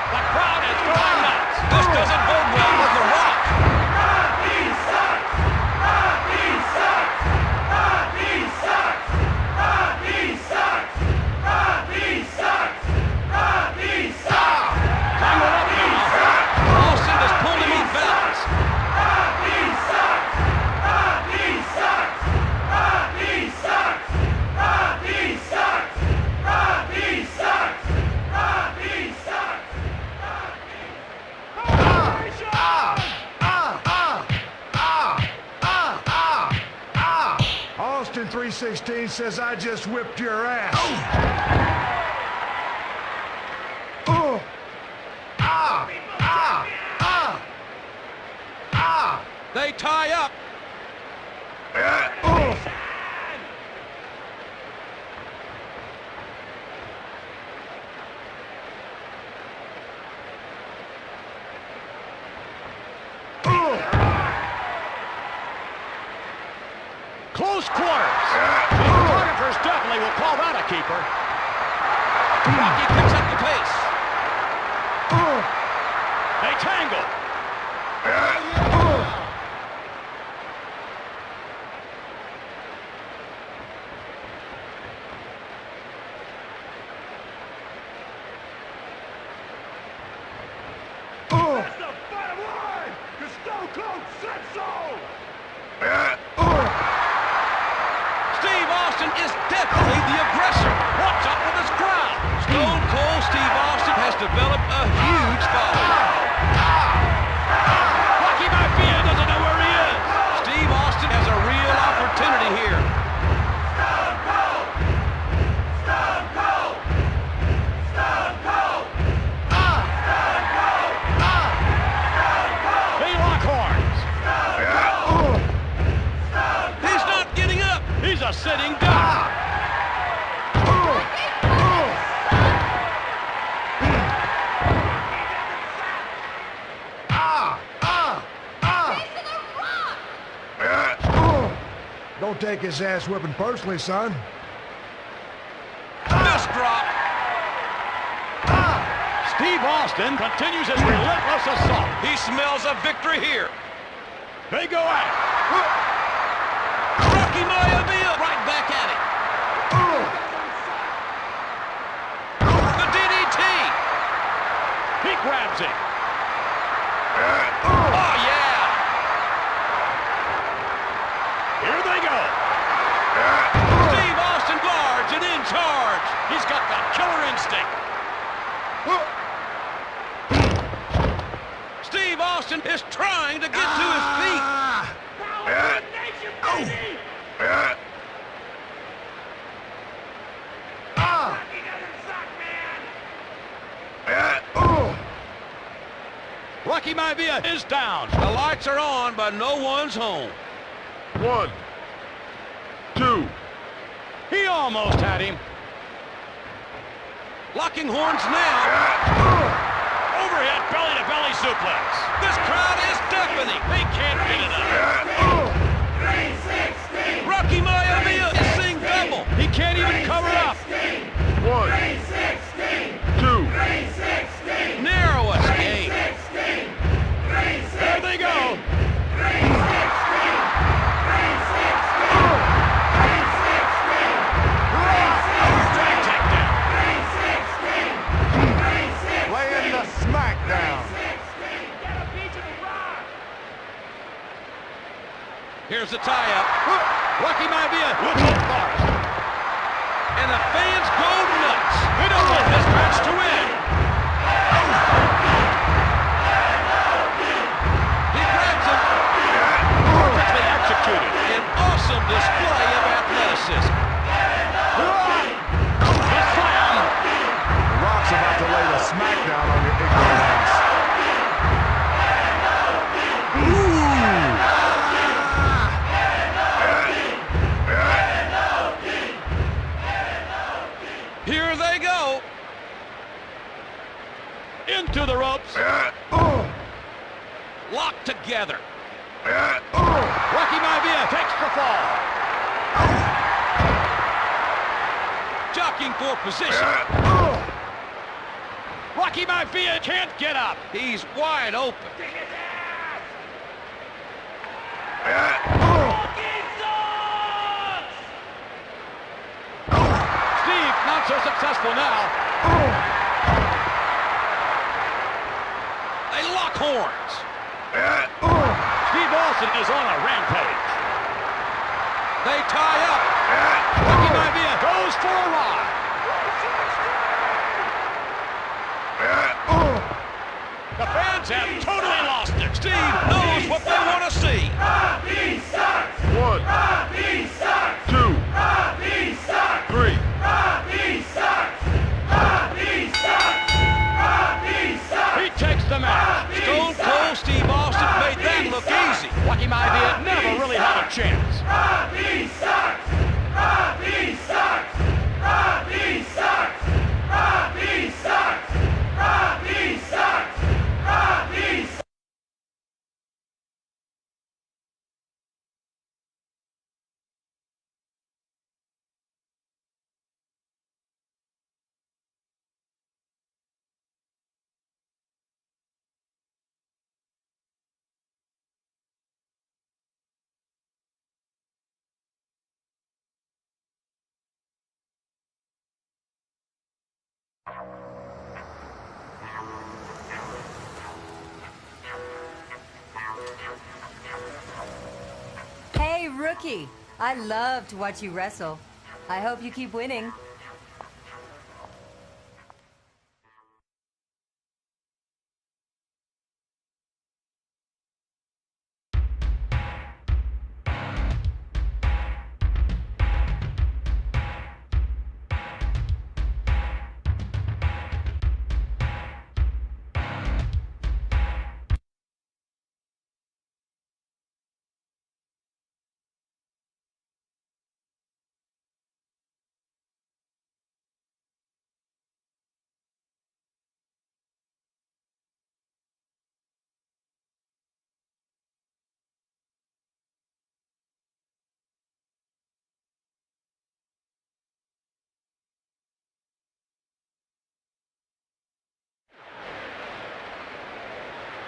The crowd is going nuts. This doesn't bode well with The Rock. Tangled up now. Austin just pulled him off balance. 16 says I just whipped your ass. They tie up. Close quarters. The photographers definitely will call that a keeper. Rocky picks up the pace. They tangle. That's the bottom line, 'cause Stone Cold said so! Steve Austin is definitely the aggressor. What's up with this crowd? Stone Cold Steve Austin has developed a huge following. Rocky Maivia doesn't know where he is. Steve Austin has a real opportunity here. Stone Cold! Stone Cold! Stone Cold! Stone Cold! Stone Cold! They lock horns. He's not getting up. He's a sitting duck. Don't take his ass whipping personally, son. Fist drop. Steve Austin continues his relentless assault. He smells a victory here. They go at it. Rocky Maivia right back at it. The DDT. He grabs him. Oh, yeah. Here they go. Steve Austin large and in charge. He's got that killer instinct. Steve Austin is trying to get to his feet. Power to the nation, baby! Rocky doesn't suck, man! Rocky Maivia is down. The lights are on, but no one's home. 1, 2. He almost had him. Locking horns now. Overhead belly-to-belly suplex. This crowd is deafening. They can't beat it up. 316! Rocky Maivia is seeing double. He can't even cover up. 1, 316! 2. 316! Narrow escape. 316! There they go. 316! Laying the smackdown. Get a piece of the rock! Here's the tie-up. Rocky Maivia will go far. And the fans go nuts. They don't want this match to win. He grabs him. Perfectly executed. An awesome display of athleticism. The slam. The Rock's about to lay the smackdown on your ignorant ass. Here they go. Into the ropes. Locked together. Rocky Maivia takes the fall. Jockeying for position. Rocky Maivia can't get up. He's wide open. Kick his ass! Rocky sucks! Steve not so successful now. They lock horns. Steve Austin is on a rampage. They tie up. Rocky Maivia goes for a ride. The fans have totally lost it. Steve knows what they want to see. Rocky sucks! 1, Rocky sucks! 2. Rocky Maivia never really had a chance. Rocky sucks! Rocky sucks! Rocky sucks! Rocky sucks! Rocky sucks! Rocky sucks! Hey, rookie. I love to watch you wrestle. I hope you keep winning.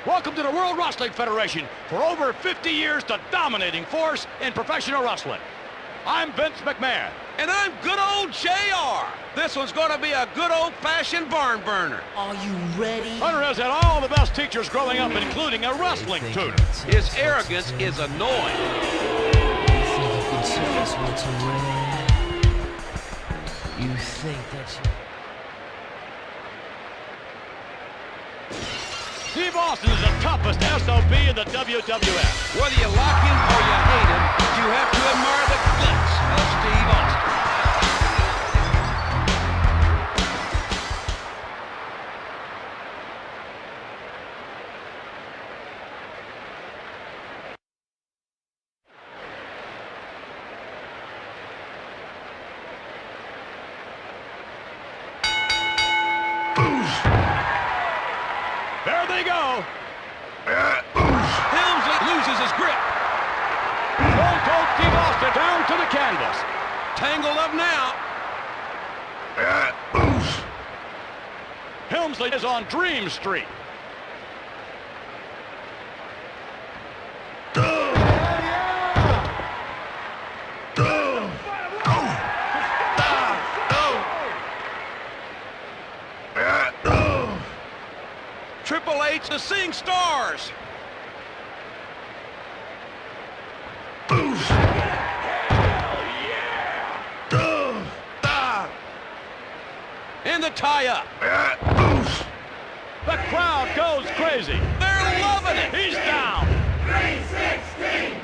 Welcome to the World Wrestling Federation. For over 50 years, the dominating force in professional wrestling. I'm Vince McMahon. And I'm good old JR. This one's going to be a good old-fashioned barn burner. Are you ready? Hunter has had all the best teachers growing up, including a wrestling tutor. His arrogance is annoying. You think that you... Steve Austin is the toughest SOB in the WWF. Whether you like him or you hate him, you have to admire the guts of Steve Austin. There they go. Helmsley loses his grip. Stone Cold Steve Austin down to the canvas. Tangled up now. Helmsley is on Dream Street. Triple H to Sing Stars. In the tie-up. The crowd goes crazy. They're loving it. He's down. 316!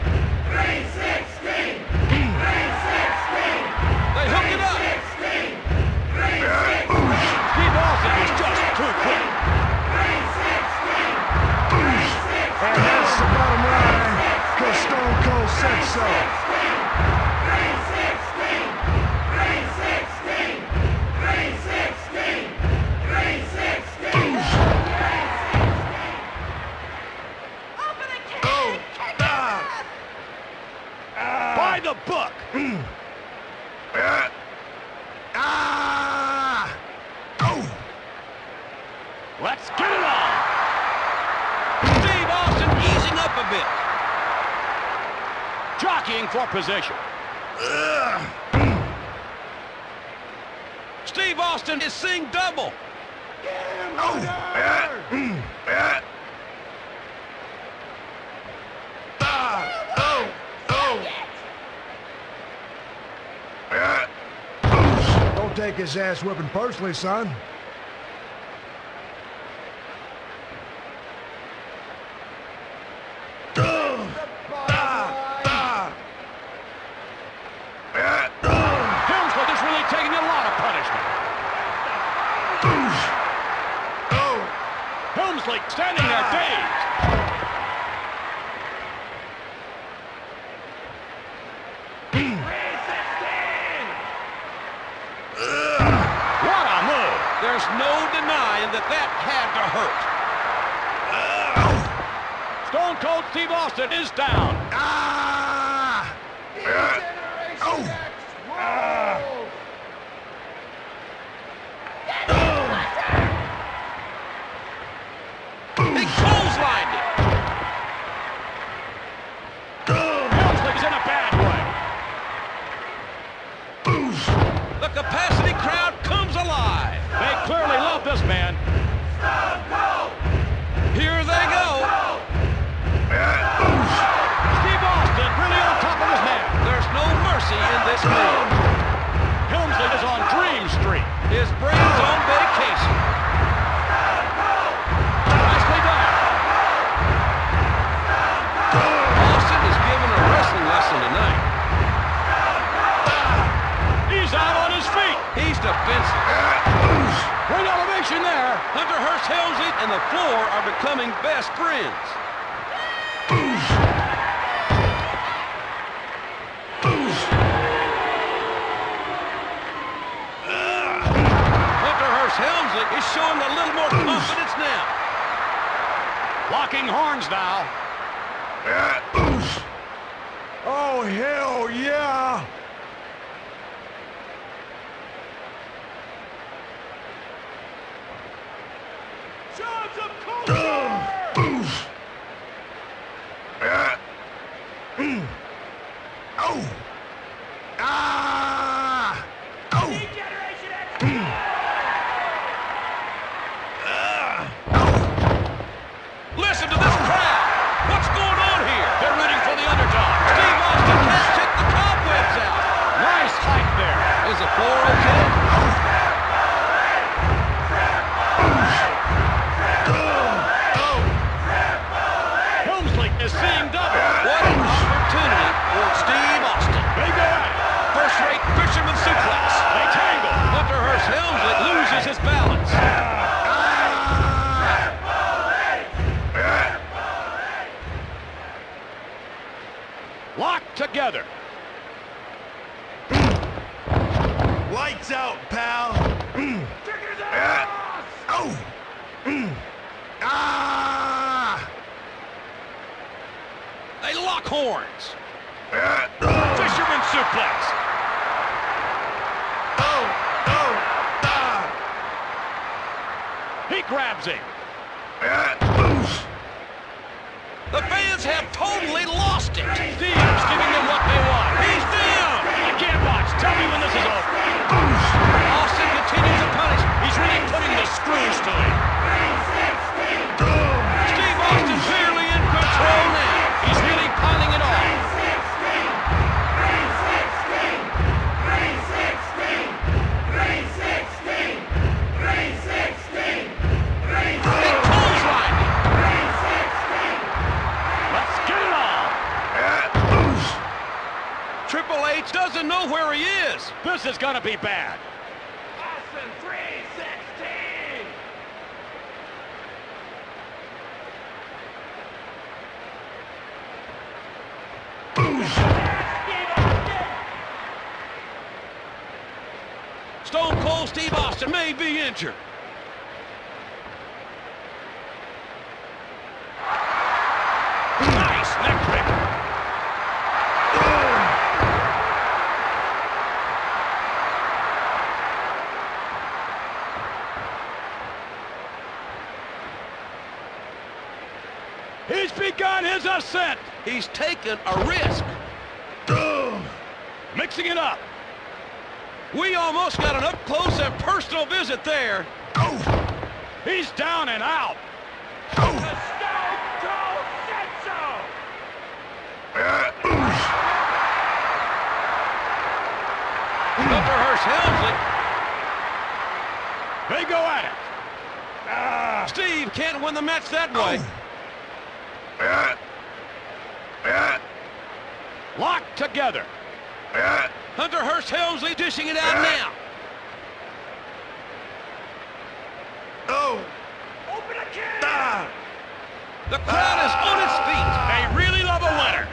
316! 316! They hook it up. 316! 316! Steve Austin was just too quick. And that's the bottom line, because Stone Cold said so. 316! 316! 316! 316! Open the cage! By the book. Let's get it on. Steve Austin easing up a bit. Jockeying for position. Steve Austin is seeing double. Don't take his ass whipping personally, son. Helmsley is really taking a lot of punishment. Helmsley standing there dazed. There's no denying that that had to hurt. Stone Cold Steve Austin is down. He clotheslined it. Helmsley's in a bad way. The capacity crowd comes alive. They clearly love this man. Here they go. Steve Austin really on top of his man. There's no mercy in this man. Helmsley is on Dream Street. His brain's on vacation. Nicely done. Austin is given a wrestling lesson tonight. He's out on his feet. He's defensive. Great elevation there. Hunter Hearst Helmsley and the floor are becoming best friends. Hunter Hearst Helmsley is showing a little more confidence now. Locking horns now. Oh, hell yeah! Sons of culture! Degeneration X! Listen to this crowd. What's going on here? They're rooting for the underdog. Steve Austin can't check the cobwebs out. Nice height there. Is the floor okay? Helmsley is seeing double. What an opportunity for Steve Austin. They go at it. First-rate fisherman suplex. They tangle. Hunter Hearst Helmsley loses his balance. Locked together. Lights out, pal! They lock horns. Fisherman suplex. He grabs him. The fans have totally lost it. Steve's giving them what they want. He's down. I can't watch. Tell me when this is over. Austin continues to punish. He's really putting the screws to him. Steve Austin clearly in control now. He's really piling it on. They clotheslined him. Let's get it on. Triple H doesn't know where he is. This is going to be bad. Austin 316! Stone Cold Steve Austin may be injured. Nice neck breaker. He's begun his ascent. He's taken a risk. Mixing it up. We almost got an up-close and personal visit there. He's down and out. The Stone Cold said so! Hunter Hearst Helmsley. They go at it. Steve can't win the match that way. Locked together. Hunter Hearst Helmsley dishing it out now. Open a can! The crowd is on its feet. They really love a winner.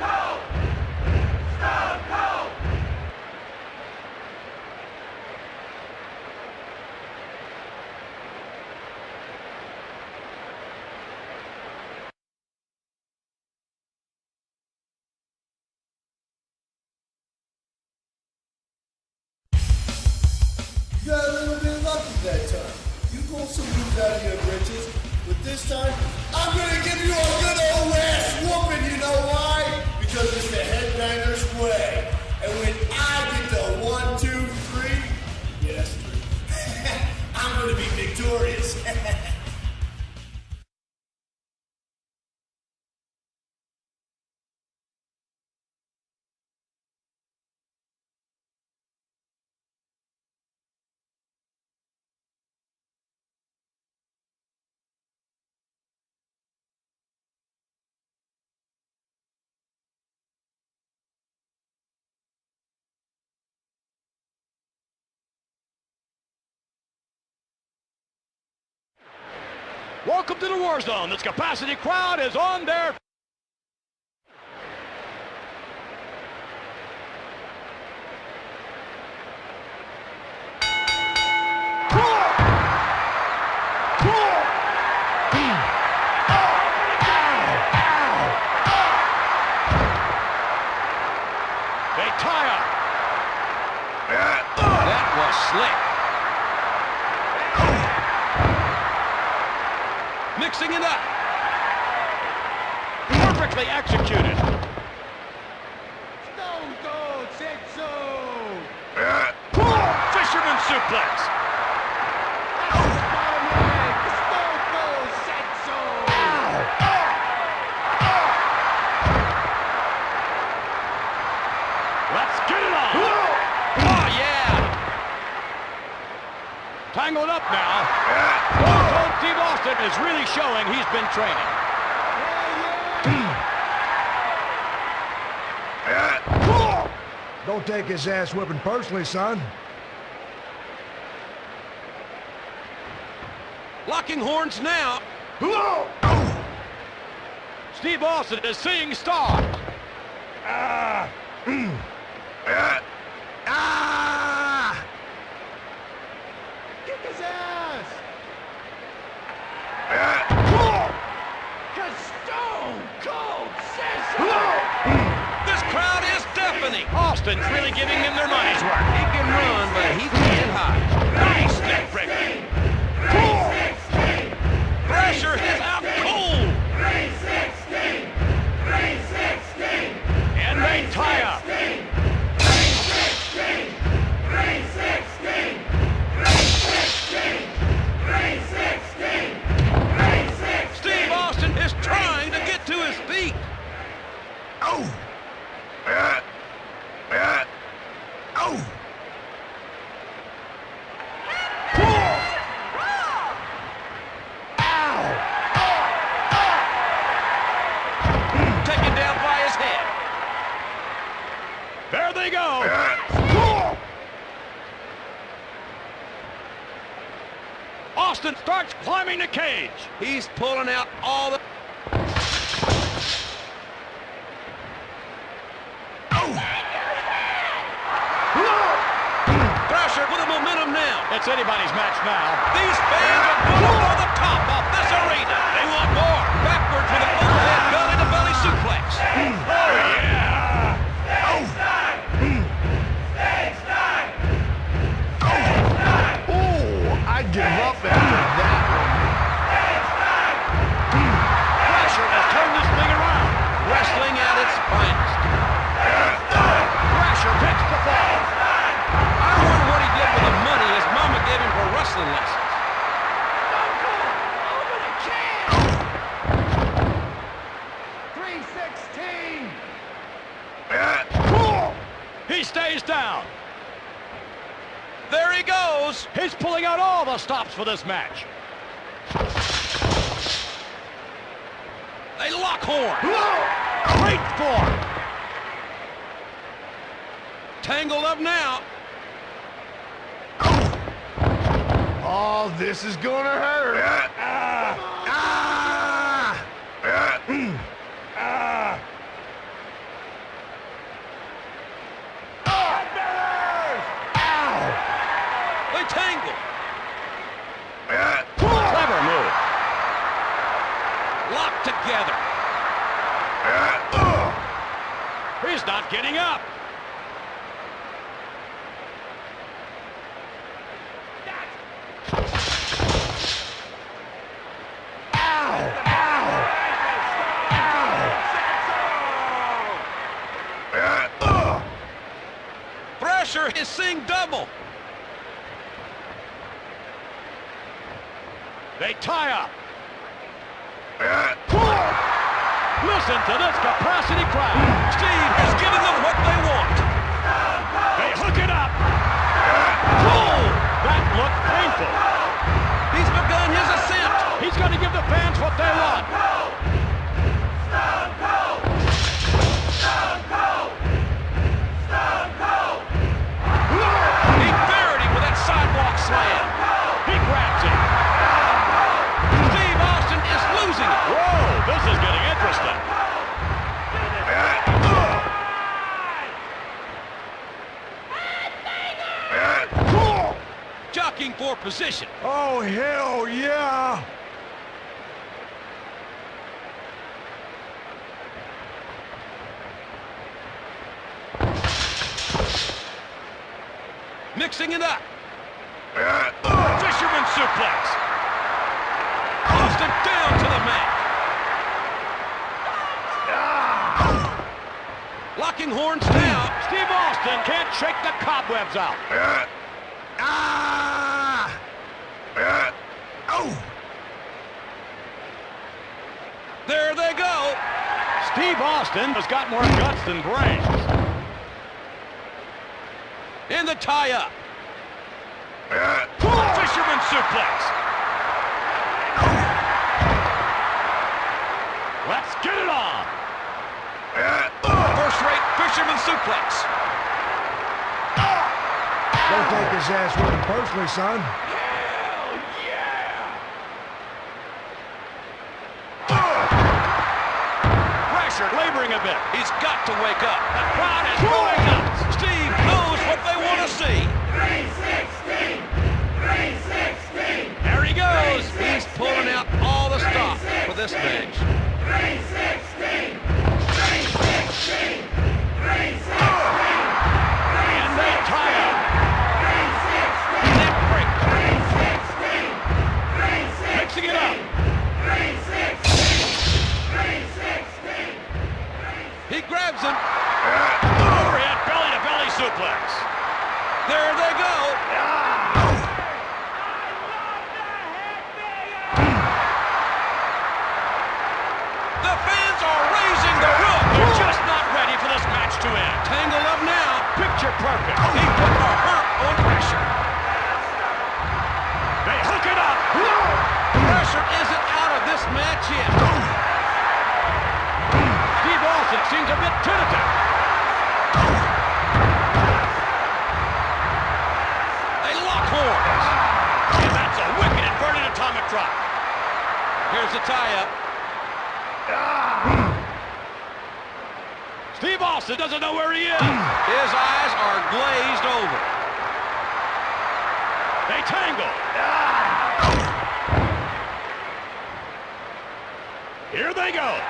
some moves out of your britches, but this time, I'm gonna give you a good old ass whooping, you know why? Because it's the headbanger's way. And when I get to 1, 2, 3, yes, 3, I'm gonna be victorious. Welcome to the War Zone. This capacity crowd is on their... They tie up. That was slick. Mixing it up. Perfectly executed. Stone Cold said so. Fisherman suplex. Stone Cold said so. Let's get it on. Oh, yeah. Tangled up now. Stone Cold Steve Austin is really showing he's been training. Don't take his ass whipping personally, son. Locking horns now. Steve Austin is seeing stars. Kick his ass. Cause Stone Cold says so. This crowd is deafening. Austin's really giving him their money's worth. He can run, but he can't hide. Nice neck breaker. Pressure is out cold. And they tie up. Steve Austin is trying to get to his feet. Taken down by his head. There they go. Austin starts climbing the cage. He's pulling out all the... Thrasher with a momentum now. It's anybody's match now. These fans are going for the top off this arena. They want more. Backwards with an overhead belly-to-belly suplex. Oh, yeah. I'd give up after that Thrasher has turned this thing around. Wrestling at its finest. Thrasher picks the fall. I wonder what he did with the money his mama gave him for wrestling lessons. Stone Cold over the can. 316. He stays down. There he goes. He's pulling out all the stops for this match. They lock horn. Great form. Tangled up now. Oh, this is gonna hurt. They tangle. Clever move. Locked together. He's not getting up. is seeing double. They tie up. Listen to this capacity crowd. Steve is giving them what they want. They hook it up. Oh, that looked painful. He's begun his ascent. He's going to give the fans what they want. He buried him with that sidewalk slam. He grabs it. Steve Austin is losing it. Whoa, this is getting interesting. Jockeying for position. Oh, hell yeah! Mixing it up. Fisherman suplex. Austin down to the mat. Locking horns now. Steve Austin can't shake the cobwebs out. There they go. Steve Austin has got more guts than brains. In the tie-up. Fisherman suplex. Let's get it on. First-rate fisherman suplex. Don't take his ass with him personally, son. Pressure, laboring a bit. He's got to wake up. The crowd is going nuts. Steve knows what they want to see. 316! 316! There he goes. He's pulling out all the stops for this match. 316! 316! 316! And they tie up. Neck break. 316! 316! Mixing it up. 316! 316! He grabs him. Overhead belly-to-belly suplex. There they go. The fans are raising the roof. They're just not ready for this match to end. Tangled up now. Picture perfect. He put the hurt on pressure. They hook it up. Pressure isn't out of this match yet. Steve Austin seems a bit tentative. They lock horns. And that's a wicked inverted atomic drop. Here's the tie-up. Steve Austin doesn't know where he is. His eyes are glazed over. They tangle. Here they go.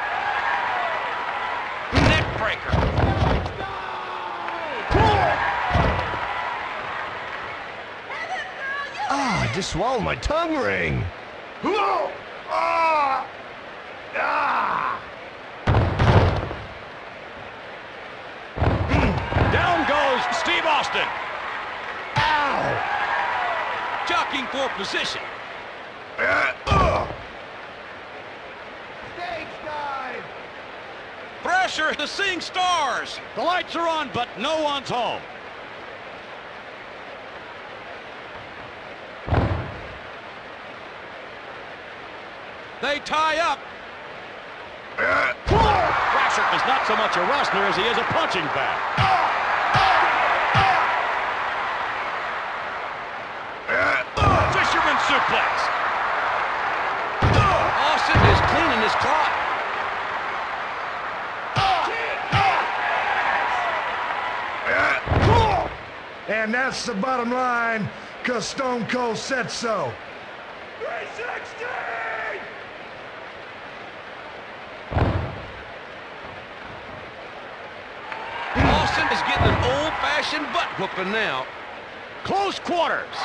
Neck breaker. I just swallowed my tongue ring. Down goes Steve Austin. Jockeying for position. Stage dive. Pressure to Seeing Stars. The lights are on, but no one's home. They tie up. Thrasher is not so much a wrestler as he is a punching bag. Fisherman suplex. Austin is cleaning his clock. And that's the bottom line, because Stone Cold said so. 316! Austin is getting an old-fashioned butt whooping now. Close quarters.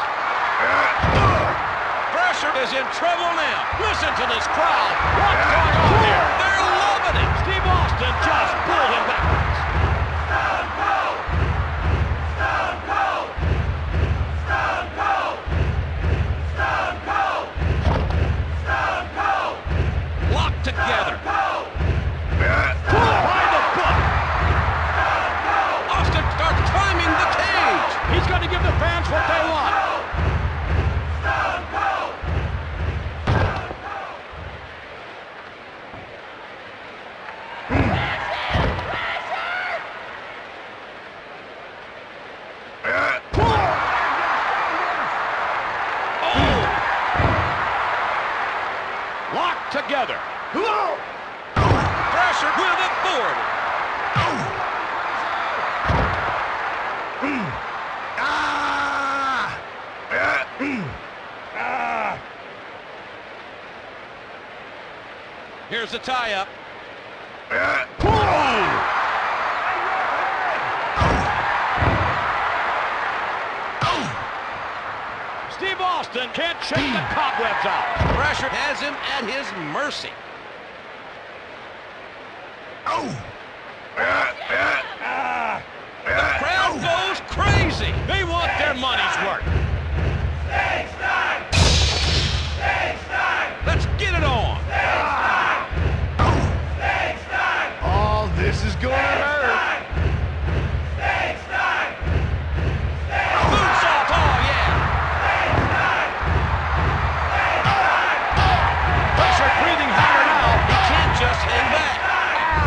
Pressure is in trouble now. Listen to this crowd. What's going on here? They're loving it. Steve Austin just pulled him backwards. Stone Cold! Stone Cold! together. By the book. Austin starts climbing the cage. He's going to give the fans what they want. Locked together. Pressure with authority. Here's the tie-up. Steve Austin can't shake the cobwebs out. Pressure has him at his mercy. The crowd goes crazy. They want their money's worth. Let's get it on. Oh, this is gonna hurt. Moonsault, oh yeah. Pressure breathing harder now. He can't just hang back.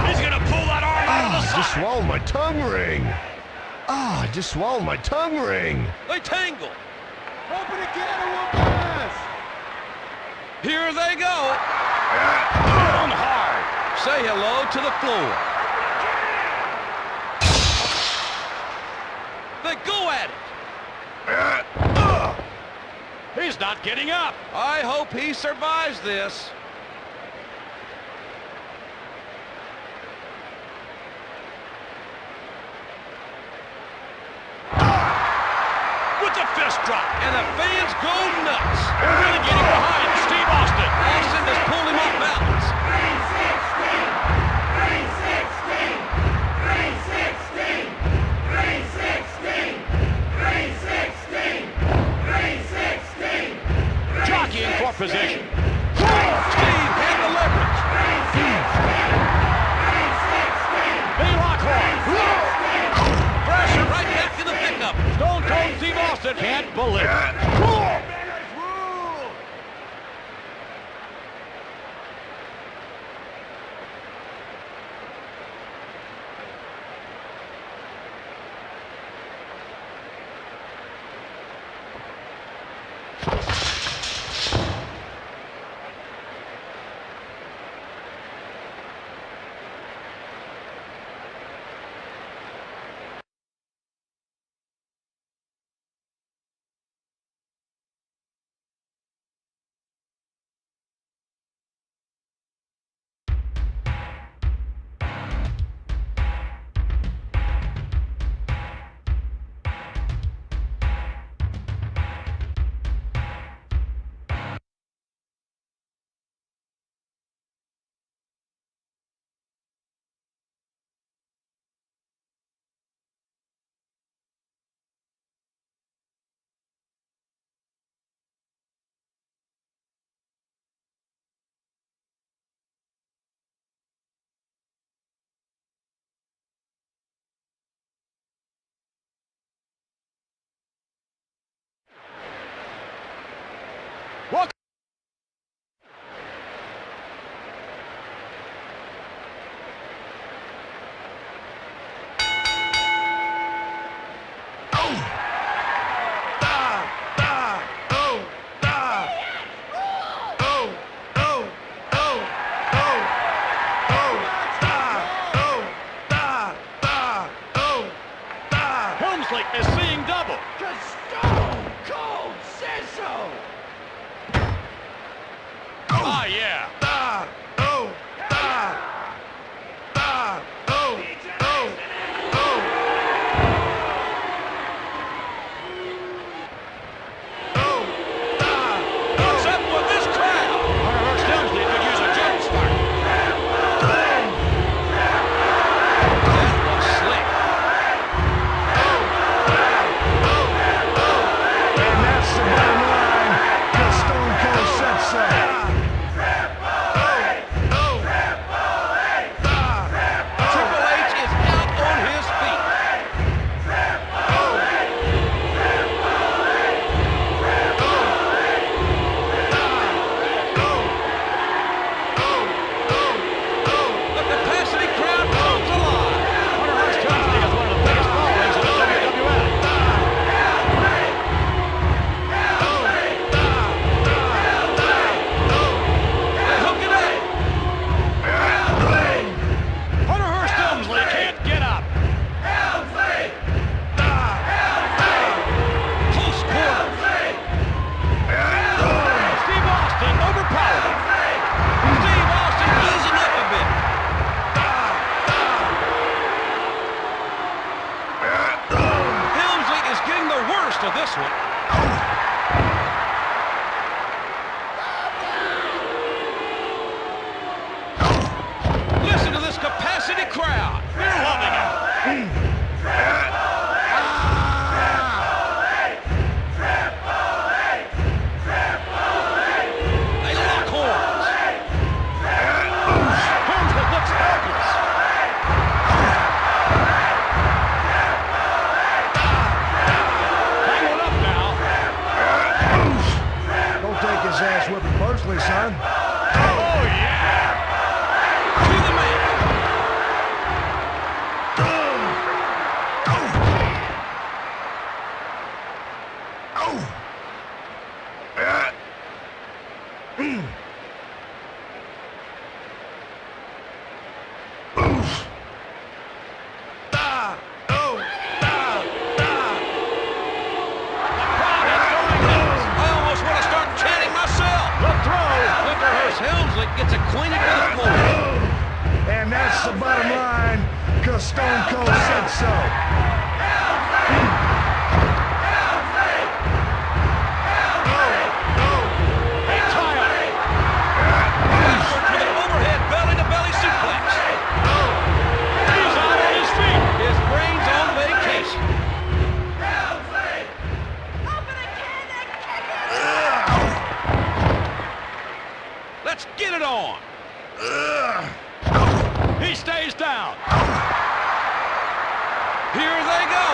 He's going to pull that arm out of the Just socket. swallowed my tongue ring. I just swallowed my tongue ring. They tangle. Open again or we'll pass. Here they go. Down hard. Say hello to the floor. They go at it. He's not getting up. I hope he survives this. With the fist drop. And the fans go nuts. They're really getting behind Steve Austin. Austin has pulled him off balance. Jockeying for position. Steve had the leverage. They lock horn. Pressure right back to the pickup. Stone Cold Steve Austin can't believe it. acquainted with the floor. And that's the bottom line, because Stone Cold said so. With an overhead belly-to-belly suplex. He's out on his feet. His brain's on vacation. Let's get it on. He stays down. Here they go.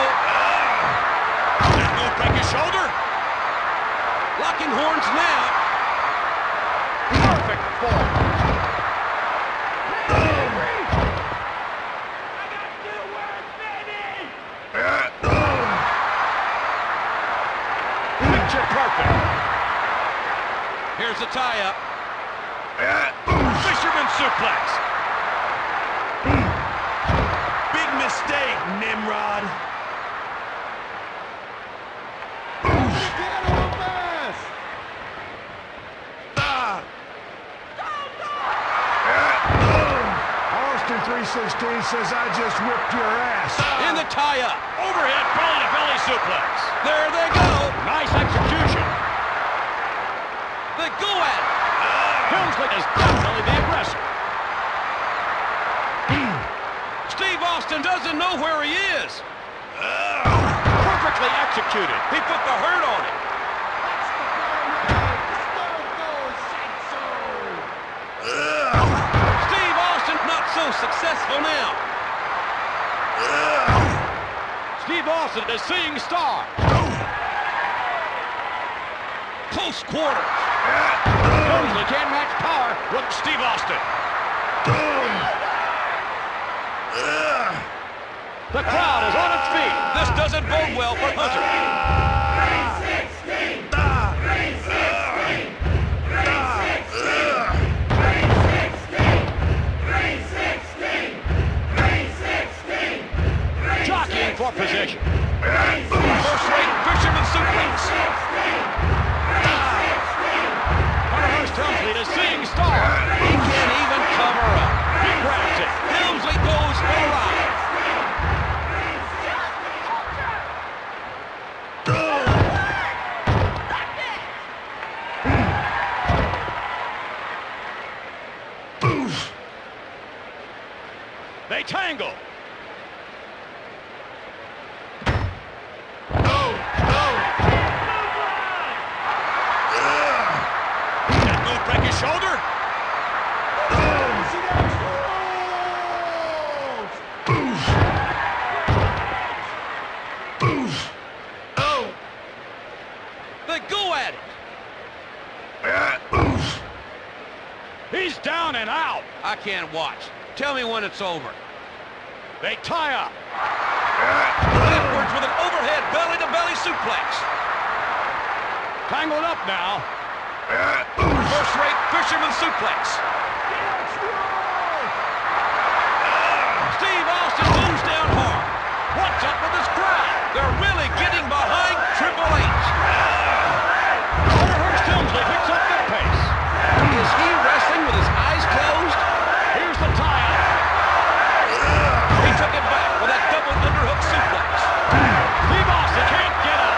That move break his shoulder. Locking horns now. Perfect fall. Picture perfect. Here's the tie-up. Fisherman suplex. Big mistake, Nimrod. Austin 316 says I just whipped your ass. In the tie-up. Overhead belly-to-belly suplex. There they go. Nice execution. They go at it. Helmsley is definitely the aggressor. Steve Austin doesn't know where he is. Perfectly executed. He put the hurt on it. Steve Austin not so successful now. Steve Austin is seeing star. Close quarters. Helmsley can't match power with Steve Austin. The crowd is on its feet. This doesn't bode well for Hunter. Jockeying for position. First-rate fisherman suplex. Hunter Helmsley is seeing star. He can't even cover up. He grabs it. Helmsley goes for a ride. They tangle. That move break his shoulder. They go at it. He's down and out. I can't watch. Tell me when it's over. They tie up. Backwards with an overhead belly-to-belly suplex. Tangled up now. First-rate fisherman suplex. Steve Austin moves down hard. What's up with this crowd? They're really getting behind Triple H. Hunter Helmsley picks up the pace. Is he wrestling with his eyes closed? Here's the tie-up. He took it back with that double underhook suplex. Steve Austin can't get up.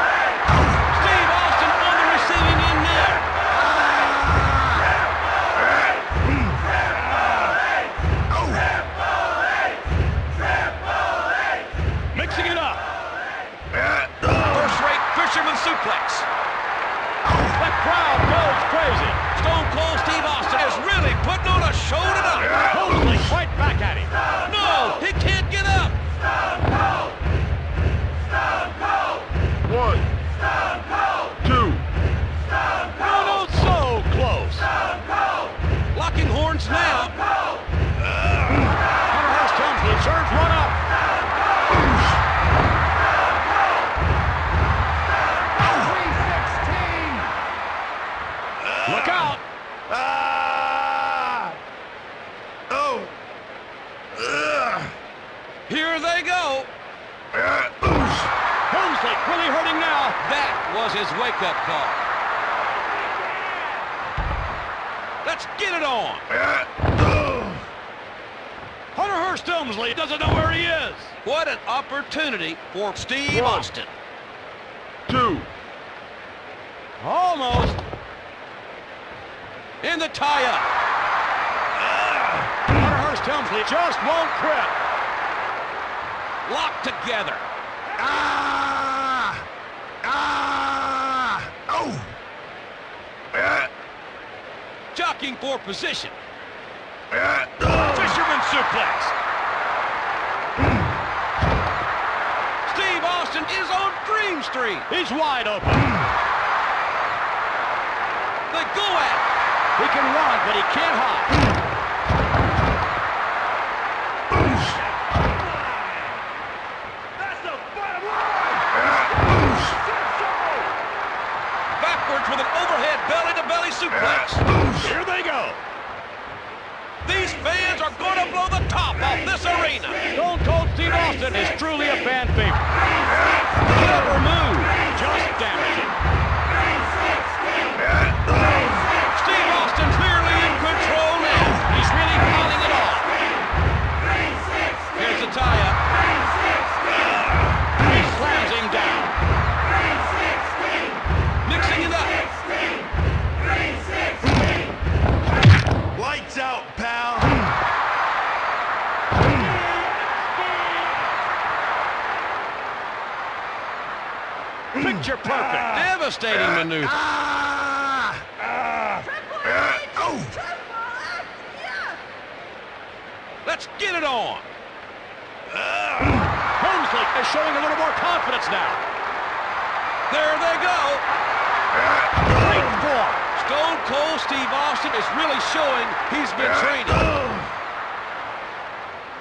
Steve Austin on the receiving end there. Mixing it up. First-rate fisherman suplex. The crowd goes crazy. Stone Cold Steve Austin is really putting on a show tonight. Helmsley right back at him. No, he can't get up. One, two. No, so close. Locking horns now. Hunter Helmsley serves one up. Look out. Here they go. Helmsley really hurting now. That was his wake-up call. Let's get it on. Hunter Hearst Helmsley doesn't know where he is. What an opportunity for Steve Austin. 2. Almost. In the tie-up. Hunter Hearst Helmsley just won't quit. Locked together. Jockeying for position. Fisherman suplex. Steve Austin is on Dream Street. He's wide open. They go at it. He can run, but he can't hide. That's the bottom line. Backwards with an overhead belly-to-belly suplex. Here they go. These fans are going to blow the top off this arena. Stone Cold Steve Austin is truly a fan favorite. Clever move. Just damaging. Steve Austin clearly in control now. He's really piling it on. Here's the tie-up. He slams him down. Mixing it up. Lights out, pal. Picture perfect. Devastating maneuver. Let's get it on. Helmsley is showing a little more confidence now. There they go. Great form. Stone Cold Steve Austin is really showing he's been training.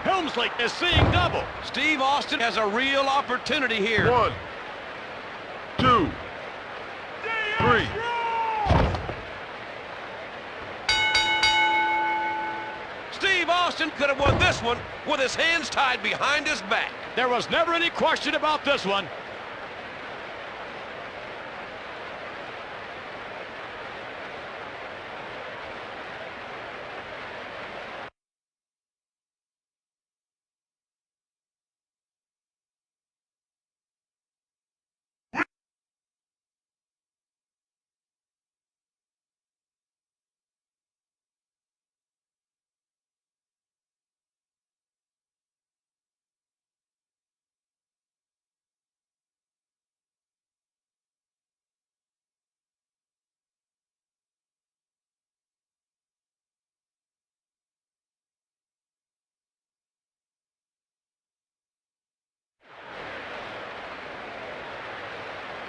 Helmsley is seeing double. Steve Austin has a real opportunity here. 1, 2, 3. Steve Austin could have won this one with his hands tied behind his back. There was never any question about this one.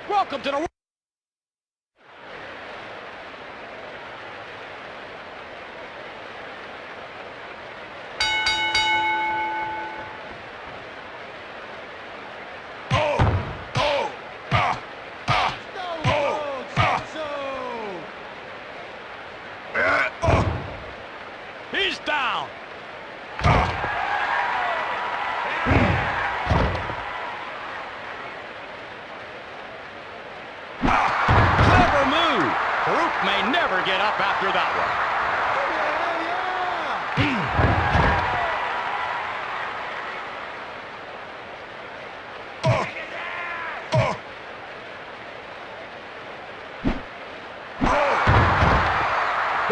Welcome to the... He's down. Clever move. Farouk may never get up after that one.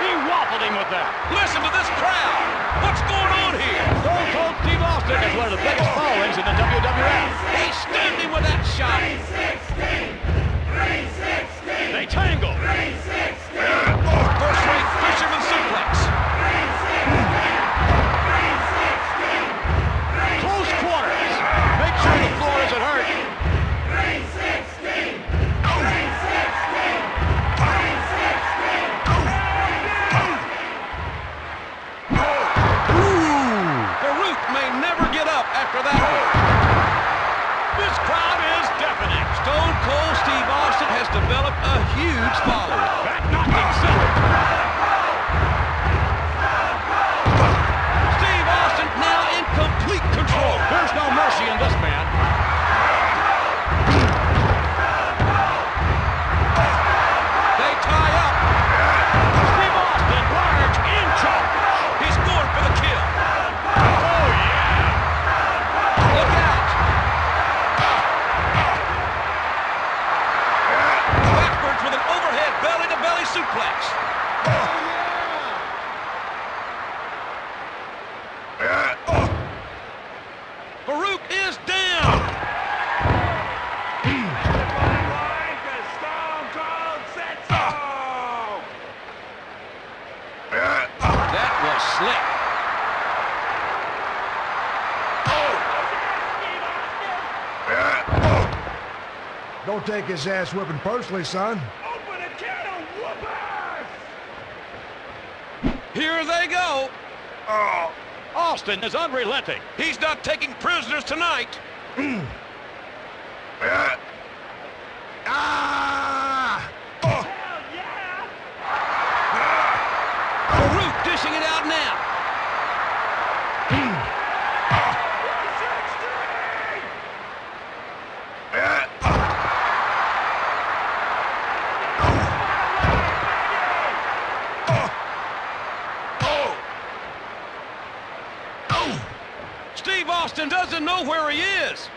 He wobbled him with that. Listen to this crowd. What's going on here? Stone Cold Steve Austin is one of the biggest followings in the WWF. He stunned him with that shot. They tangle. First-rate fisherman suplex. Close quarters. Make sure the floor isn't hurt. Farouk may never get up after that one. This crowd is deafening. Stone Cold Steve Austin has developed a huge following. Back knocking center. Steve Austin now in complete control. There's no mercy in this man. They tie up. Steve Austin, large Farouk is down. That was slick. Don't take his ass whipping personally, son. Open a can of whoopers! Here they go. Austin is unrelenting. He's not taking prisoners tonight. Hell yeah! Farouk dishing it out now. Steve Austin doesn't know where he is.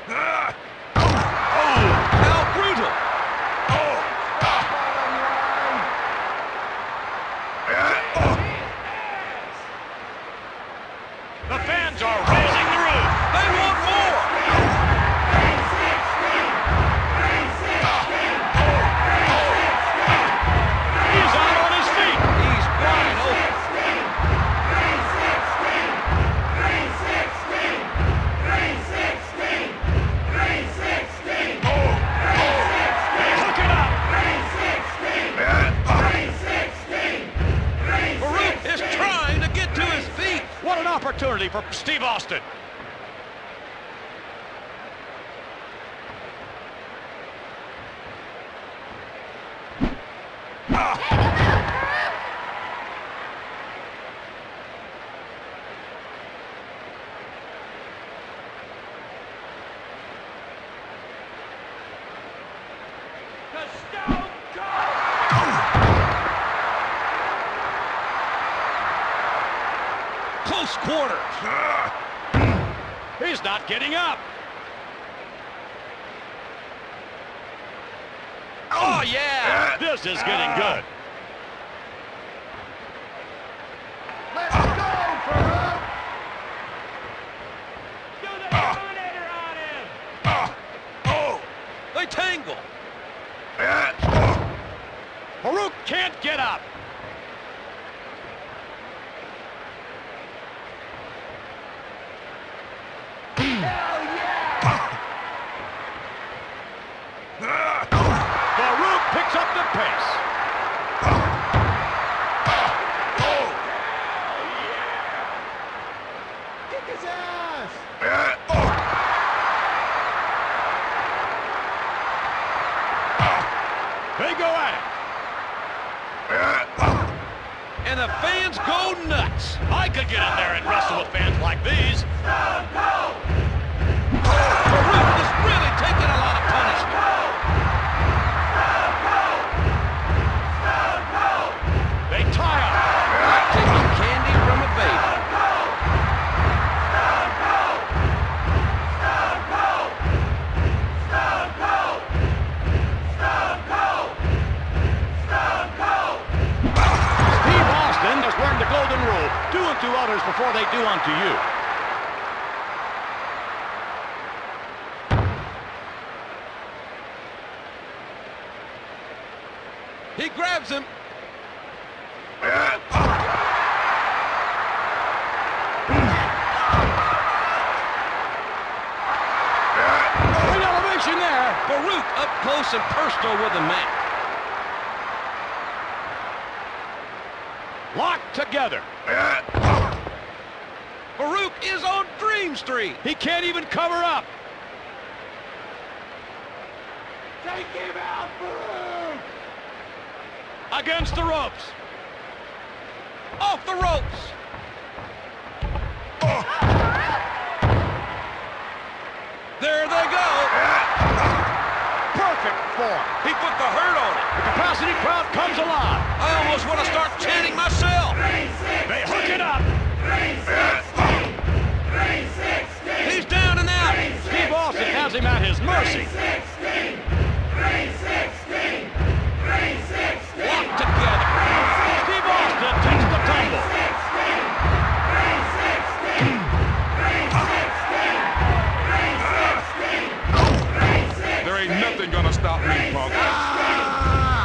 How brutal. The fans are raising the roof. They want more. He's out on his feet. He's wide open. Hook it up. Farouk is trying to get to his feet. What an opportunity for Steve Austin. The Stone Cold! Close quarters. He's not getting up. Oh, yeah. This is getting good. Let's go, Farouk! Do the Terminator on him! They tangle. Farouk can't get up. Farouk picks up the pace. Kick his ass! They go at it. And the fans go nuts. I could get in there and wrestle with fans like these. Farouk is really taking a lot of punishment. They tie up. Like taking candy from a baby. Steve Austin has learned the golden rule. Do unto others before they do unto you. He grabs him. Great elevation there. Farouk up close and personal with the mat. Locked together. Farouk is on Dream Street. He can't even cover up. Take him out, Farouk! Against the ropes. Off the ropes. There they go. Perfect form. He put the hurt on it. The capacity crowd comes alive. I almost want to start chanting myself. They hook it up. He's down and out. Steve Austin has him at his mercy. Locked together. Steve Austin takes the tumble. gonna stop me, punk.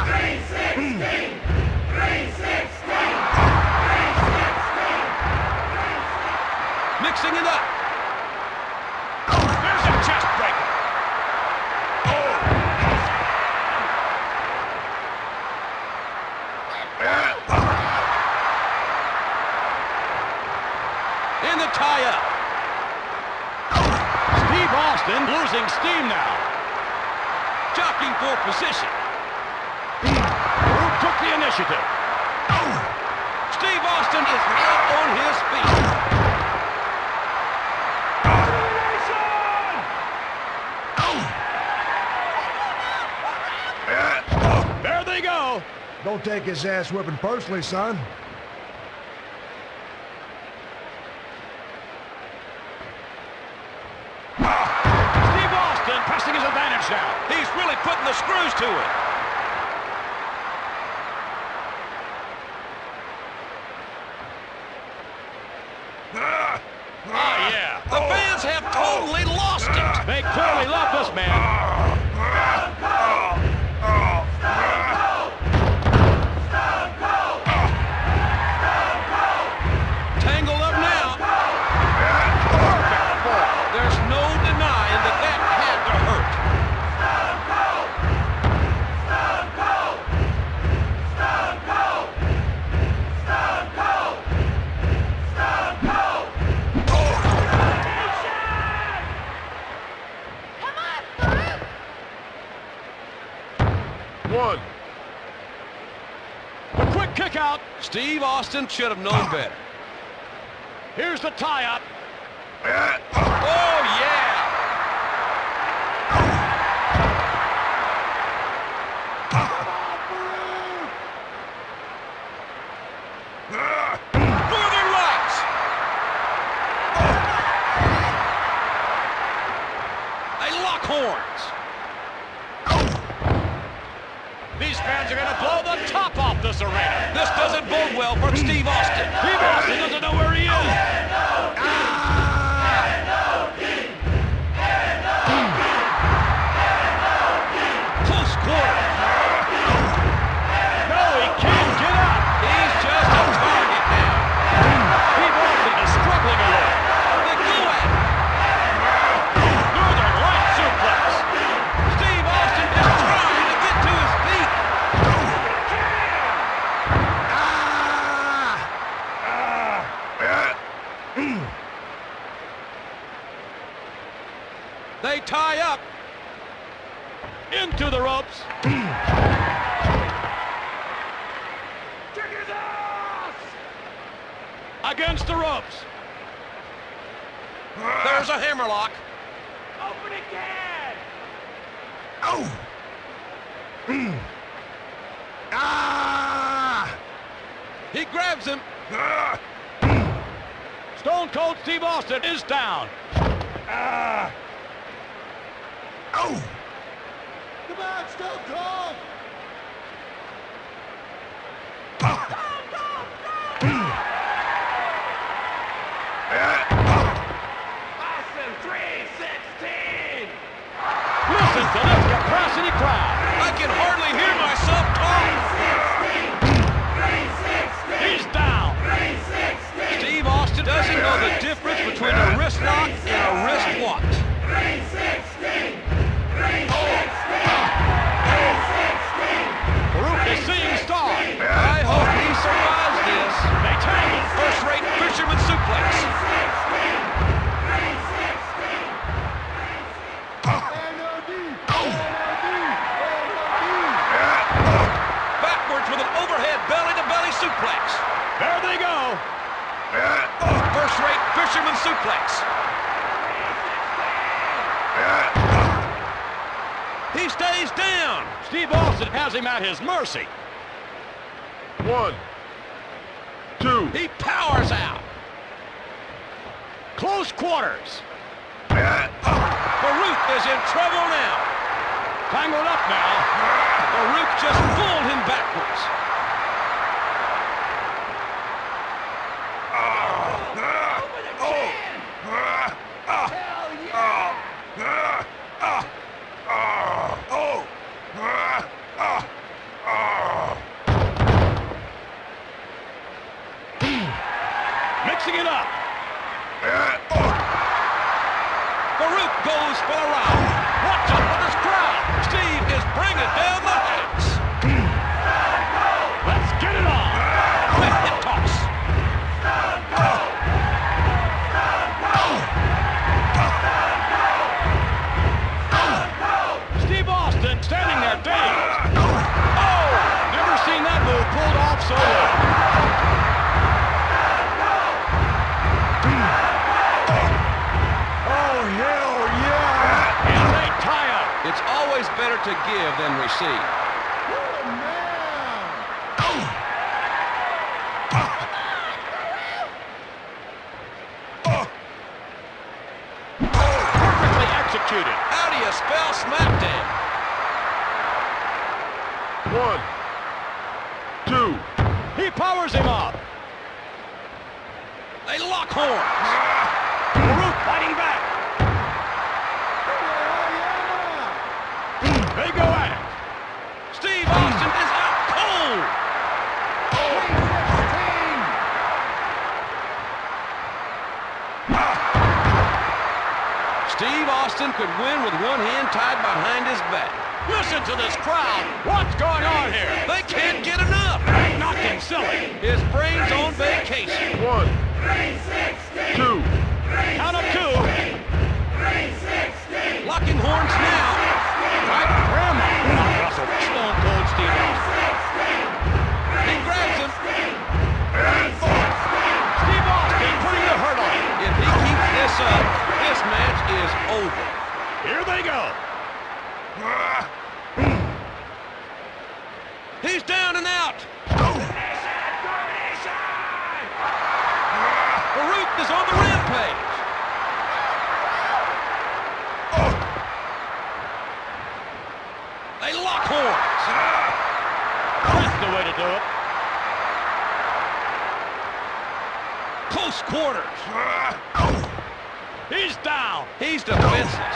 316! 316! Mixing it up. There's a chest breaker. In the tie-up. Steve Austin losing steam now. Jockeying for position. Who took the initiative? Steve Austin is now on his feet. There they go. Don't take his ass whipping personally, son. Steve Austin pressing his advantage now. He's really putting the screws to it. Oh, yeah. The fans have totally lost it. They clearly love this man. Tangled up now. There's no denying that that had to hurt. One. A quick kick out. Steve Austin should have known better. Here's the tie-up. Oh, yeah. Northern Lights. They lock horns. These fans are going to blow the top off this arena. This doesn't bode well for Steve Austin. Steve Austin doesn't know where he is. Close quarter. No, he can't get up. He's just a target now. Steve Austin is struggling a little. They go at it. Northern Light suplex. Steve Austin is trying to get to his feet. They tie up. Into the ropes. Kick his ass! Against the ropes. There's a hammerlock. Open again! He grabs him. Stone Cold Steve Austin is down. Come on, Stone Cold! Austin 316! Listen to this capacity crowd. I can hardly hear myself talk. 316! He's down. 316! Steve Austin doesn't know the difference between a wrist lock and a wrist watch. 316! 316! Farouk is seeing stars. I hope he survives this. They tangle. First-rate fisherman suplex. Backwards with an overhead belly-to-belly suplex. There they go. First-rate fisherman suplex. He stays down. Steve Austin has him at his mercy. 1, 2. He powers out. Close quarters. Farouk is in trouble now. Tangled up now. Farouk just pulled him backwards. better to give than receive. Perfectly executed. How do you spell smackdown? 1, 2. He powers him up. They lock horns. Farouk fighting back. They go at it. Steve Austin is out cold. Steve Austin could win with one hand tied behind his back. Listen to this crowd. What's going on here? They can't get enough. They knocked him silly. His brain's on vacation. 1, 2. Count of 2. Locking horns now. Right, grandma. Russell, Stone Cold Steve Austin. He grabs him. Steve Austin putting the hurt on him. If he keeps this up, this match is over. Here they go. He's down and out. Farouk is on the rampage. They lock horns. That's the way to do it. Close quarters. He's down. He's defenseless.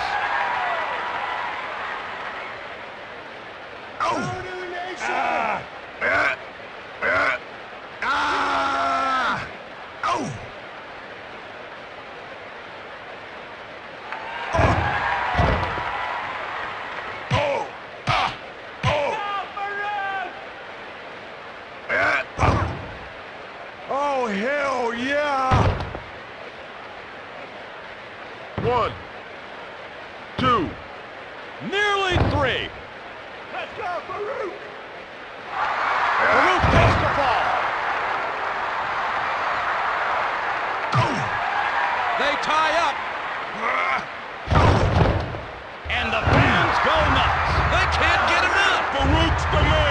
Oh, hell yeah! 1, 2. Nearly 3. Let's go, Farouk! Farouk takes the fall. They tie up. And the fans go nuts. They can't get enough. Farouk's the man.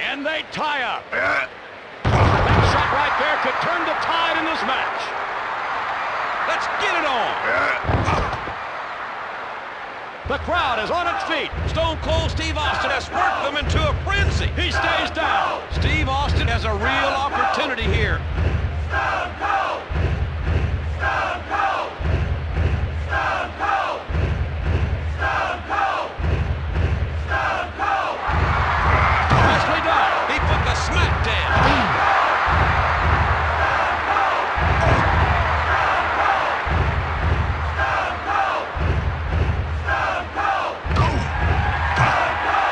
And they tie up. That shot right there could turn the tide in this match. Let's get it on. The crowd is on its feet. Stone Cold Steve Austin has worked them into a frenzy. He stays down. Steve Austin has a real opportunity here. Stone Cold! Stone Cold! Stone Cold! Stone Cold! Stone Cold! Nicely done. He put the smack down.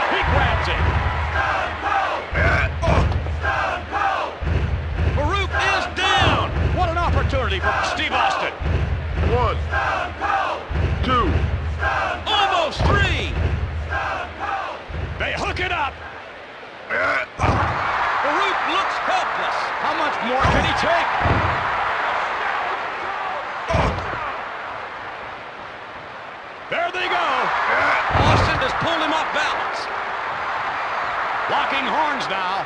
He grabs him. Farouk is down. What an opportunity for Steve Austin. 1, 2. Almost 3. They hook it up. Farouk looks helpless. How much more can he take? There they go. Austin has pulled him off balance. Locking horns now.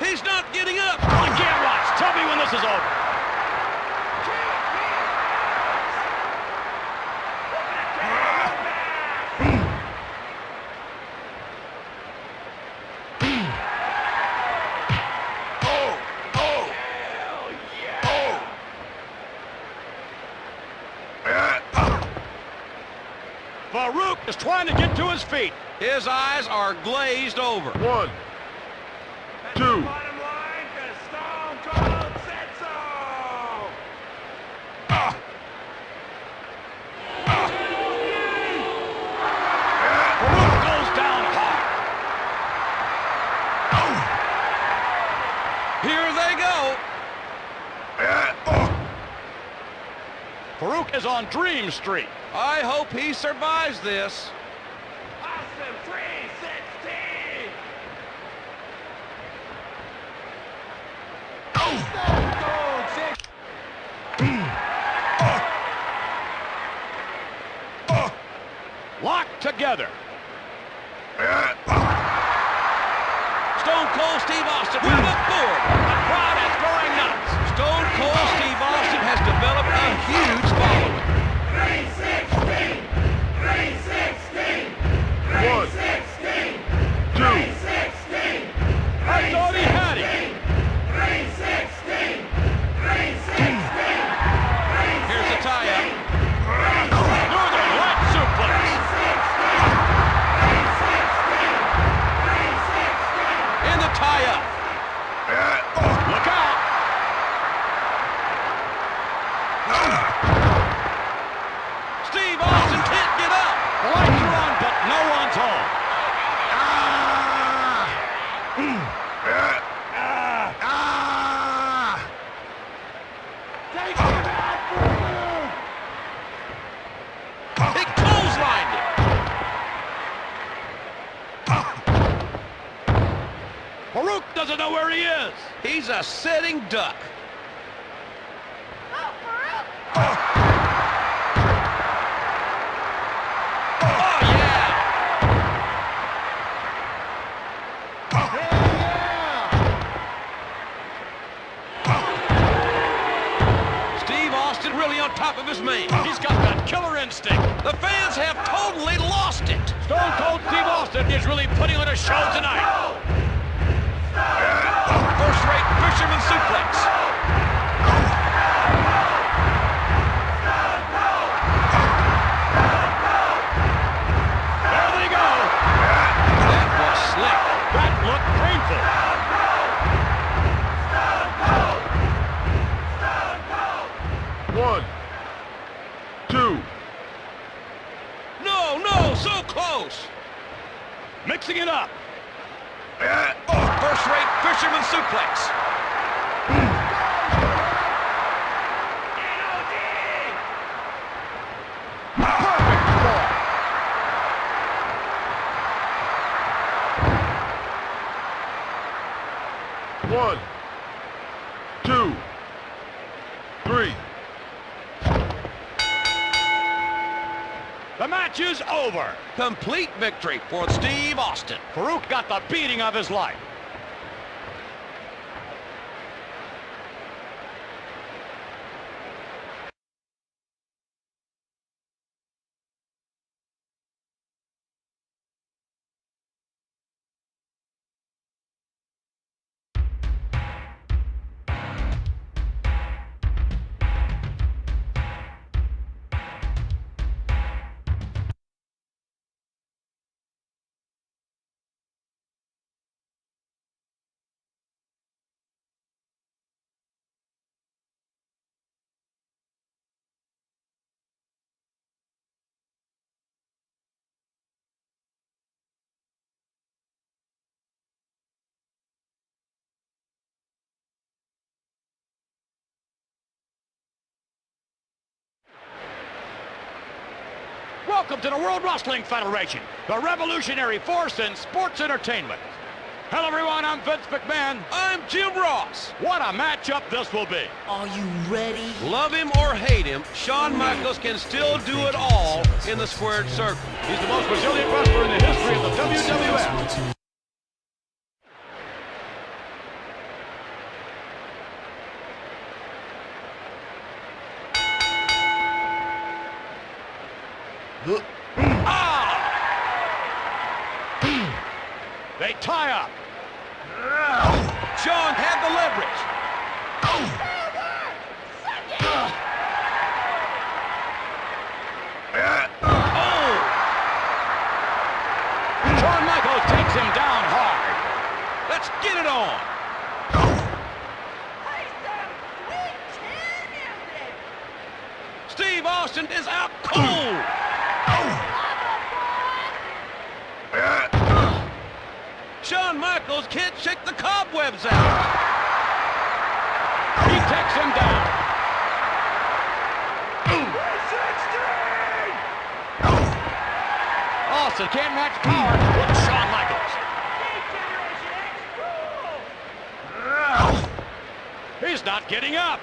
He's not getting up. I can't watch. Tell me when this is over. Farouk is trying to get to his feet. His eyes are glazed over. 1, 2. Bottom line, 'cause Stone Cold said so. Farouk goes down hard. Here they go. Farouk is on Dream Street. I hope he survives this. Austin 316. Stone Cold said Locked together. Stone Cold Steve Austin with the board. The crowd is going nuts. Stone Cold Steve Austin has developed a huge following. 316! 316! 1, 2. 316! I thought he had him. 316! 316! Here's the tie-up. Northern Light suplex. In the tie-up. Look out. Steve Austin can't get up. The lights are on, but no one's home. take him out for He clotheslined him. Farouk doesn't know where he is. He's a sitting duck. Oh, yeah. Steve Austin really on top of his man. He's got that killer instinct. The fans have totally lost it. Stone Cold Steve Austin is really putting on a show tonight. First-rate fisherman suplex. There they go. That was slick. That looked painful. 1, 2. No, so close. Mixing it up. First-rate fisherman suplex. One, 2, 3. The match is over. Complete victory for Steve Austin. Farouk got the beating of his life. Welcome to the World Wrestling Federation, the revolutionary force in sports entertainment. Hello, everyone. I'm Vince McMahon. I'm Jim Ross. What a matchup this will be. Are you ready? Love him or hate him, Shawn Michaels can still do it all in the squared circle. He's the most resilient wrestler in the history of the WWF. They tie up. Shawn had the leverage. Oh! Shawn Michaels can't shake the cobwebs out. He takes him down. Austin can't match power with Shawn Michaels. He's not getting up.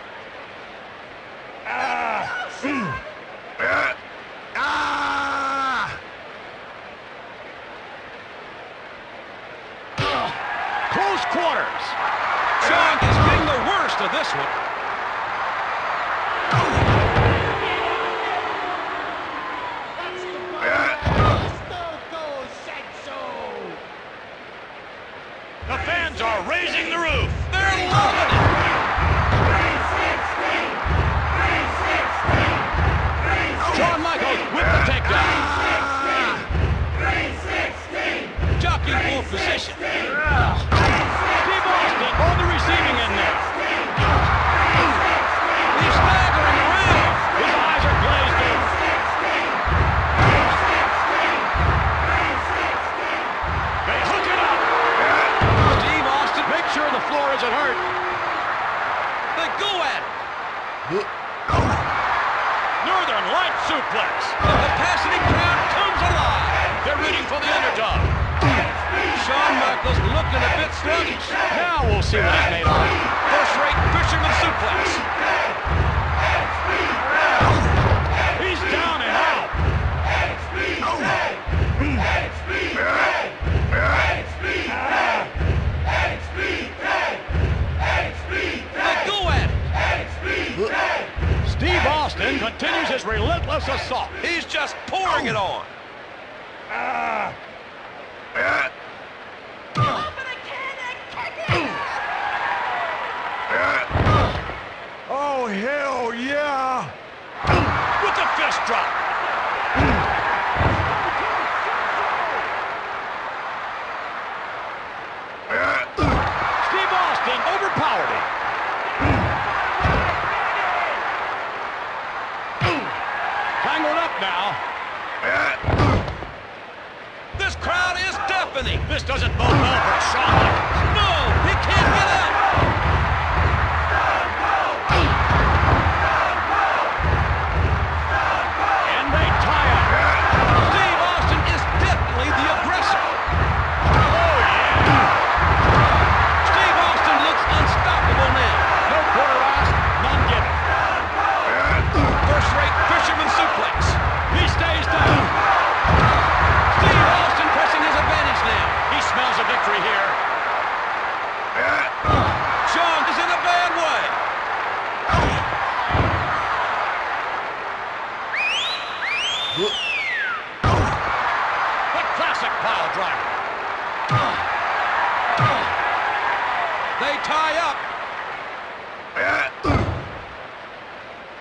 Close quarters. Shawn is getting the worst of this one. The fans are raising the roof. They're loving it. Shawn Michaels with the takedown. Jockeying for position. Steve Austin on the receiving end now. He's staggering around. His eyes are glazed over. They hook it up. Steve Austin. Make sure the floor isn't hurt. They go at it. Northern Light suplex. The capacity crowd comes alive. They're rooting for the underdog. Shawn Michaels looking a bit sluggish. Now we'll see what he's made of. First-rate fisherman suplex. He's down and out. They go at it. Steve Austin continues his relentless assault. He's just pouring it on. Oh, hell yeah! With the fist drop. Steve Austin overpowered him. Tangled up now. This crowd is deafening. This doesn't bode well for Shawn Michaels. No, he can't get up. And they tie up. Steve Austin is definitely the aggressor. Oh, yeah. Steve Austin looks unstoppable now. No quarter asked, none given. First-rate fisherman suplex. He stays down. Steve Austin pressing his advantage now. He smells a victory here. Shawn is in a bad way. The classic pile driver. They tie up.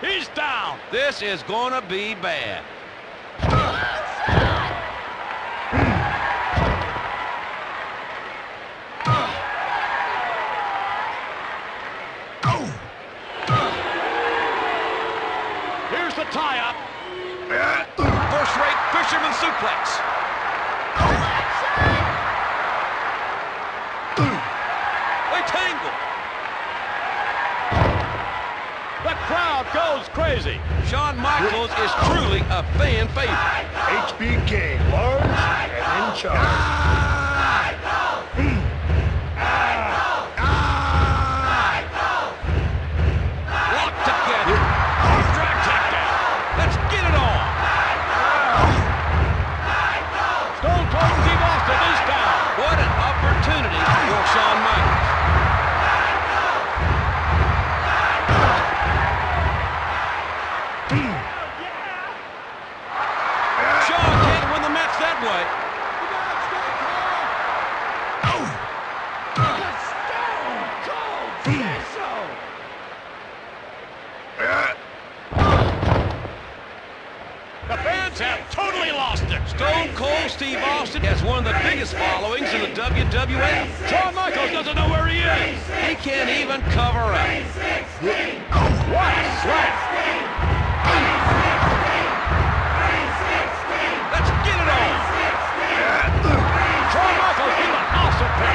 He's down. This is going to be bad. Here's the tie-up. First-rate fisherman suplex. They tangle. The crowd goes crazy. Shawn Michaels is truly a fan favorite. HBK, large and in charge. Locked together. Drag takedown. Let's get it on. Stone Cold Steve Austin is down. What an opportunity for Shawn Michaels. Shawn can't win the match that way. The fans have totally lost it. Stone Cold Steve Austin has one of the biggest followings in the WWF. Shawn Michaels doesn't know where he is. He can't even cover up. What a slam. Let's get it on. Shawn Michaels in the house of pain.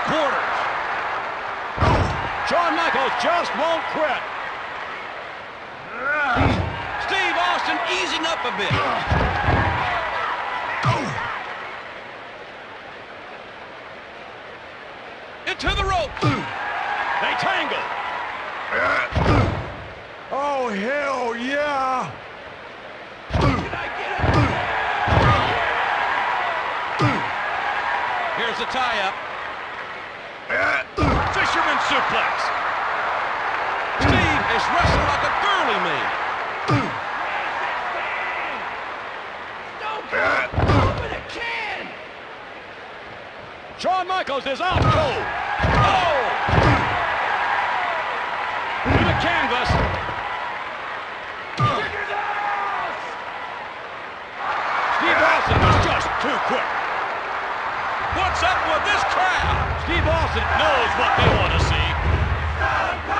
quarters. Shawn Michaels just won't quit. Steve Austin easing up a bit. Into the ropes. They tangle. Oh, hell yeah! Here's the tie-up. Fisherman suplex. Steve is wrestling like a girly man. Open a can! Shawn Michaels is out cold. Oh! To the canvas. Steve Austin was just too quick. What's up with this crowd? Steve Austin knows what they want to see.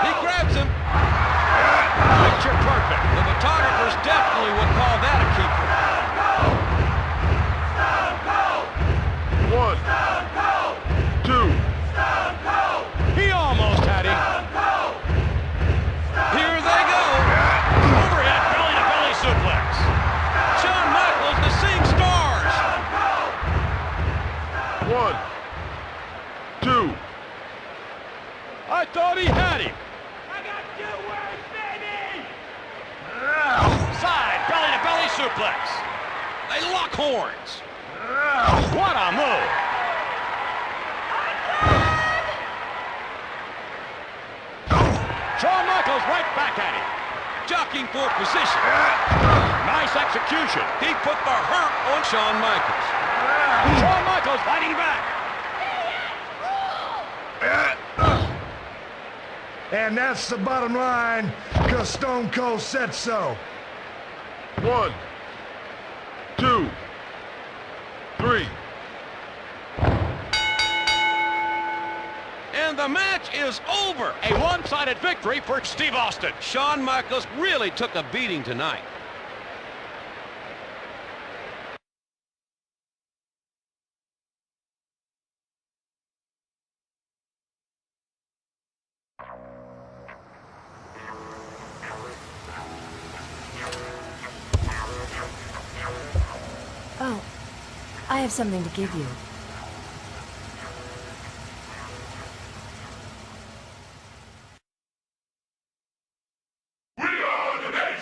He grabs him. Picture perfect. The photographers definitely would call that a keeper. 1, 2. He almost had him. Here they go. Overhead belly-to-belly suplex. Shawn Michaels, the Seeing Stars. 1, 2. I thought he had him. I got 2 words, baby! Side belly-to-belly suplex. They lock horns. What a move. Shawn Michaels right back at him. Jockeying for position. Nice execution. He put the hurt on Shawn Michaels. Shawn Michaels fighting back. And that's the bottom line, because Stone Cold said so. 1, 2, 3. And the match is over. A one-sided victory for Steve Austin. Shawn Michaels really took a beating tonight. Oh, I have something to give you.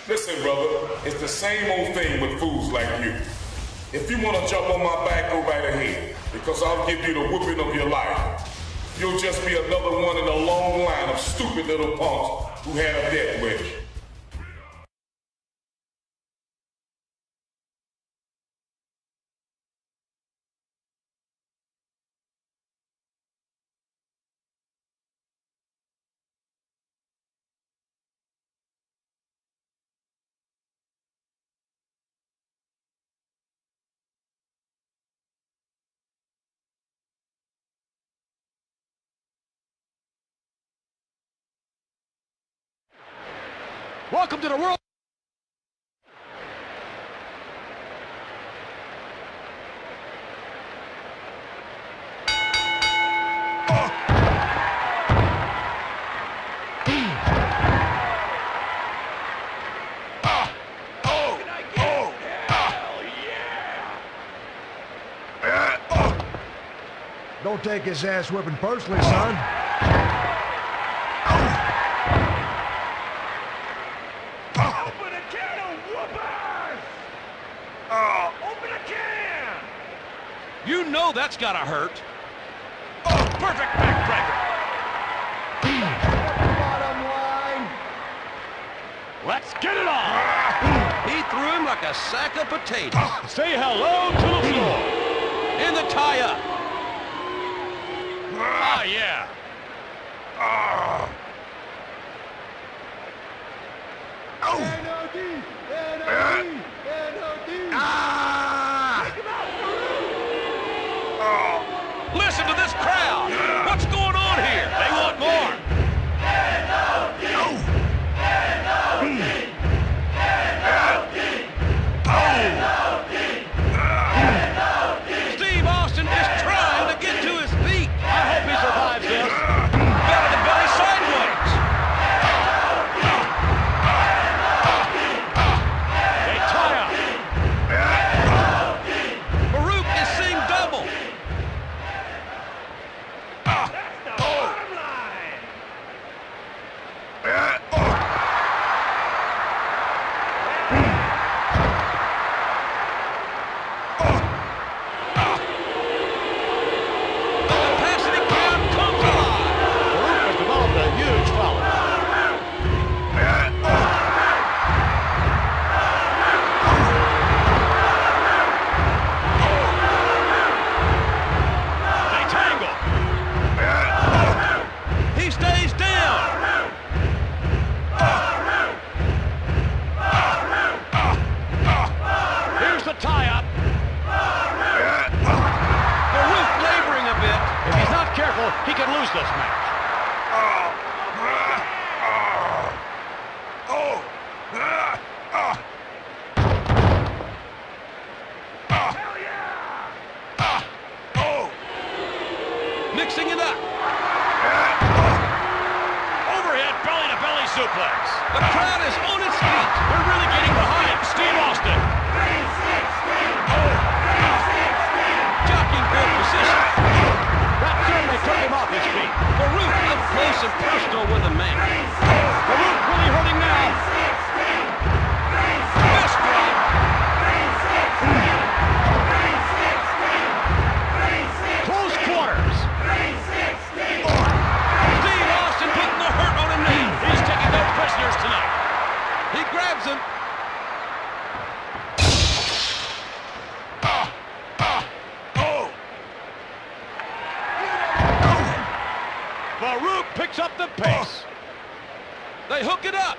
Listen, brother, it's the same old thing with fools like you. If you want to jump on my back, go right ahead, because I'll give you the whooping of your life. You'll just be another one in a long line of stupid little punks who had a death wish. Welcome to the world. Don't take his ass whipping personally, son. Open a can of whoopers! Open a can! You know that's gotta hurt. Perfect backbreaker. Bottom line! Let's get it on. He threw him like a sack of potatoes. Say hello to the floor. In the tie-up. Ah, yeah. N.O.D. N.O.D. N.O.D. Listen to this crowd. What's going on here? They want more. Steve Austin is trying to get to his feet. I hope he survives. lose this match. Mixing it up. Overhead belly-to-belly suplex. The crowd is on its feet. They're really getting behind Steve Austin. Jockeying for position. That certainly took him off his feet. Farouk up close and personal with the man. Farouk really hurting now. Best drop. Close quarters. Steve Austin putting the hurt on him now. He's taking no prisoners tonight. He grabs him. Farouk picks up the pace. They hook it up.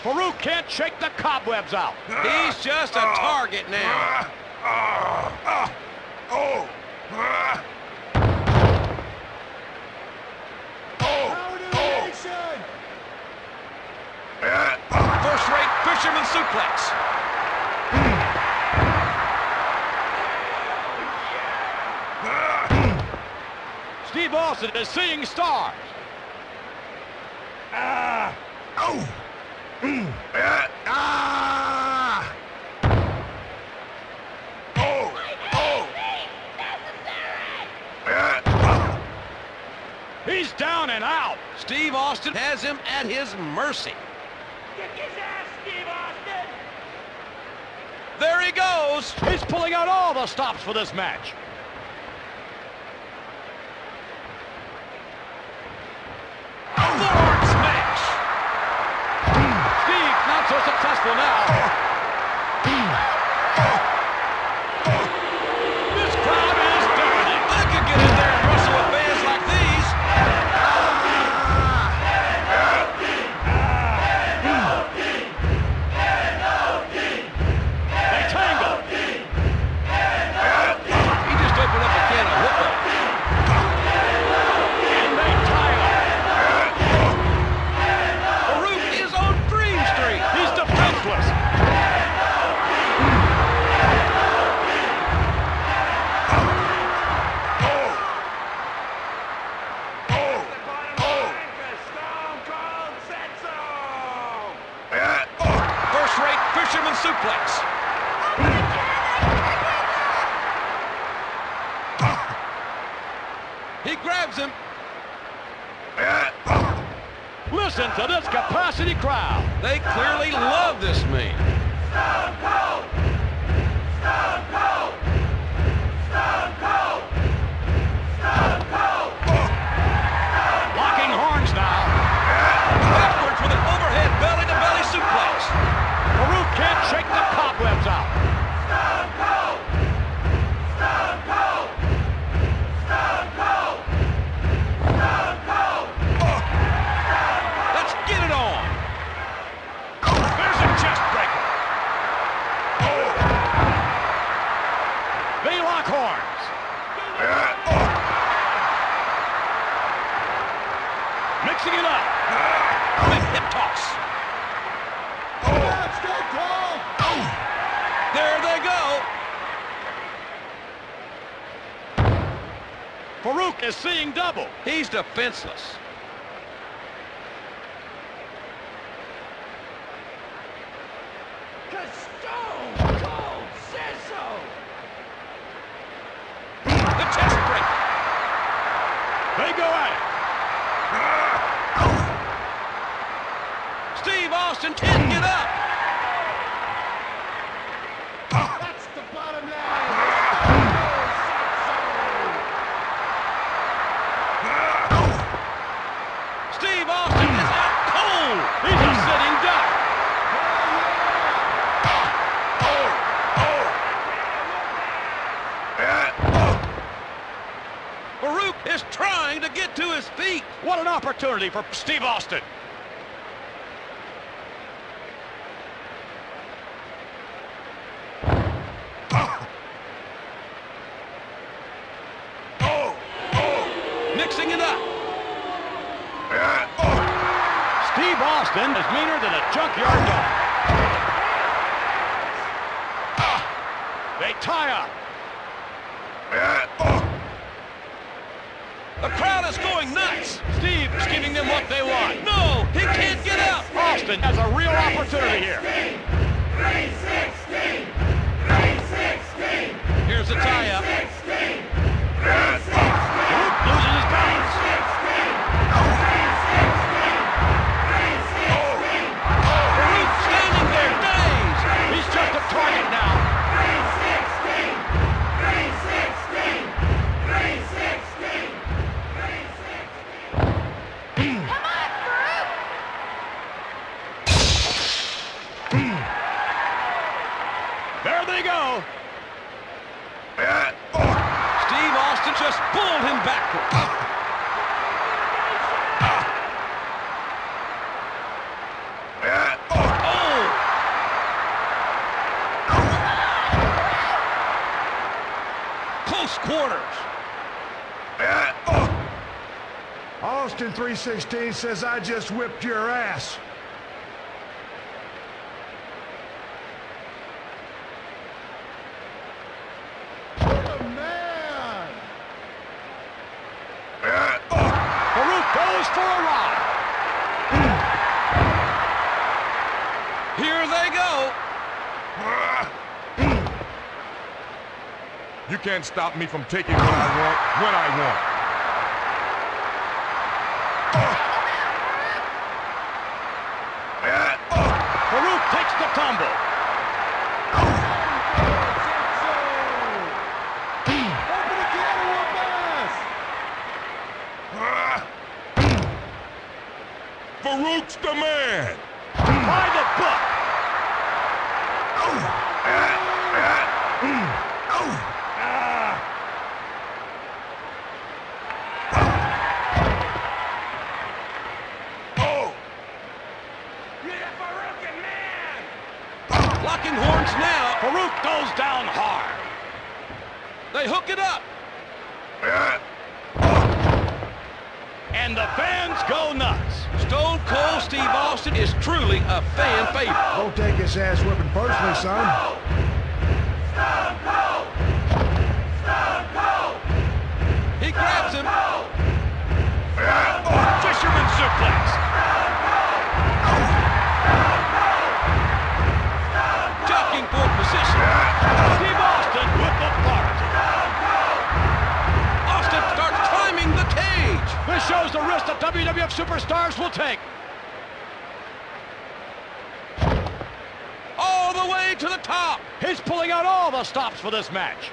Farouk can't shake the cobwebs out. He's just a target now. First-rate fisherman suplex. Steve Austin is seeing stars. He's down and out. Steve Austin has him at his mercy. Kick his ass, Steve Austin! There he goes. He's pulling out all the stops for this match. Forward smash. Steve not so successful now. This crowd is deafening. I could get in there and wrestle with fans like these. They tangle. He just opened up a can of whooping. And they tie up. Farouk is on Dream Street. He's defenseless. First-rate fisherman suplex. He grabs him. Listen to this capacity crowd. They clearly love this man. Locking horns now. Backwards with an overhead belly-to-belly suplex. Farouk can't shake the cobwebs out. Let's get it on. There's a chest breaker. They lock horns. Mixing it up. Big hip toss. There they go. Farouk is seeing double. He's defenseless. Cause Stone Cold says so! The chest break. They go at it. Steve Austin can't get up. That's the bottom line! Steve Austin is out cold. He's a sitting duck. Farouk is trying to get to his feet. What an opportunity for Steve Austin. Austin is meaner than a junkyard dog. They tie up. The crowd is going nuts. Steve is giving them what they want. No, he can't get out. Austin has a real opportunity here. Here's the tie-up. Loses his balance. Farouk standing there, dazed. He's just a target now. There they go. Steve Austin just pulled him backwards. Close quarters. Austin 316 says I just whipped your ass. Farouk goes for a ride. Here they go. You can't stop me from taking what I want, when I want. Farouk takes the tumble. Farouk's the man. By the book. Locking horns now. Farouk goes down hard. They hook it up. And the fans go nuts. Stone Cold Steve Austin is truly a fan favorite. Don't take his ass whipping personally, son. He grabs him. Fisherman suplex. Jockeying for position. Steve Austin with authority. Austin starts climbing the cage. This shows the risk that WWF superstars will take. All the way to the top. He's pulling out all the stops for this match.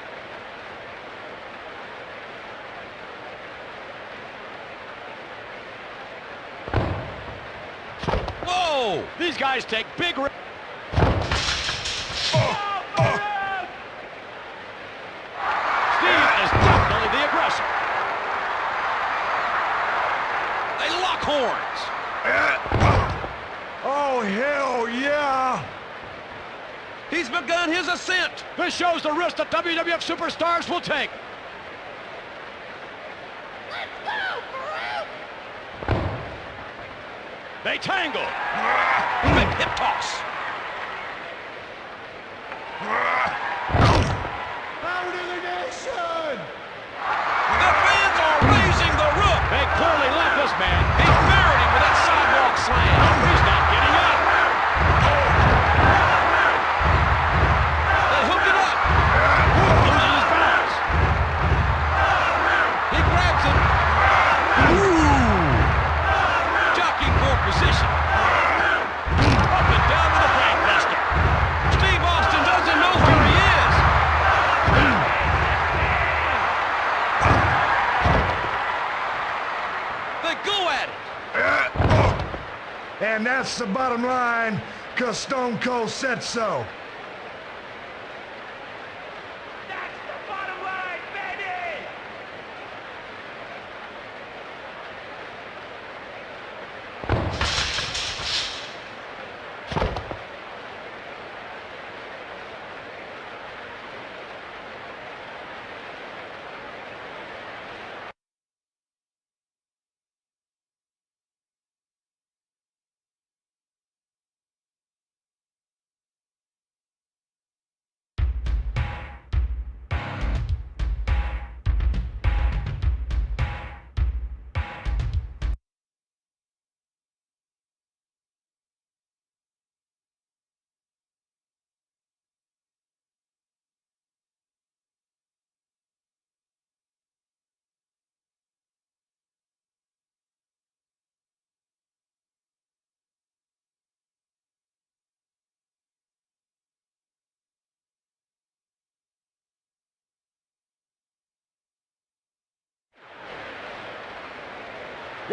Whoa! These guys take big risks. Steve is definitely the aggressor. They lock horns. Oh, hell yeah! He's begun his ascent. This shows the risk that WWF superstars will take. They tangle. Big hip toss. Power to the nation! The fans are raising the roof. They clearly left this man. He buried him with that sidewalk slam. He's not getting up. They hook it up. Loses his balance. He grabs him. Jockeying for position. Up and down with a brainbuster. Steve Austin doesn't know where he is. They go at it. And that's the bottom line, 'cause Stone Cold said so.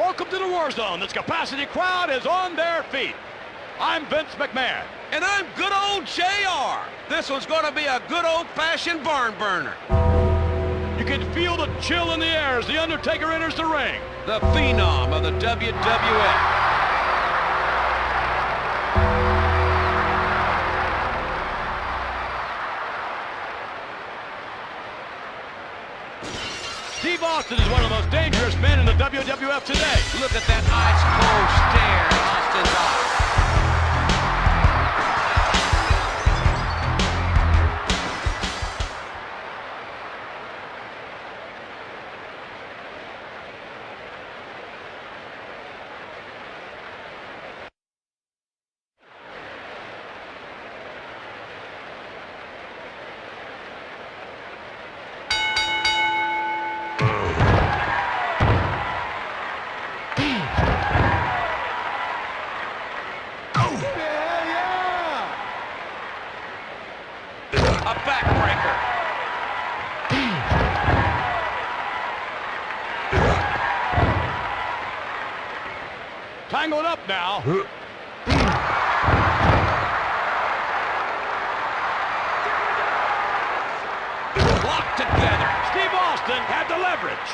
Welcome to the War Zone. This capacity crowd is on their feet. I'm Vince McMahon. And I'm good old JR. This one's going to be a good old-fashioned barn burner. You can feel the chill in the air as The Undertaker enters the ring. The phenom of the WWF. Steve Austin is one of the most dangerous men in the WWF today. Look at that ice-cold stare in Austin's eyes. A backbreaker. Tangled up now. Locked together. Steve Austin had the leverage.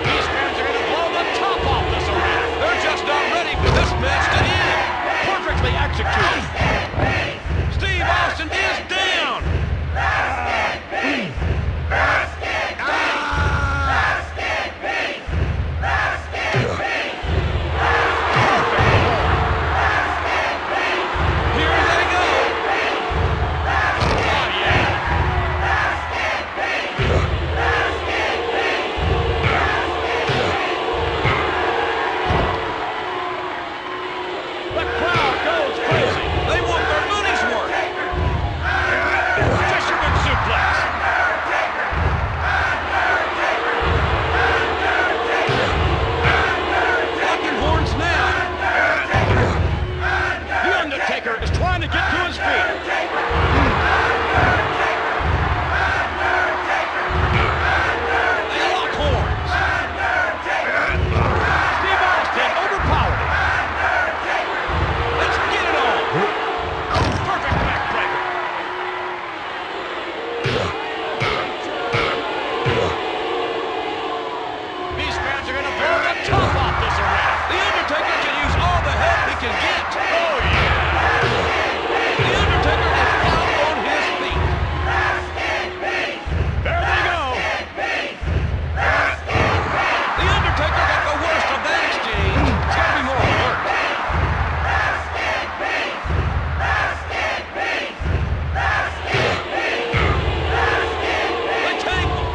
These fans are going to blow the top off this arena. They're just not ready for this match to end. Perfectly executed. Steve Austin is down. Here they go. Oh, yeah. The crowd goes crazy. They want their money's worth. Fisherman suplex. Locking horns now. The Undertaker is trying to get to his feet. They lock horns. Steve Austin overpowered him. Let's get it on. Perfect backbreaker. These fans are going to blow the top off this arena. The Undertaker can use all the help he can get. Oh, yeah. The Undertaker is out on his feet. There they go. The Undertaker got the worst of that exchange. It's got to be more alert. They tangle.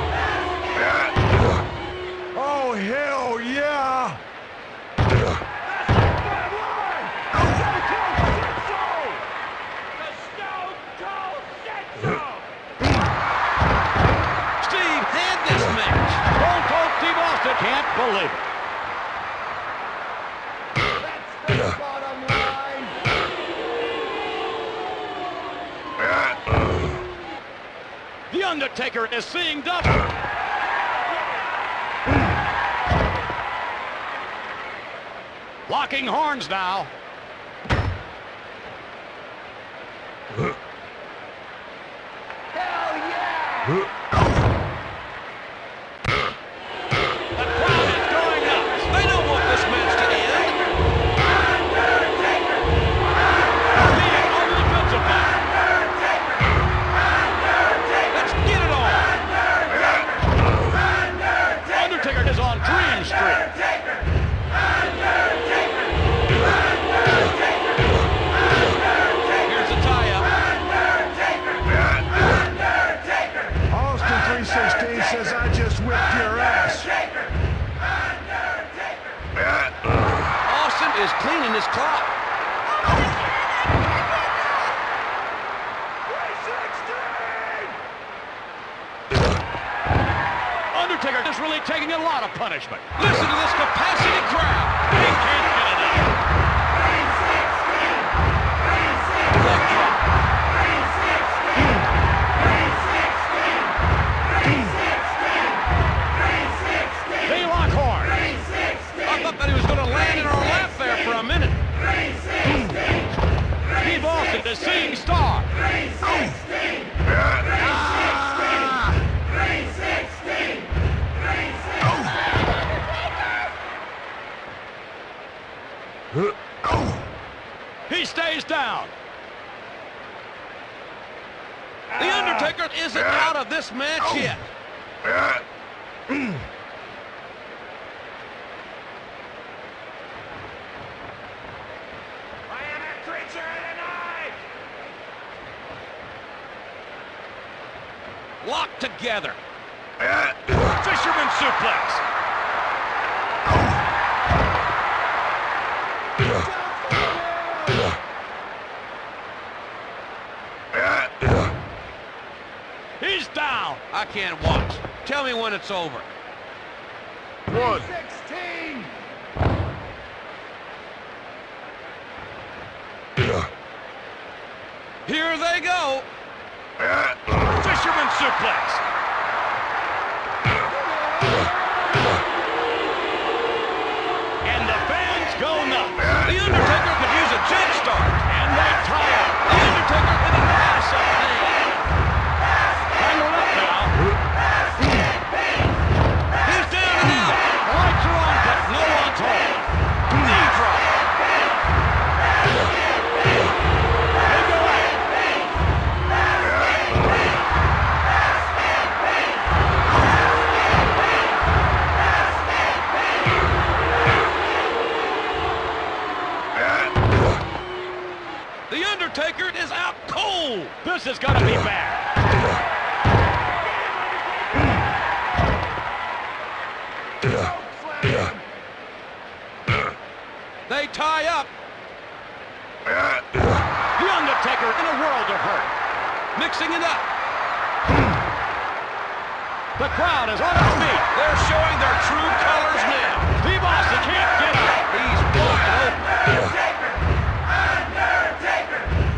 Oh, hell yeah! Steve had this match. Stone Cold Steve Austin can't believe it. The Undertaker is seeing double. Locking horns now. The crowd is going nuts. They don't want this match to end. Being on the defensive now. Let's get it on. Undertaker is on Dream Street. Here's the tie-up. Austin 316 says I just whipped your ass. Austin is cleaning his clock. Undertaker is really taking a lot of punishment. Listen to this capacity crowd. He can't get enough. Leg drop. crowd is seeing star. 316! 316! 316! 316! He stays down. The Undertaker isn't out of this match yet. I am a creature of the night! Locked together. Fisherman suplex. He's down. I can't watch. Tell me when it's over. 1. 16! Here they go. Fisherman suplex. And the fans go nuts. The Undertaker could use a jump start. And they tie up. The Undertaker in a mass of pain. Tangled up now. He's down and out. The lights are on, but no one's home. Knee drop. They go at it. The Undertaker is out cold. This is gonna be bad. They tie up. The Undertaker in a world of hurt. Mixing it up. The crowd is on its feet. They're showing their true colors now. Steve Austin can't get up. He's wide open.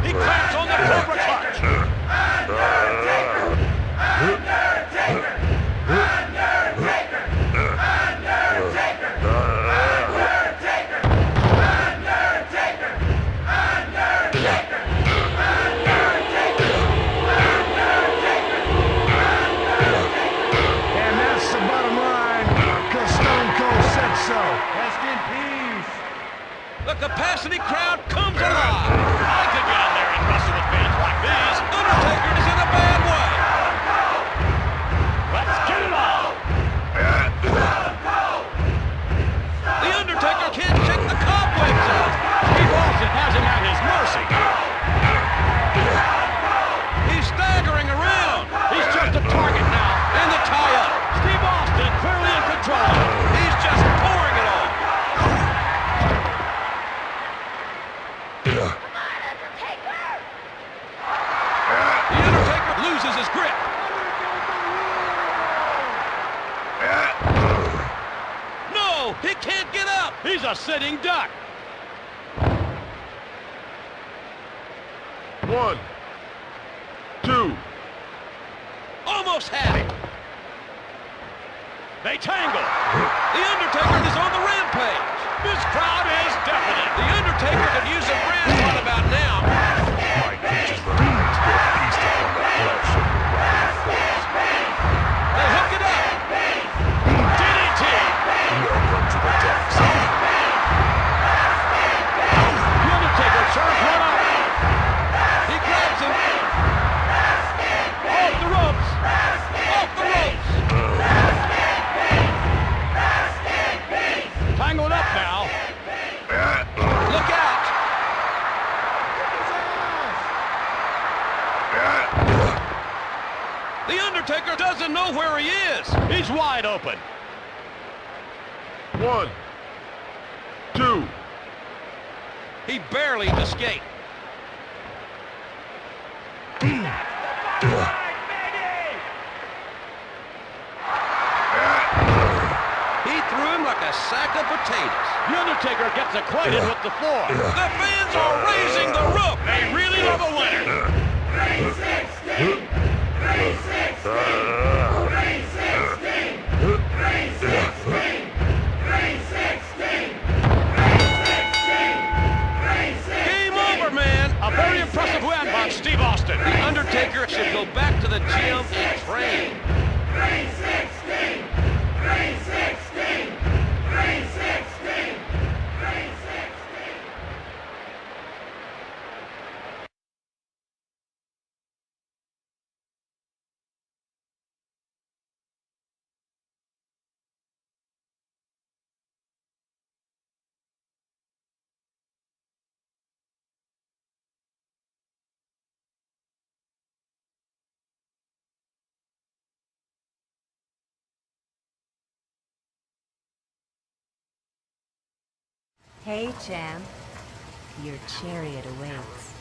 He clamps on the Cobra clutch. And that's the bottom line, 'cause Stone Cold said so. Rest in peace! The capacity crowd comes alive. I could get in there and wrestle with fans like these. Undertaker is in a bad way. Let's get it on. The Undertaker can't shake the cobwebs out. Steve Austin has him at his mercy. He's staggering around. He's just a target now. And the tie-up. Steve Austin clearly in control. He's just pouring it on. The Undertaker loses his grip. No, he can't get up. He's a sitting duck. 1. 2. Almost had it. They tangle. The Undertaker is on the rampage. This crowd is deafening. The Undertaker could use a friend right about now. My creatures were made to feast upon the flesh of the riding force. They hook it up. DDT. Welcome to the dark side. The Undertaker serves one up. He grabs him. Off the ropes. Off the ropes. Tangled up now. Look out. The Undertaker doesn't know where he is. He's wide open. 1. 2. He barely escaped. He threw him like a sack of potatoes. The Undertaker gets acquainted with the floor. The fans are raising the roof. They really love a winner. 316! 316! 316! 316! 316! 316! Game over, man. A very impressive the gym and train. 316! 316! 316! 316! Hey, champ. Your chariot awaits.